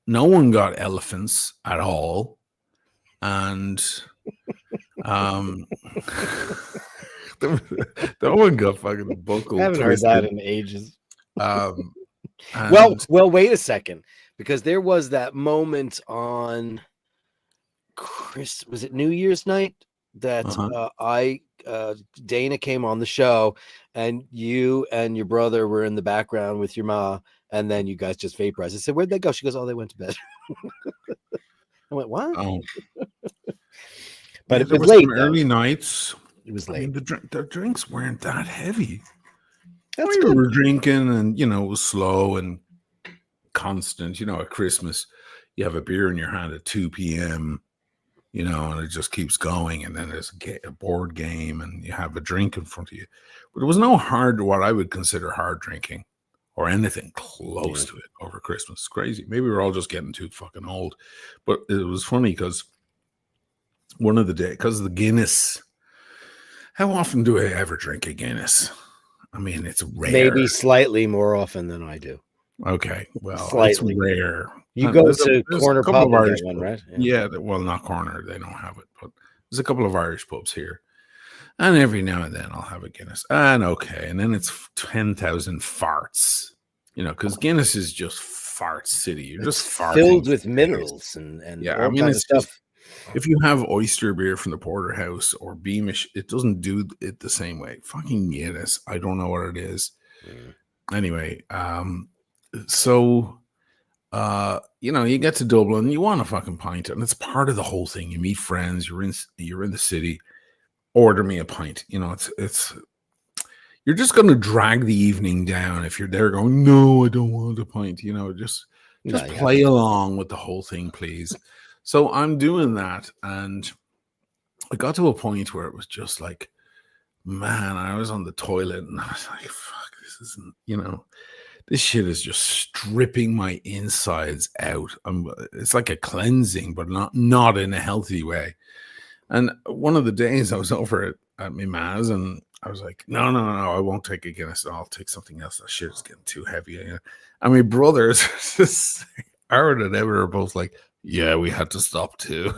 No one got elephants at all. And no one got fucking buckled. I haven't heard that in ages. Well, wait a second. Because there was that moment on was it New Year's night that Dana came on the show, and you and your brother were in the background with your ma, and then you guys just vaporized. I said, "Where'd they go?" She goes, "Oh, they went to bed." I went, "What?" Oh. But yeah, it was late. Early nights. It was I late. mean, the drinks weren't that heavy. That's we good. were drinking, and it was slow and constant. At Christmas, you have a beer in your hand at 2 p.m. And it just keeps going, and then there's a board game, and you have a drink in front of you. But there was no what I would consider hard drinking or anything close to it over Christmas. It's crazy. Maybe we're all just getting too fucking old. But it was funny because one of the days, because of the Guinness, how often do I ever drink a Guinness? I mean, it's rare. Maybe slightly more often than I do. Okay, well, slightly. It's rare. You go There's to Corner Pub and get one, right? Yeah, well, not Corner. They don't have it, but there's a couple of Irish pubs here. And every now and then I'll have a Guinness. And then it's 10,000 farts. Because Guinness is just fart city. You're just farting. Filled with minerals and yeah, I mean, it's stuff. If you have oyster beer from the Porterhouse or Beamish, it doesn't do it the same way. Fucking Guinness. I don't know what it is. Anyway, so you get to Dublin, you want a fucking pint, and it's part of the whole thing. You meet friends, you're in the city, order me a pint. It's you're just going to drag the evening down if you're there going, no, I don't want a pint. Just play along with the whole thing, please. So I'm doing that, and I got to a point where it was just like, man, I was on the toilet, and I was like, fuck, this isn't, this shit is just stripping my insides out. It's like a cleansing, but not in a healthy way. And one of the days I was over at my ma's, and I was like, no, I won't take a Guinness. I'll take something else. That shit is getting too heavy. And my brothers, Aaron and Evan are both like, yeah, we had to stop too.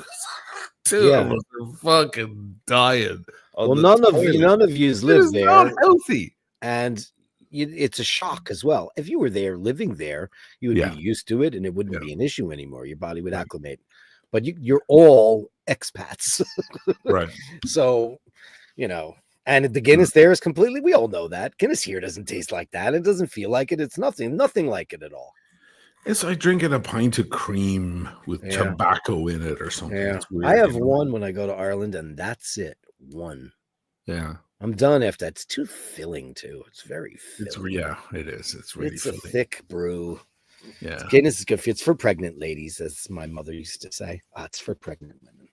Two of us are fucking dying. Well, none of you live there. Not healthy. And it's a shock as well. If you were there, living there, you would be used to it, and it wouldn't be an issue anymore. Your body would acclimate. But you're all expats, right? So, and the Guinness there is completely. We all know that Guinness here doesn't taste like that. It doesn't feel like it. It's nothing like it at all. It's like drinking a pint of cream with tobacco in it or something. Yeah, it's weird, I have one when I go to Ireland, and that's it. One. Yeah. I'm done after that. It's too filling too. It's very filling. It is. It's really a thick brew. Yeah. Guinness is good. It's for pregnant ladies, as my mother used to say. It's for pregnant women.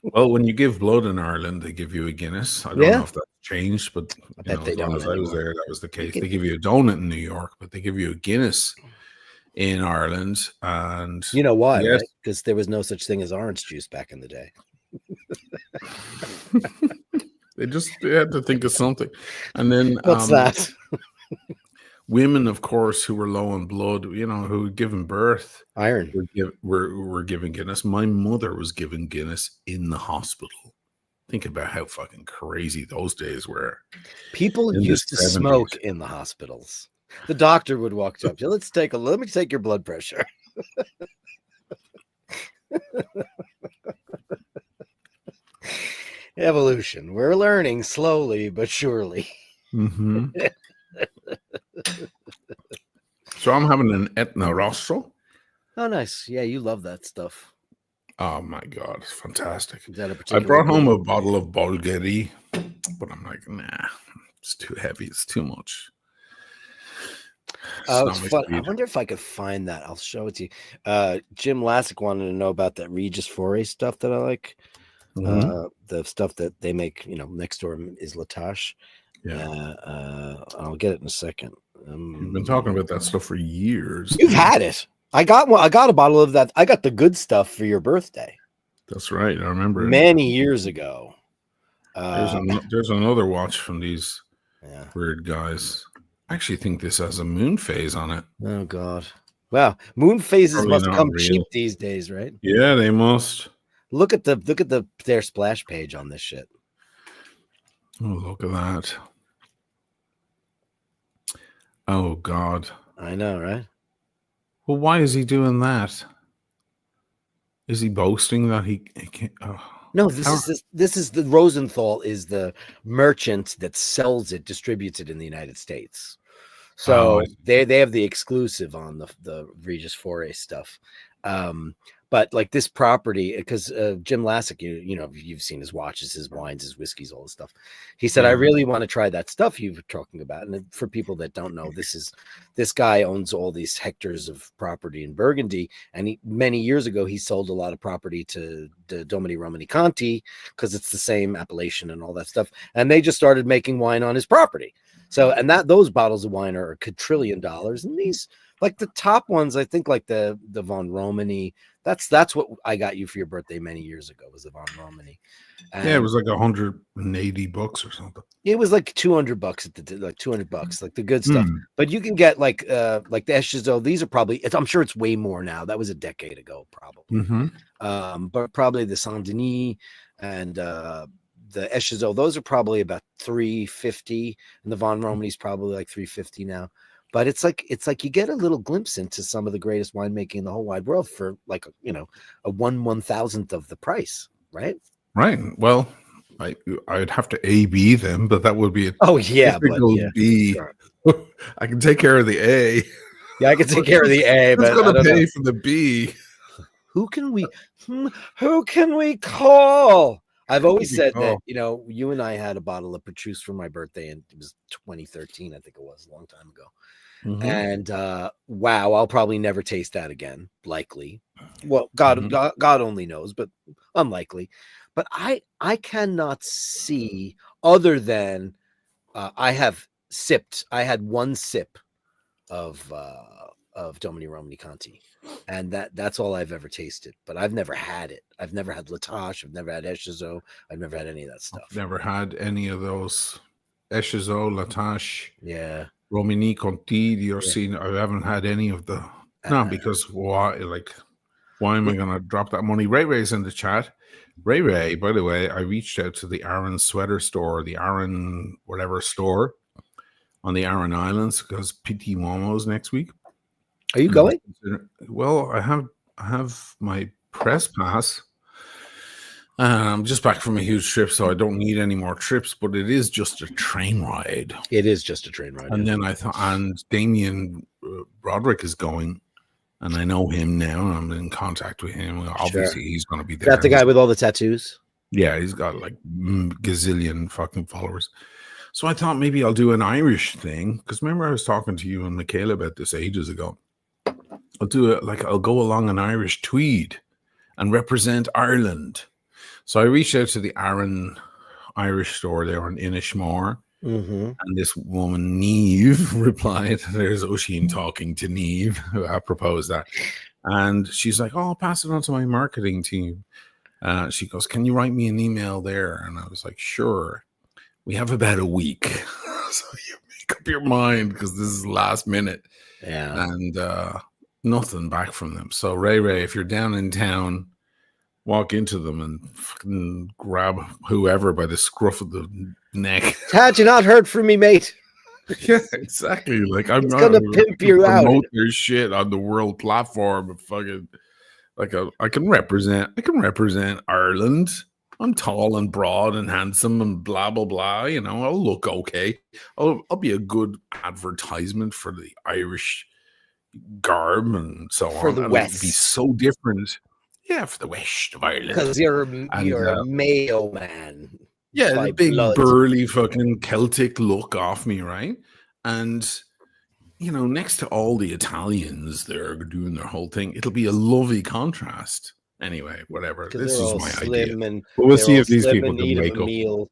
Well, when you give blood in Ireland, they give you a Guinness. I don't know if that's changed, but I bet they don't. As I was there, that was the case. They give you a donut in New York, but they give you a Guinness in Ireland. And you know why? Yes. Right? Because there was no such thing as orange juice back in the day. They had to think of something. And then what's that? Women, of course, who were low in blood, who had given birth, iron, were given Guinness. My mother was given Guinness in the hospital. Think about how fucking crazy those days were. People used to smoke in the hospitals. The doctor would walk up. Let me take your blood pressure. Evolution. We're learning slowly but surely. Mm-hmm. So I'm having an Etna Rosso. Oh, nice. Yeah, you love that stuff. Oh my God, it's fantastic. Is that a I particular brought home beer? a bottle of Bulgari, but I'm like, nah, it's too heavy. It's too much. Oh, not it's my fun. I speed. wonder if I could find that. I'll show it to you. Jim Lassick wanted to know about that Regis Foray stuff that I like. Mhm. The stuff that they make, next door is Latache. Yeah, I'll get it in a second. you've been talking about that stuff for years. You've had it. I got one. I got a bottle of that. I got the good stuff for your birthday That's right. I remember it. many years ago. There's another watch from these Yeah. weird guys. I actually think this has a moon phase on it. Oh God. Wow. Moon phases Probably must not come real. cheap these days, right? Yeah, they must. Look at their splash page on this shit. Oh, look at that. Oh God. I know, right? Well, why is he doing that? Is he boasting that he can't? Oh. No, this is the Rosenthal is the merchant that sells it, distributes it in the United States. So I see. they have the exclusive on the Regis Foray stuff. But like this property, because Jim Lassick, you've seen his watches, his wines, his whiskeys, all this stuff. He said, I really want to try that stuff you were talking about. And for people that don't know, this guy owns all these hectares of property in Burgundy. And many years ago, he sold a lot of property to Domini Romani Conti because it's the same appellation and all that stuff. And they just started making wine on his property. So, and those bottles of wine are $1 quadrillion. And these, like the top ones, I think like the Von Romani, that's what I got you for your birthday many years ago, was the Von Romani. And Yeah, it was like $180 or something. it was like $200 like $200, like the good stuff. Hmm. But you can get like the Echezot. These are probably, I'm sure it's way more now. That was a decade ago, probably. Mm-hmm. But probably the Saint Denis and the Echezot, those are probably about $350, and the Von Romani's probably like $350 now. But it's like you get a little glimpse into some of the greatest winemaking in the whole wide world for like a 1/1000th of the price, right? Right. Well, I'd have to A-B them, but that would be a Oh yeah, but typical yeah, B. sure. I can take care of the A. Yeah, I can take care of the A, Who's but I gonna don't pay know. for the B? Who can we call? I've always said that, you and I had a bottle of Petrus for my birthday, and it was 2013, I think it was, a long time ago. Mhm. And wow, I'll probably never taste that again. Likely. Well, God only knows, but unlikely. But I cannot see, other than I had one sip of Domini Romani Conti, and that's all I've ever tasted. But I've never had it. I've never had Latache. I've never had Echezot. I've never had any of that stuff. Never had any of those Echezot, Latache, Yeah. Romani Conti, Diorcine. I haven't had any of the because why? Like, why am I going to drop that money? Ray's in the chat. Ray, by the way, I reached out to the Aran sweater store, the Aran whatever store on the Aran Islands, because Petit Momo's next week. Are you going? Well, I have my press pass. I'm just back from a huge trip, so I don't need any more trips, but it is just a train ride. It is just a train ride. And then I thought, and Damien Broderick is going, and I know him now, and I'm in contact with him. Obviously, he's going to be there. That's the guy with all the tattoos? Yeah, he's got like gazillion fucking followers. So I thought maybe I'll do an Irish thing, because remember I was talking to you and Michaela about this ages ago. I'll do it like I'll go along an Irish tweed and represent Ireland. So I reached out to the Aran Irish store there in Inishmore, and this woman, Neve, replied. There's Oisin talking to Neve, who proposed that. And she's like, oh, I'll pass it on to my marketing team. She goes, can you write me an email there? And I was like, sure. We have about a week. So you make up your mind, because this is last minute. Yeah. And nothing back from them. So Ray, if you're down in town, walk into them and fucking grab whoever by the scruff of the neck. Had you not heard from me, mate? Yeah, exactly. Like I'm not gonna pimp you out. Promote their shit on the world platform. Fucking I can represent Ireland. I'm tall and broad and handsome and blah blah blah. You know, I'll look okay. I'll be a good advertisement for the Irish garb and so For on. the And it'll be West. so different. Yeah, for the West of Ireland. Because you're a Mayo man. Yeah, by the big blood. burly fucking Celtic look off me, right? And you know, next to all the Italians, they're doing their whole thing. It'll be a lovely contrast. Anyway, whatever. This they're is all my slim idea. and But we'll they're see all if these slim people in can need of wake a up. meal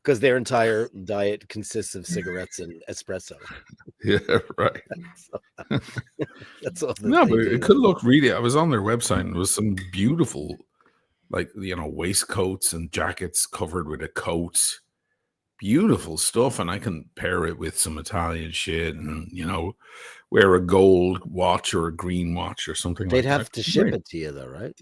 because their entire diet consists of cigarettes and espresso. Yeah, right. That's all. No, but it could look really. I was on their website and there was some beautiful, like, you know, waistcoats and jackets covered with a coat. Beautiful stuff, and I can pair it with some Italian shit, and you know, wear a gold watch or a green watch or something. They'd like have that. to ship Great. it to you, though, right?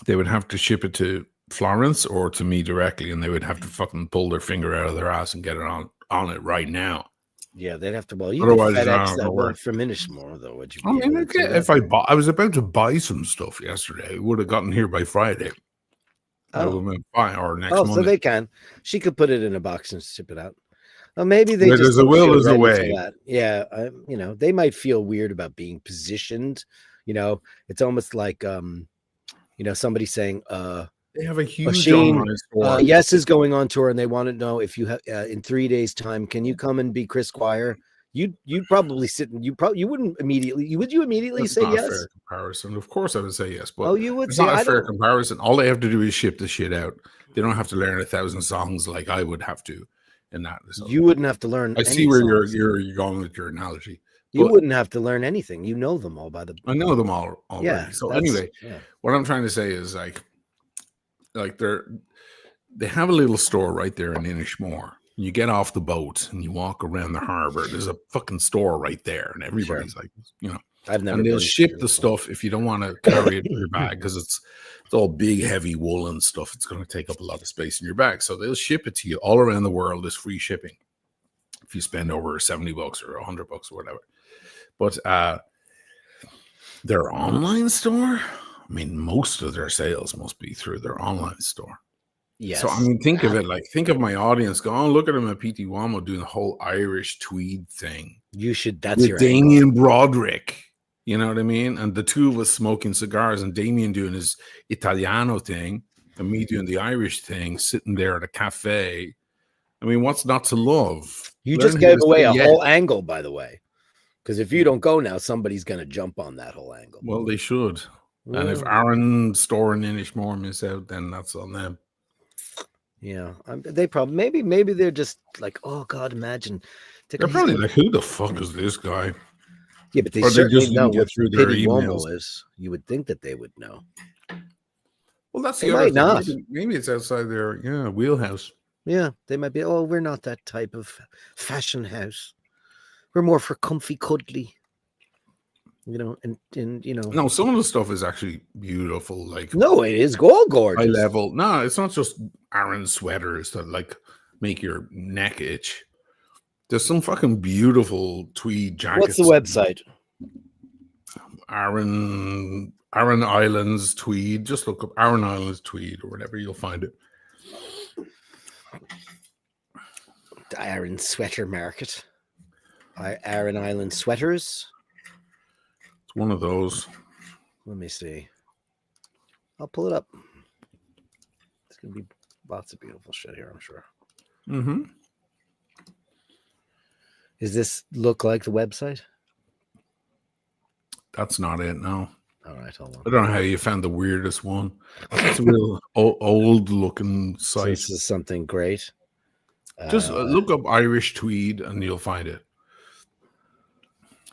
They would have to ship it to Florence or to me directly, and they would have to fucking pull their finger out of their ass and get it on it right now. Yeah, they'd have to. Well, you Otherwise, could it's FedEx not that gonna one work. from Inishmore, though. Would you? I mean, if I was about to buy some stuff yesterday, it would have gotten here by Friday. I would have been fine, or next Oh, Monday. so they can. She could put it in a box and ship it out. Well, maybe they Where just there's a don't will, feel there's a ready for way. that. Yeah, you know, they might feel weird about being positioned. You know, it's almost like you know, somebody saying, They have a huge Sheen, online store. Yes is going on tour, and they want to know if you have in 3 days' time, can you come and be Chris Squire? You'd probably sit and you wouldn't immediately. Would you immediately That's say not yes? a fair comparison. Of course, I would say yes, but Oh, you would it's say not I a fair don't. comparison. All they have to do is ship the shit out. They don't have to learn 1,000 songs like I would have to. In that, so You wouldn't have to learn. I see any where songs. you're going with your analogy. You but wouldn't have to learn anything. You know them all by the. I know them all already. Yeah. So that's- anyway, yeah. what I'm trying to say is like they have a little store right there in Inishmore. You get off the boat and you walk around the harbor. There's a fucking store right there, and everybody's like, you know, I've never. and they'll been ship to the it. stuff if you don't want to carry it in your bag because it's all big, heavy woolen stuff. It's going to take up a lot of space in your bag. So they'll ship it to you all around the world as free shipping if you spend over $70 or $100 or whatever. But their online store, I mean, most of their sales must be through their online store. Yes. So I mean, think of it like, think of my audience. Go, oh, look at him at PT Wamo doing the whole Irish tweed thing. You should. That's With your Damien Broderick. You know what I mean? And the two of us smoking cigars, and Damien doing his Italiano thing, and me doing the Irish thing, sitting there at a cafe. I mean, what's not to love? You Learn just how gave to away say a yes. whole angle, by the way. Because if you don't go now, somebody's going to jump on that whole angle. Well, they should. And if Well, Aaron Store and Inishmore miss out, then that's on them. yeah, they probably maybe they're just like, oh God, imagine. They're probably like, who the fuck is this guy? Yeah, but they or they certainly just know didn't get what through their Pity emails. Uomo is. You would think that they would know. Well, that's They the other might thing. not. Maybe it's outside their wheelhouse. Yeah, they might be. Oh, we're not that type of fashion house. We're more for comfy, cuddly. You know, and you know. No, some of the stuff is actually beautiful. Like No, it is all gorgeous. high level. No, it's not just Aaron sweaters that like make your neck itch. There's some fucking beautiful tweed jackets. What's the website? Aaron Islands tweed. Just look up Aaron Islands tweed or whatever. You'll find it. The Aaron Sweater Market. Aaron Island Sweaters. It's one of those. Let me see. I'll pull it up. It's gonna be lots of beautiful shit here, I'm sure. Mm-hmm. Does this look like the website? That's not it. No. All right, hold on. I don't know how you found the weirdest one. It's a real old looking So site. this is something great. Just look up Irish tweed and you'll find it.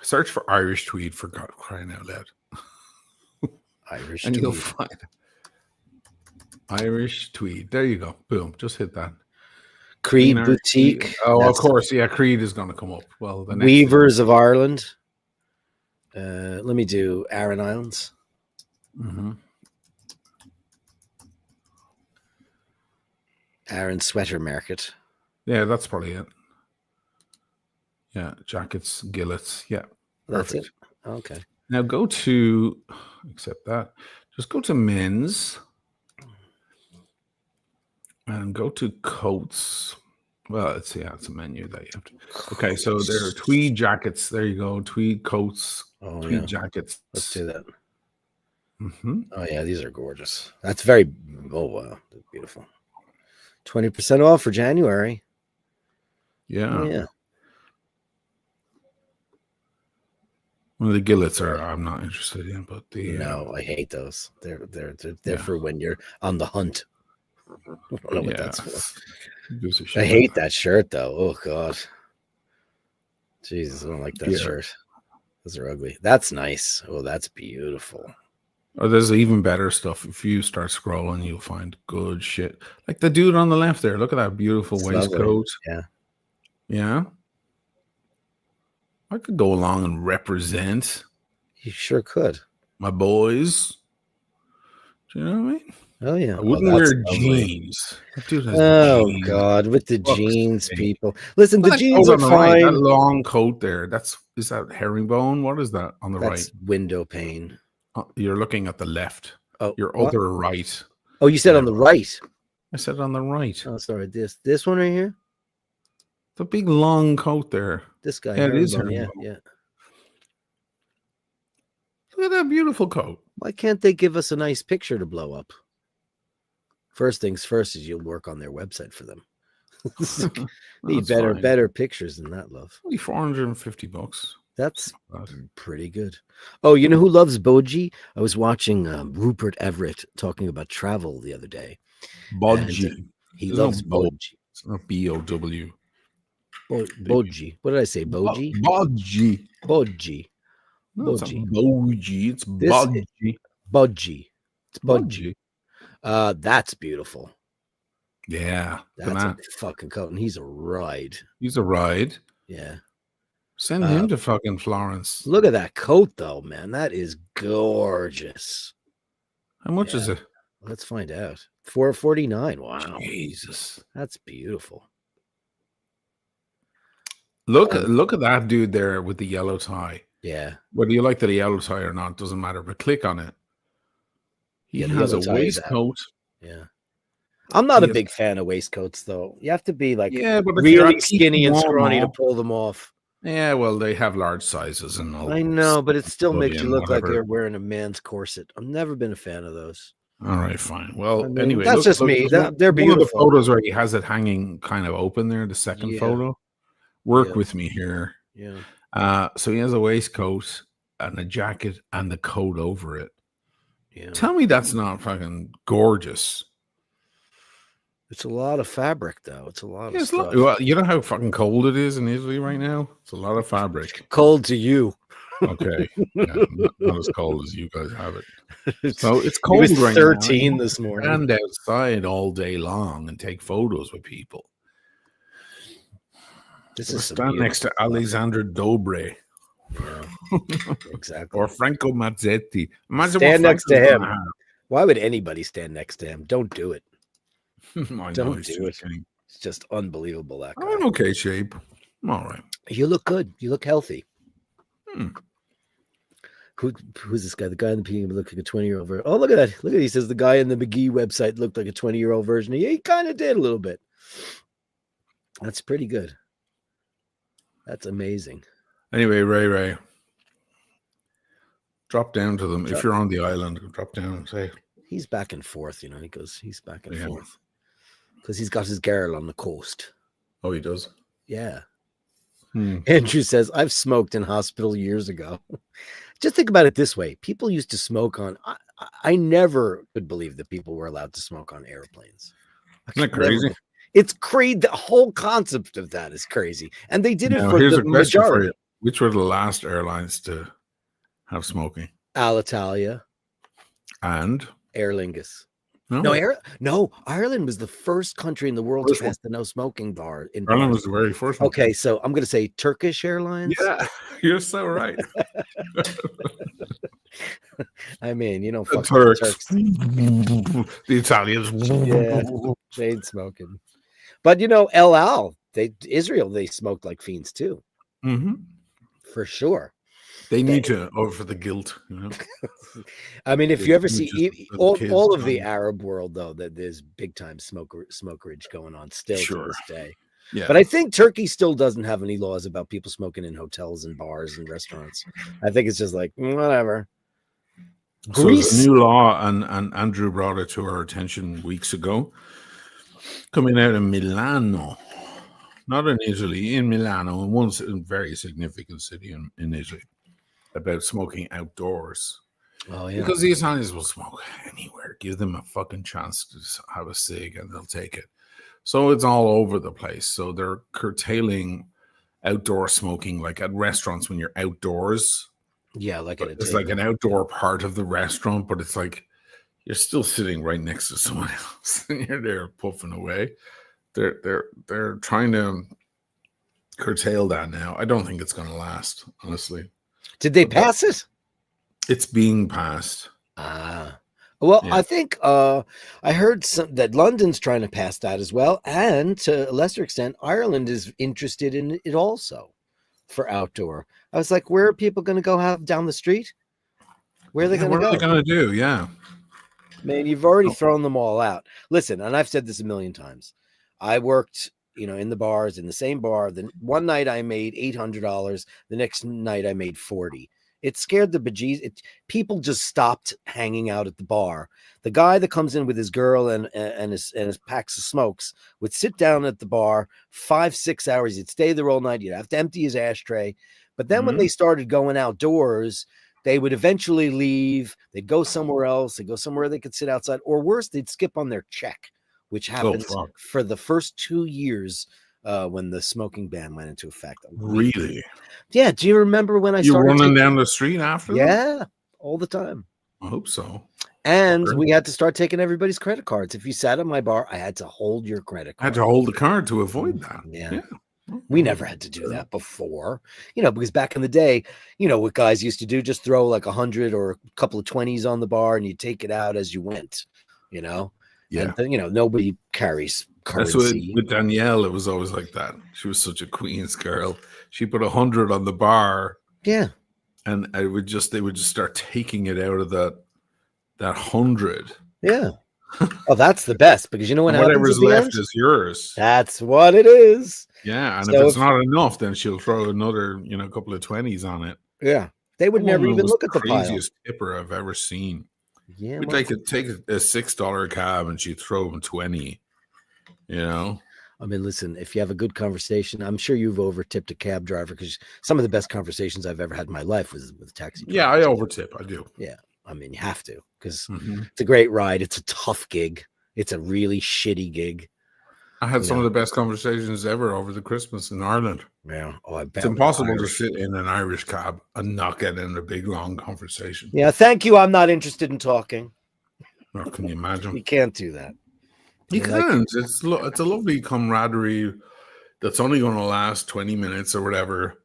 Search for Irish tweed for God crying out loud. Irish And you'll tweed. find it. Irish tweed. There you go. Boom. Just hit that. Creed Irish Boutique. tweed. Oh, of That's course. Yeah, Creed is going to come up. Well, the next Weavers of Ireland. Let me do Aran Islands. Mm-hmm. Aran Sweater Market. Yeah, that's probably it. Yeah, jackets, gillets. Yeah, That's perfect. it. Okay. Now go to, except that, just go to men's. And go to coats. Well, it's a menu that you have to. Okay, so there are tweed jackets. There you go. Tweed coats, tweed jackets. Let's do that. Mm-hmm. Oh yeah, these are gorgeous. That's very. Oh wow, that's beautiful. 20% off for January. Yeah. Oh, yeah. Well, the gillets I'm not interested in, but I hate those. They're for when you're on the hunt. I don't know what that's for. I hate that shirt though. Oh god. Jesus, I don't like that shirt. Those are ugly. That's nice. Oh, that's beautiful. Oh, there's even better stuff. If you start scrolling, you'll find good shit. Like the dude on the left there. Look at that beautiful waistcoat. Yeah. Yeah. I could go along and represent. You sure could. My boys. Do you know what I mean? Oh, yeah. I wouldn't wear jeans. That dude has jeans. God, with the jeans, people. Listen, the that jeans are fine. Right. That long coat there. Is that herringbone? What is that on the That's right? Window pane. You're looking at the left. Oh, your other right. Oh, you said on the right. I said on the right. Oh, sorry. This one right here. The big long coat there. This guy. Yeah, it is herringbone. Yeah. Look at that beautiful coat. Why can't they give us a nice picture to blow up? First things first is you'll work on their website for them. Need better pictures than that, love. Only $450. That's pretty good. Oh, you know who loves Boji? I was watching Rupert Everett talking about travel the other day. Boji. He loves Boji. It's not B-O-W. Boji. What did I say? Boji? Boji. Boji. No, it's not Boji. It's Boji. Boji. It's Boji. That's beautiful. Yeah. That's a fucking coat. And he's a ride. He's a ride. Yeah. Send him to fucking Florence. Look at that coat, though, man. That is gorgeous. How much is it? Let's find out. $449. Wow. Jesus. That's beautiful. Look at that dude there with the yellow tie. Yeah. Whether you like the yellow tie or not, doesn't matter. But click on it. He has a waistcoat. Yeah. I'm not a big fan of waistcoats, though. You have to be like but really skinny and scrawny to pull them off. Yeah, well, they have large sizes and all. I know, but it still makes you look like you're wearing a man's corset. I've never been a fan of those. All right, fine. Well, anyway, that's just me. They're beautiful. One of the photos where he has it hanging kind of open there, the second photo. Work with me here. Yeah. So he has a waistcoat and a jacket and the coat over it. Yeah. Tell me that's not fucking gorgeous. It's a lot of fabric, though. It's a lot of stuff. Well, you know how fucking cold it is in Italy right now? It's a lot of fabric. Cold to you. Okay. Yeah, not as cold as you guys have it. So it's cold it was right 13 now. this morning. Stand outside all day long and take photos with people. This is stand next to Alexander Dobre. Yeah, exactly. Or Franco Mazzetti. Imagine stand next to him. Why would anybody stand next to him? Don't do it. Don't do it. It's just unbelievable. That guy. I'm in okay shape. I'm all right. You look good. You look healthy. Who's this guy? The guy in the beginning looked like a 20-year-old version. Oh, look at that. Look at it. He says the guy in the McGee website looked like a 20-year-old version. He kind of did a little bit. That's pretty good. That's amazing. Anyway, Ray. Drop down to them. If you're on the island, drop down and say. He's back and forth, you know. He's back and forth. Because he's got his girl on the coast. Oh, he does? Yeah. Andrew says, I've smoked in hospital years ago. Just think about it this way. People used to smoke on... I never could believe that people were allowed to smoke on airplanes. Isn't that crazy? It's crazy. The whole concept of that is crazy. And they did it for the majority. Which were the last airlines to have smoking? Alitalia. And? Aer Lingus. No, Ireland was the first country in the world to pass the no smoking bar. Ireland was the very first one. Okay, so I'm going to say Turkish Airlines. Yeah, you're so right. I mean, you know, the Turks. The Italians. Yeah, they ain't smoking. But, you know, El Al, Israel, they smoked like fiends too. Mm-hmm. For sure. They need to over the guilt, you know. I mean, if The you ever images see of all, kids all of the dying. Arab world, though, that there's big time smokerage going on still to Sure. this day. Yeah. But I think Turkey still doesn't have any laws about people smoking in hotels and bars and restaurants. I think it's just like whatever. So there's a Greece, new law, and Andrew brought it to our attention weeks ago, coming out of Milano, not in Italy, in Milano, in one very significant city in Italy, about smoking outdoors. oh yeah, Because the Italians will smoke anywhere. Give them a fucking chance to have a cig and they'll take it. So it's all over the place. So they're curtailing outdoor smoking, like at restaurants when you're outdoors. yeah, like at a It's table. like an outdoor part of the restaurant, but it's like you're still sitting right next to someone else and you're there puffing away. They're trying to curtail that now. I don't think it's going to last, honestly. Did they pass it? It's being passed. Well, Yeah. I think I heard that London's trying to pass that as well, and to a lesser extent, Ireland is interested in it also for outdoor. I was like, where are people going to go have down the street? Where are they Yeah, going what to are go? they going to do? Yeah. Man, you've already Oh. thrown them all out. Listen, and I've said this a million times. I worked, in the bars, in the same bar. Then one night I made $800. The next night I made 40. It scared the bejesus. People just stopped hanging out at the bar. The guy that comes in with his girl and his packs of smokes would sit down at the bar 5-6 hours. He'd stay there all night. You'd have to empty his ashtray. But then when Mhm. they started going outdoors, they would eventually leave. They'd go somewhere else. They'd go somewhere they could sit outside. Or worse, they'd skip on their check, which happens fuck. for the first 2 years when the smoking ban went into effect. Really? Yeah. Do you remember when I You started running taking- down the street after them? Yeah, all the time. I hope so. And Fucker. we had to start taking everybody's credit cards. If you sat at my bar, I had to hold your credit I had card. to hold the card to avoid that. Yeah. We never had to do that before, because back in the day, what guys used to do, just throw like 100 or a couple of 20s on the bar and you take it out as you went, Yeah. and then, nobody carries That's what, currency. with Danielle, it was always like that. She was such a Queen's girl. She put 100 on the bar, Yeah. and they would just start taking it out of that 100. Yeah. Oh, that's the best, because you know what And happens whatever's at the left end? is yours. That's what it is. Yeah, and So if it's if- not enough, then she'll throw another, couple of 20s on it. Yeah. They would never Woman even was look at the pile. craziest tipper I've ever seen. Yeah. We'd well, like to take a $6 cab and she'd throw him 20. I mean, listen, if you have a good conversation, I'm sure you've over tipped a cab driver, because some of the best conversations I've ever had in my life was with taxi drivers. Yeah, I overtip. I do. I mean, you have to, because Mhm. it's a great ride. It's a tough gig. It's a really shitty gig. I had some of the best conversations ever over the Christmas in Ireland. Yeah. Oh, I bet. It's impossible to sit in an Irish cab and not get in a big long conversation. Yeah. Thank you. I'm not interested in talking. Oh, can you imagine? You can't do that. You Like- can't. It's a lovely camaraderie that's only going to last 20 minutes or whatever.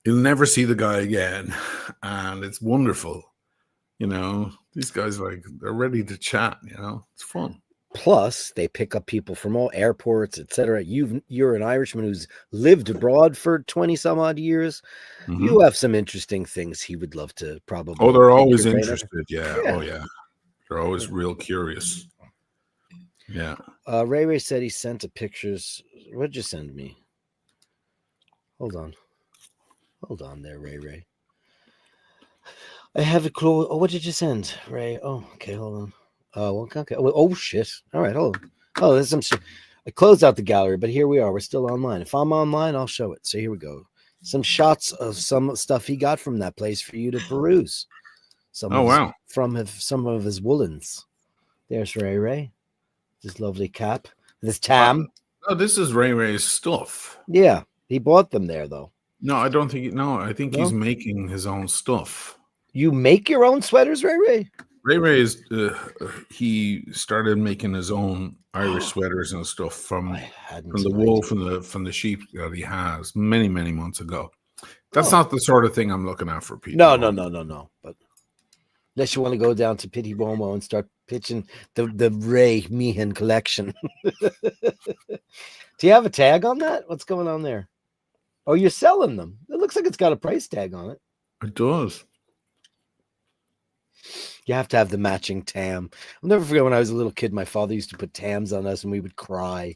You'll never see the guy again, and it's wonderful. These guys, they're ready to chat. It's fun. Plus, they pick up people from all airports, etc. You're an Irishman who's lived abroad for 20 some odd years. Mhm. You have some interesting things he would love to probably. Oh, they're pick always your brain on. interested. Yeah. Yeah. Oh, yeah. They're always real curious. Yeah. Ray said he sent a pictures. What'd you send me? Hold on there, Ray. I have a clue. Oh, what did you send, Ray? Oh, okay, hold on. Oh, okay. Oh, shit. All right, hold on. Oh, there's some shit. I closed out the gallery, but here we are. We're still online. If I'm online, I'll show it. So here we go. Some shots of some stuff he got from that place for you to peruse. Wow. From some of his woolens. There's Ray. This lovely cap. This tam. Oh, this is Ray Ray's stuff. Yeah, he bought them there, though. No, I don't think. No, I think he's No? making his own stuff. You make your own sweaters, Ray? Ray Ray is. He started making his own Irish sweaters and stuff from the wool from the sheep that he has many months ago. That's not the sort of thing I'm looking at for people. No. But unless you want to go down to Pity Bomo and start pitching the Ray Meehan collection. Do you have a tag on that? What's going on there? Oh, you're selling them. It looks like it's got a price tag on it. It does. You have to have the matching tam. I'll never forget when I was a little kid, my father used to put tams on us and we would cry.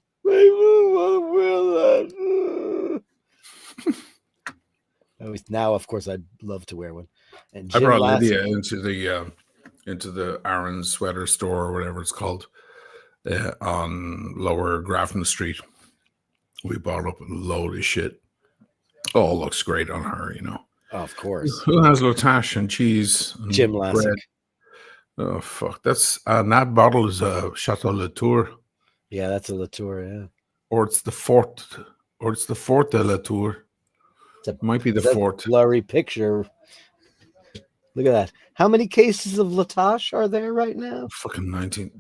Now, of course, I'd love to wear one. And I Jim brought Lassie, Lydia into the Aaron sweater store or whatever it's called on Lower Grafton Street. We bought up a load of shit. Oh, looks great on her, you know. Oh, of course. Who has Latash and cheese? And Jim Lassie. bread? Oh fuck! That's that bottle is a Chateau Latour, Yeah, that's a Latour. Yeah, or it's the Fort, de Latour. It's Might be the that's a Fort. blurry picture. Look at that. How many cases of Latash are there right now? Fucking 97,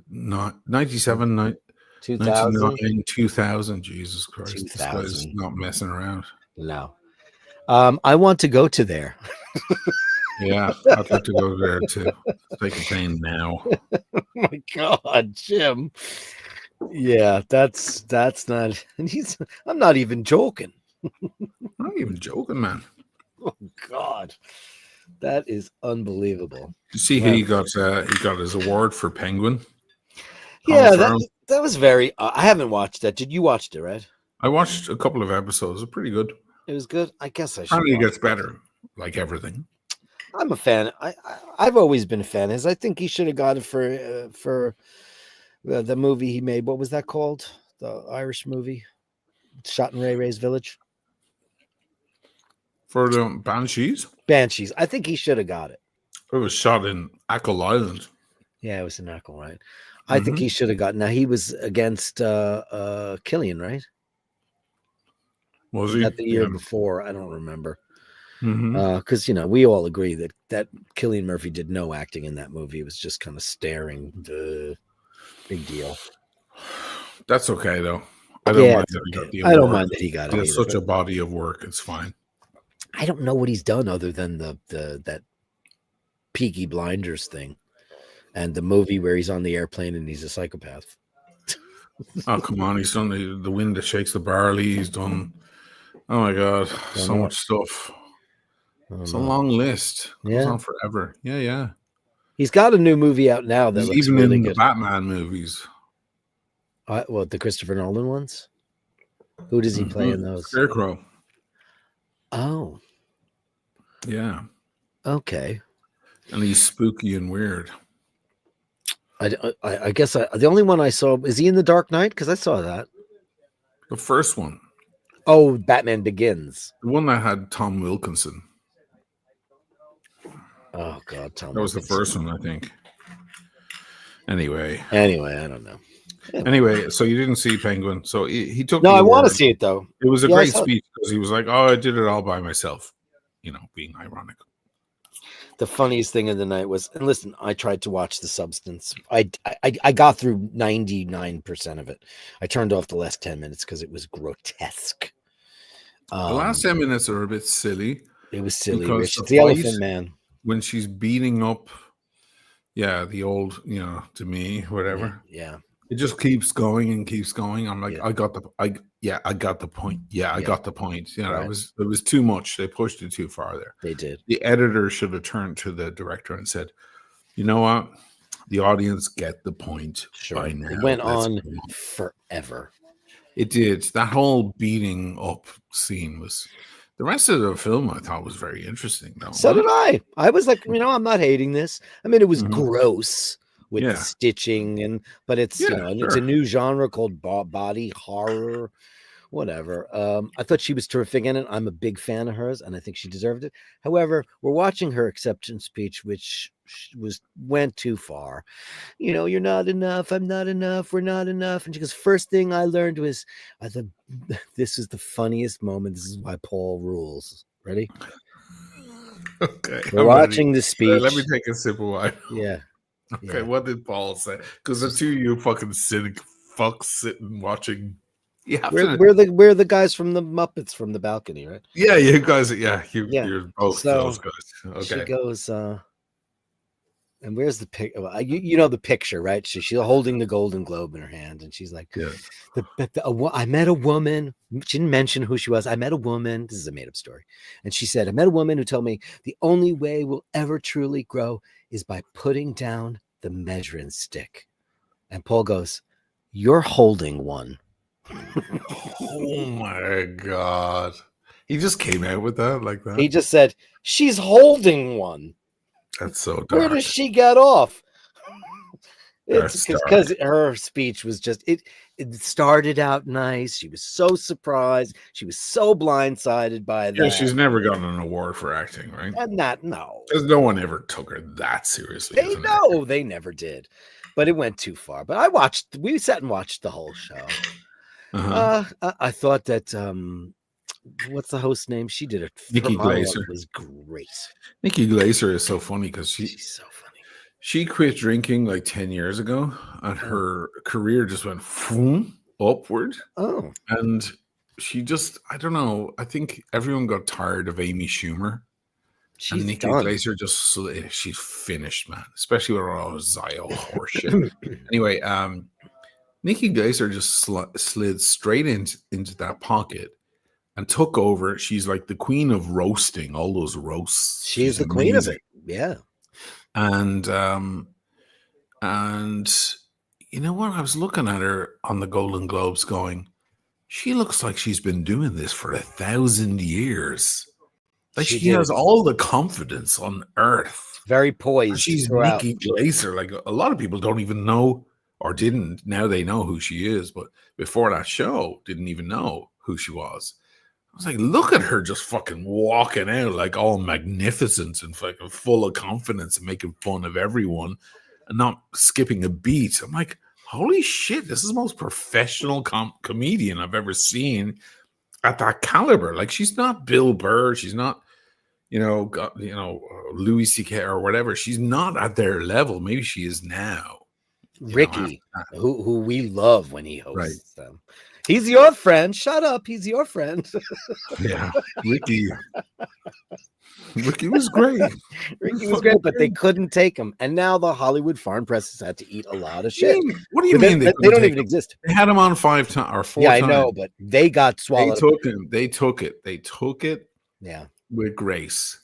2000. 99, 2000. Jesus Christ! This guy's 2000. not messing around. No. I want to go to there. Yeah, I'd like to go there too. Take a pain now. Oh my God, Jim. Yeah, that's not. And I'm not even joking. I'm not even joking, man. Oh God, that is unbelievable. You see, he got his award for Penguin. Yeah, that was very. I haven't watched that. Did you watch it? Right. I watched a couple of episodes. It's pretty good. It was good. I guess I should. Apparently, it watch gets better, like everything. I'm a fan. I've always been a fan of his. I think he should have got it for the movie he made. What was that called? The Irish movie, shot in Ray Ray's Village. For the Banshees? Banshees. I think he should have got it. It was shot in Ackle Island. Yeah, it was in Ackle, right? I think he should have got. Now he was against Killian, right? Was he? At the year before, I don't remember. Mm-hmm. Because we all agree that Cillian Murphy did no acting in that movie. It was just kind of staring. Big deal. That's okay though. I don't mind that he got the award. I don't mind that he got it. It's such a body of work. It's fine. I don't know what he's done other than that Peaky Blinders thing and the movie where he's on the airplane and he's a psychopath. Oh come on! He's done the Wind That Shakes the Barley. He's done. Oh my God! So much stuff. It's a long list. It goes on forever. Yeah. He's got a new movie out now that He's looks even really in good. the Batman movies. What, the Christopher Nolan ones? Who does he play in those? Scarecrow. Oh, yeah. Okay. And he's spooky and weird. I guess the only one I saw is he in The Dark Knight? Because I saw that. The first one. Oh, Batman Begins. The one that had Tom Wilkinson. Oh God, Tom. That was the first one, I think. Anyway, I don't know. Anyway, so you didn't see Penguin. So he took. No, I want to see it though. It was a great speech because he was like, "Oh, I did it all by myself," being ironic. The funniest thing of the night was, and listen, I tried to watch The Substance. I got through 99% of it. I turned off the last 10 minutes because it was grotesque. The last 10 minutes are a bit silly. It was silly. Because The Elephant Man. When she's beating up, the old, to me, whatever. Yeah. It just keeps going and keeps going. I'm like, I got the point. I got the point. Right. It was too much. They pushed it too far there. They did. The editor should have turned to the director and said, "You know what? The audience get the point by now." It went on forever. It did. That whole beating up scene was. The rest of the film I thought was very interesting, though. So did I. I was like, I'm not hating this. I mean, it was gross with the stitching, but it's it's a new genre called body horror, whatever. I thought she was terrific in it. I'm a big fan of hers, and I think she deserved it. However, we're watching her acceptance speech, which went too far. You're not enough. I'm not enough. We're not enough. And she goes, first thing I learned was, I thought this is the funniest moment. This is why Paul rules. Ready? Okay. We're watching the speech. Let me take a sip of wine. Yeah. Okay. Yeah. What did Paul say? Because the two of you fucking cynic fucks sitting watching. Yeah, we're the guys from the Muppets from the balcony, right? Yeah, you guys. Yeah, you're both those guys. Okay. She goes, And where's the pic? Well, you know the picture, right? She's holding the Golden Globe in her hand, and she's like, Yeah. I met a woman. She didn't mention who she was. I met a woman. This is a made-up story. And she said, I met a woman who told me the only way we'll ever truly grow is by putting down the measuring stick. And Paul goes, you're holding one. Oh my God. He just came out with that like that. He just said, she's holding one. That's so dark. Where does she get off? It's That's because her speech was just it started out nice. She was so surprised. She was so blindsided by that. Yeah, she's never gotten an award for acting, right? And that no. Because no one ever took her that seriously. They know they never did. But it went too far. But we sat and watched the whole show. I thought that what's the host's name? She did it. Nikki Glaser was great. Nikki Glaser is so funny because she's so funny. She quit drinking like 10 years ago, and her career just went upward. Oh, and she just, I don't know. I think everyone got tired of Amy Schumer. And Nikki Glaser just, she's finished, man. Especially with all Zio horseshit. Anyway, Nikki Glaser just slid straight into that pocket and took over. She's like the queen of roasting, all those roasts. She's the queen of it. Yeah. And you know what? I was looking at her on the Golden Globes going, she looks like she's been doing this for 1,000 years. Like she has all the confidence on earth. Very poised. She's Nikki Glaser. Like a lot of people don't even know or didn't. Now they know who she is. But before that show, didn't even know who she was. I was like, look at her just fucking walking out like all magnificent and fucking full of confidence and making fun of everyone and not skipping a beat. I'm like, holy shit, this is the most professional comedian I've ever seen at that caliber. Like, she's not Bill Burr. She's not, Louis C.K. or whatever. She's not at their level. Maybe she is now. Ricky, who we love when he hosts them. He's your friend. Shut up. He's your friend. Yeah, Ricky was great. Ricky was great, but they couldn't take him. And now the Hollywood Foreign Press has had to eat a lot of shit. What do you mean? They don't even exist. They had him on 5 times or 4 times. Yeah, I know, but they got swallowed. They took it. Yeah, with grace.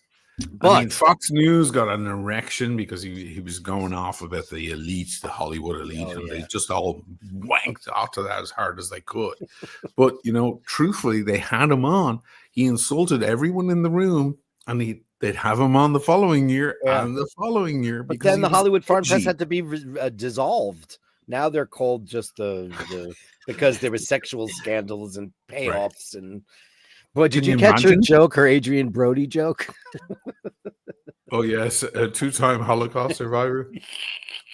But I mean, Fox News got an erection because he was going off about the elite, the Hollywood elite, and they just all wanked after that as hard as they could. But truthfully, they had him on. He insulted everyone in the room, and they'd have him on the following year and the following year. But then the Hollywood Foreign Press had to be dissolved. Now they're called just the because there was sexual scandals and payoffs and. Boy, did you catch her joke, her Adrian Brody joke? Oh, yes. A 2-time Holocaust survivor.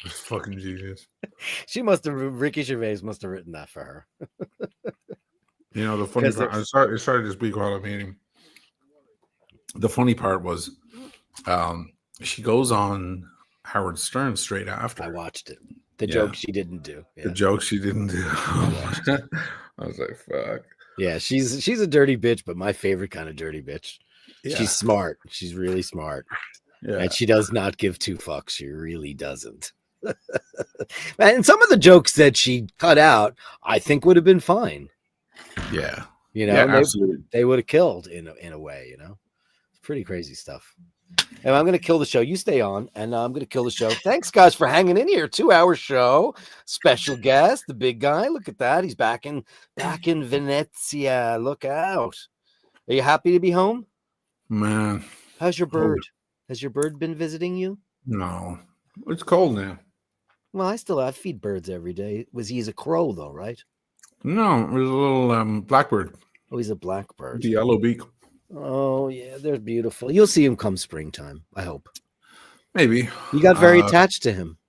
It's fucking genius. Ricky Gervais must have written that for her. The funny part, I started to speak while I'm eating. The funny part was she goes on Howard Stern straight after. I watched it. The joke she didn't do. Yeah. The joke she didn't do. I was like, fuck. Yeah, she's a dirty bitch, but my favorite kind of dirty bitch. Yeah. She's smart. She's really smart. Yeah. And she does not give 2 fucks. She really doesn't. And some of the jokes that she cut out, I think would have been fine. Yeah. Absolutely. They would have killed in a way, It's pretty crazy stuff. And I'm going to kill the show. You stay on, and I'm going to kill the show. Thanks, guys, for hanging in here. 2-hour show. Special guest, the big guy. Look at that. He's back in Venezia. Look out. Are you happy to be home? Man. How's your bird? Has your bird been visiting you? No. It's cold now. Well, I feed birds every day. He's a crow, though, right? No, it was a little blackbird. Oh, he's a blackbird. The yellow beak. Oh, yeah, they're beautiful. You'll see him come springtime, I hope. Maybe. You got very attached to him.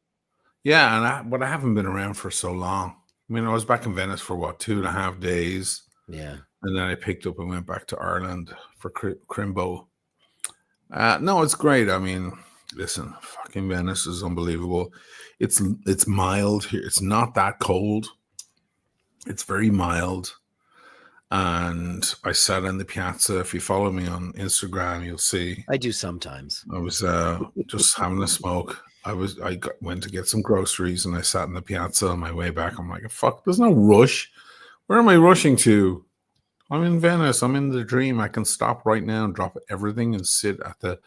Yeah, but I haven't been around for so long. I mean, I was back in Venice for 2.5 days. Yeah. And then I picked up and went back to Ireland for Crimbo. No, it's great. I mean, listen, fucking Venice is unbelievable. It's mild here. It's not that cold. It's very mild. And I sat in the piazza. If you follow me on Instagram, you'll see. I do sometimes. I was just having a smoke. went to get some groceries and I sat in the piazza on my way back. I'm like, fuck, there's no rush. Where am I rushing to? I'm in Venice. I'm in the dream. I can stop right now and drop everything and sit at the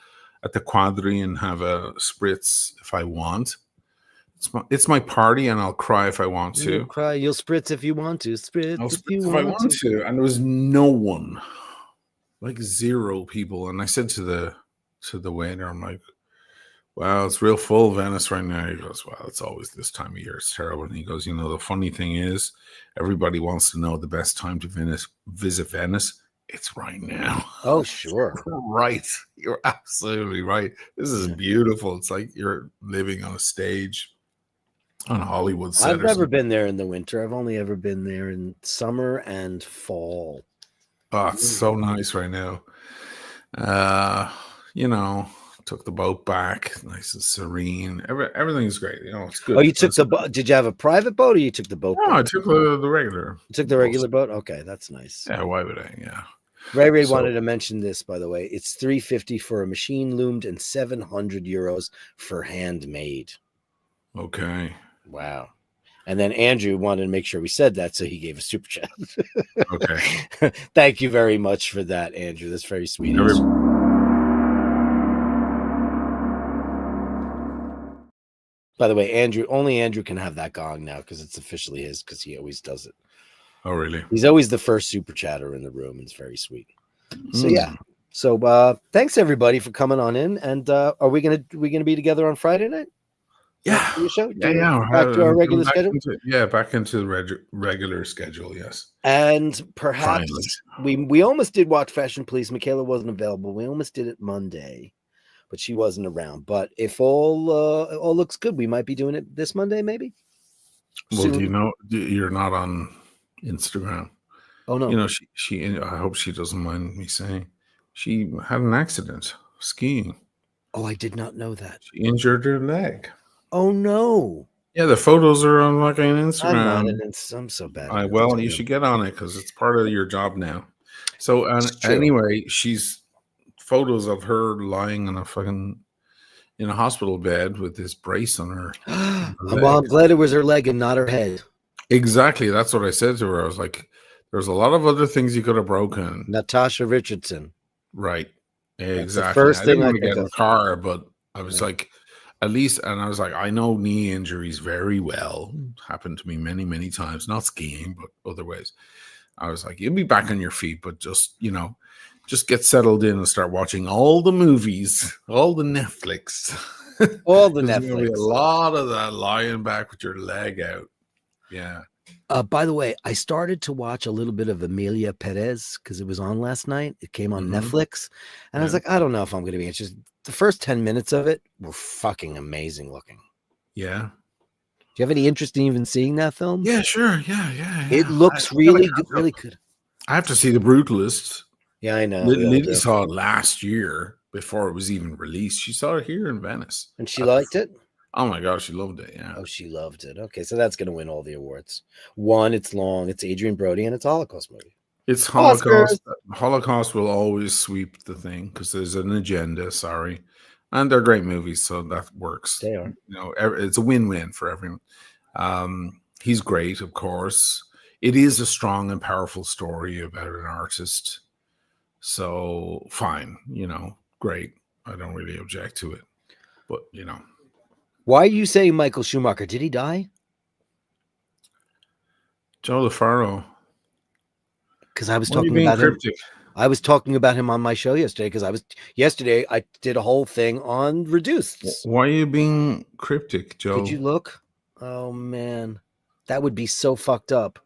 Quadri and have a spritz if I want. It's my party, and I'll cry if I want to. You'll cry. You'll spritz if you want to. Spritz, I'll spritz if I want to. And there was no one, like 0 people. And I said to the waiter, I'm like, wow, it's real full Venice right now. He goes, well, it's always this time of year. It's terrible. And he goes, the funny thing is, everybody wants to know the best time to visit Venice. It's right now. Oh, sure. Right. You're absolutely right. This is beautiful. It's like you're living on a stage on a Hollywood set. I've never been there in the winter. I've only ever been there in summer and fall. Oh, it's so nice right now. Took the boat back, nice and serene. Everything's great. It's good. Oh, you took the boat? Did you have a private boat, or you took the boat? No, I took the regular. You took the regular boat? Okay, that's nice. Yeah, why would I? Yeah. Ray wanted to mention this, by the way. It's $350 for a machine loomed and €700 for handmade. Okay. Wow. And then Andrew wanted to make sure we said that, so he gave a super chat. Okay. Thank you very much for that, Andrew. That's very sweet. By the way, only Andrew can have that gong now because it's officially his, because he always does it. Oh, really? He's always the first super chatter in the room. It's very sweet. So yeah. So thanks everybody for coming on in. And are we gonna be together on Friday night? Yeah. Your show? Yeah. Back to our regular schedule. Back into the regular schedule. Yes. And perhaps we almost did Watch Fashion Police. Michaela wasn't available. We almost did it Monday, but she wasn't around. But if all looks good, we might be doing it this Monday, maybe. Well, soon. You're not on Instagram? Oh no. She I hope she doesn't mind me saying she had an accident skiing. Oh, I did not know that. She injured her leg. Oh no. Yeah, the photos are on Instagram. I'm so bad. You should get on it because it's part of your job now. So anyway, she's photos of her lying in a hospital bed with this brace on her. Well, I'm glad it was her leg and not her head. Exactly. That's what I said to her. I was like, there's a lot of other things you could have broken. Natasha Richardson. Right. Exactly. That's the first thing I didn't get in the car, but I was like, at least, and I was like, I know knee injuries very well. Happened to me many, many times, not skiing, but other ways. I was like, you'll be back on your feet, but just get settled in and start watching all the movies, all the Netflix. All the There's Netflix. gonna be a lot of that lying back with your leg out. Yeah. By the way, I started to watch a little bit of Emilia Perez because it was on last night. It came on Netflix. And I was like, I don't know if I'm going to be interested. The first 10 minutes of it were fucking amazing looking. Yeah. Do you have any interest in even seeing that film? Yeah, sure. Yeah. It looks really good. Really good. I have to see The Brutalists. Yeah, I know. Lily saw it last year before it was even released. She saw it here in Venice. And she liked it? Oh my God, she loved it. Yeah. Oh, she loved it. Okay, so that's going to win all the awards. One, it's long. It's Adrian Brody, and it's a Holocaust movie. It's Holocaust. Holocaust will always sweep the thing because there's an agenda. Sorry, and they're great movies, so that works. They are. It's a win-win for everyone. He's great, of course. It is a strong and powerful story about an artist. So fine, great. I don't really object to it, but Why are you saying Michael Schumacher? Did he die? Joe LaFaro. Because I was talking about cryptic? I was talking about him on my show yesterday. Because yesterday I did a whole thing on Reduced. Why are you being cryptic, Joe? Did you look? Oh man, that would be so fucked up.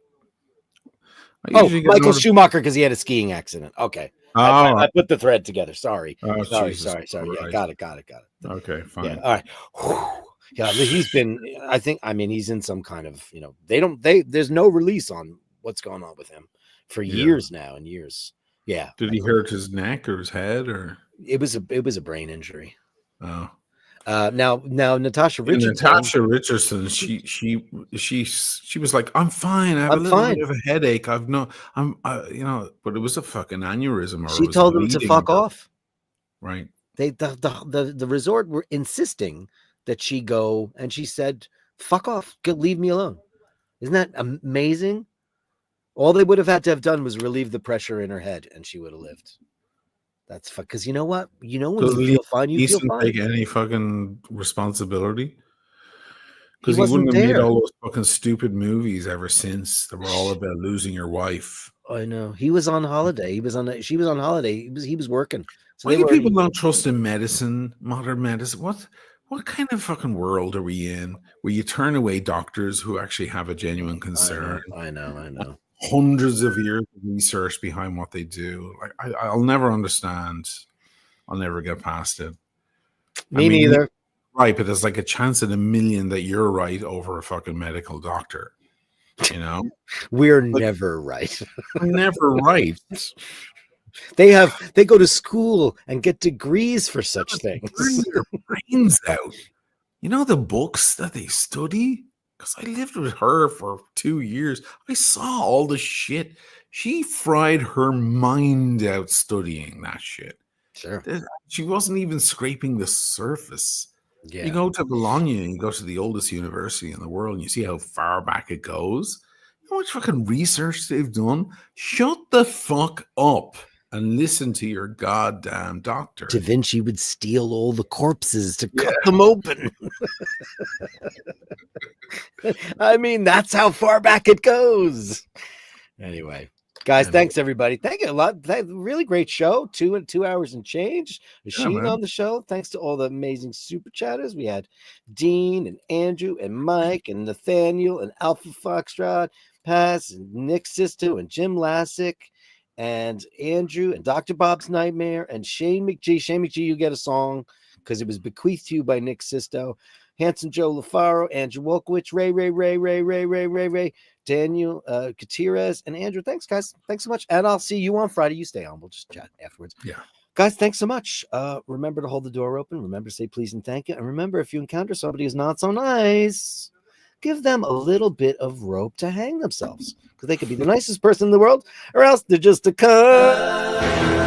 Michael Schumacher because he had a skiing accident. Okay. I put the thread together. Sorry. Sorry. Right. Yeah, got it. Okay, fine. Yeah, all right. Yeah, he's in some kind of, there's no release on what's going on with him for years now and years. Yeah. Did he hurt his neck or his head or? It was a brain injury. Oh. Now Natasha Richardson. Natasha Richardson, she was like, I'm fine. I have a little bit of a headache. but it was a fucking aneurysm. She told them to fuck off. Right. The resort were insisting that she go and she said, fuck off, leave me alone. Isn't that amazing? All they would have had to have done was relieve the pressure in her head and she would have lived. That's fun. Because you know what? You know, when Does you feel fine, you feel Easton fine. take any fucking responsibility? Because He he wouldn't wasn't have made there. all those fucking stupid movies ever since that were all about losing your wife. I know. He was on holiday. She was on holiday. He was working. So Why they do were people already, not trust in medicine, modern medicine? What kind of fucking world are we in where you turn away doctors who actually have a genuine concern? I know. Hundreds of years of research behind what they do. Like I'll never understand. I'll never get past it. Me neither. Right, but there's like a chance in a million that you're right over a fucking medical doctor. You know, We're never right. I'm never right. They go to school and get degrees for such things. Burn your brains out. You know the books that they study? Because I lived with her for 2 years. I saw all the shit. She fried her mind out studying that shit. Sure. She wasn't even scraping the surface. Yeah. You go to Bologna and you go to the oldest university in the world and you see how far back it goes. You know how much fucking research they've done? Shut the fuck up and listen to your goddamn doctor. Da Vinci would steal all the corpses to cut them open. I mean, that's how far back it goes. Anyway, guys, thanks everybody. Thank you a lot. Really great show. 2 hours and change. Machine on the show. Thanks to all the amazing super chatters. We had Dean and Andrew and Mike and Nathaniel and Alpha Foxtrot, Paz and Nick Sisto and Jim Lassick and Andrew and Dr. Bob's Nightmare and Shane McGee. Shane McGee, you get a song because it was bequeathed to you by Nick Sisto. Hanson Joe LaFaro, Andrew Wolkowicz, Ray, Daniel Gutierrez, and Andrew. Thanks, guys. Thanks so much. And I'll see you on Friday. You stay on. We'll just chat afterwards. Yeah. Guys, thanks so much. Remember to hold the door open. Remember to say please and thank you. And remember, if you encounter somebody who's not so nice, give them a little bit of rope to hang themselves. Because they could be the nicest person in the world, or else they're just a cunt.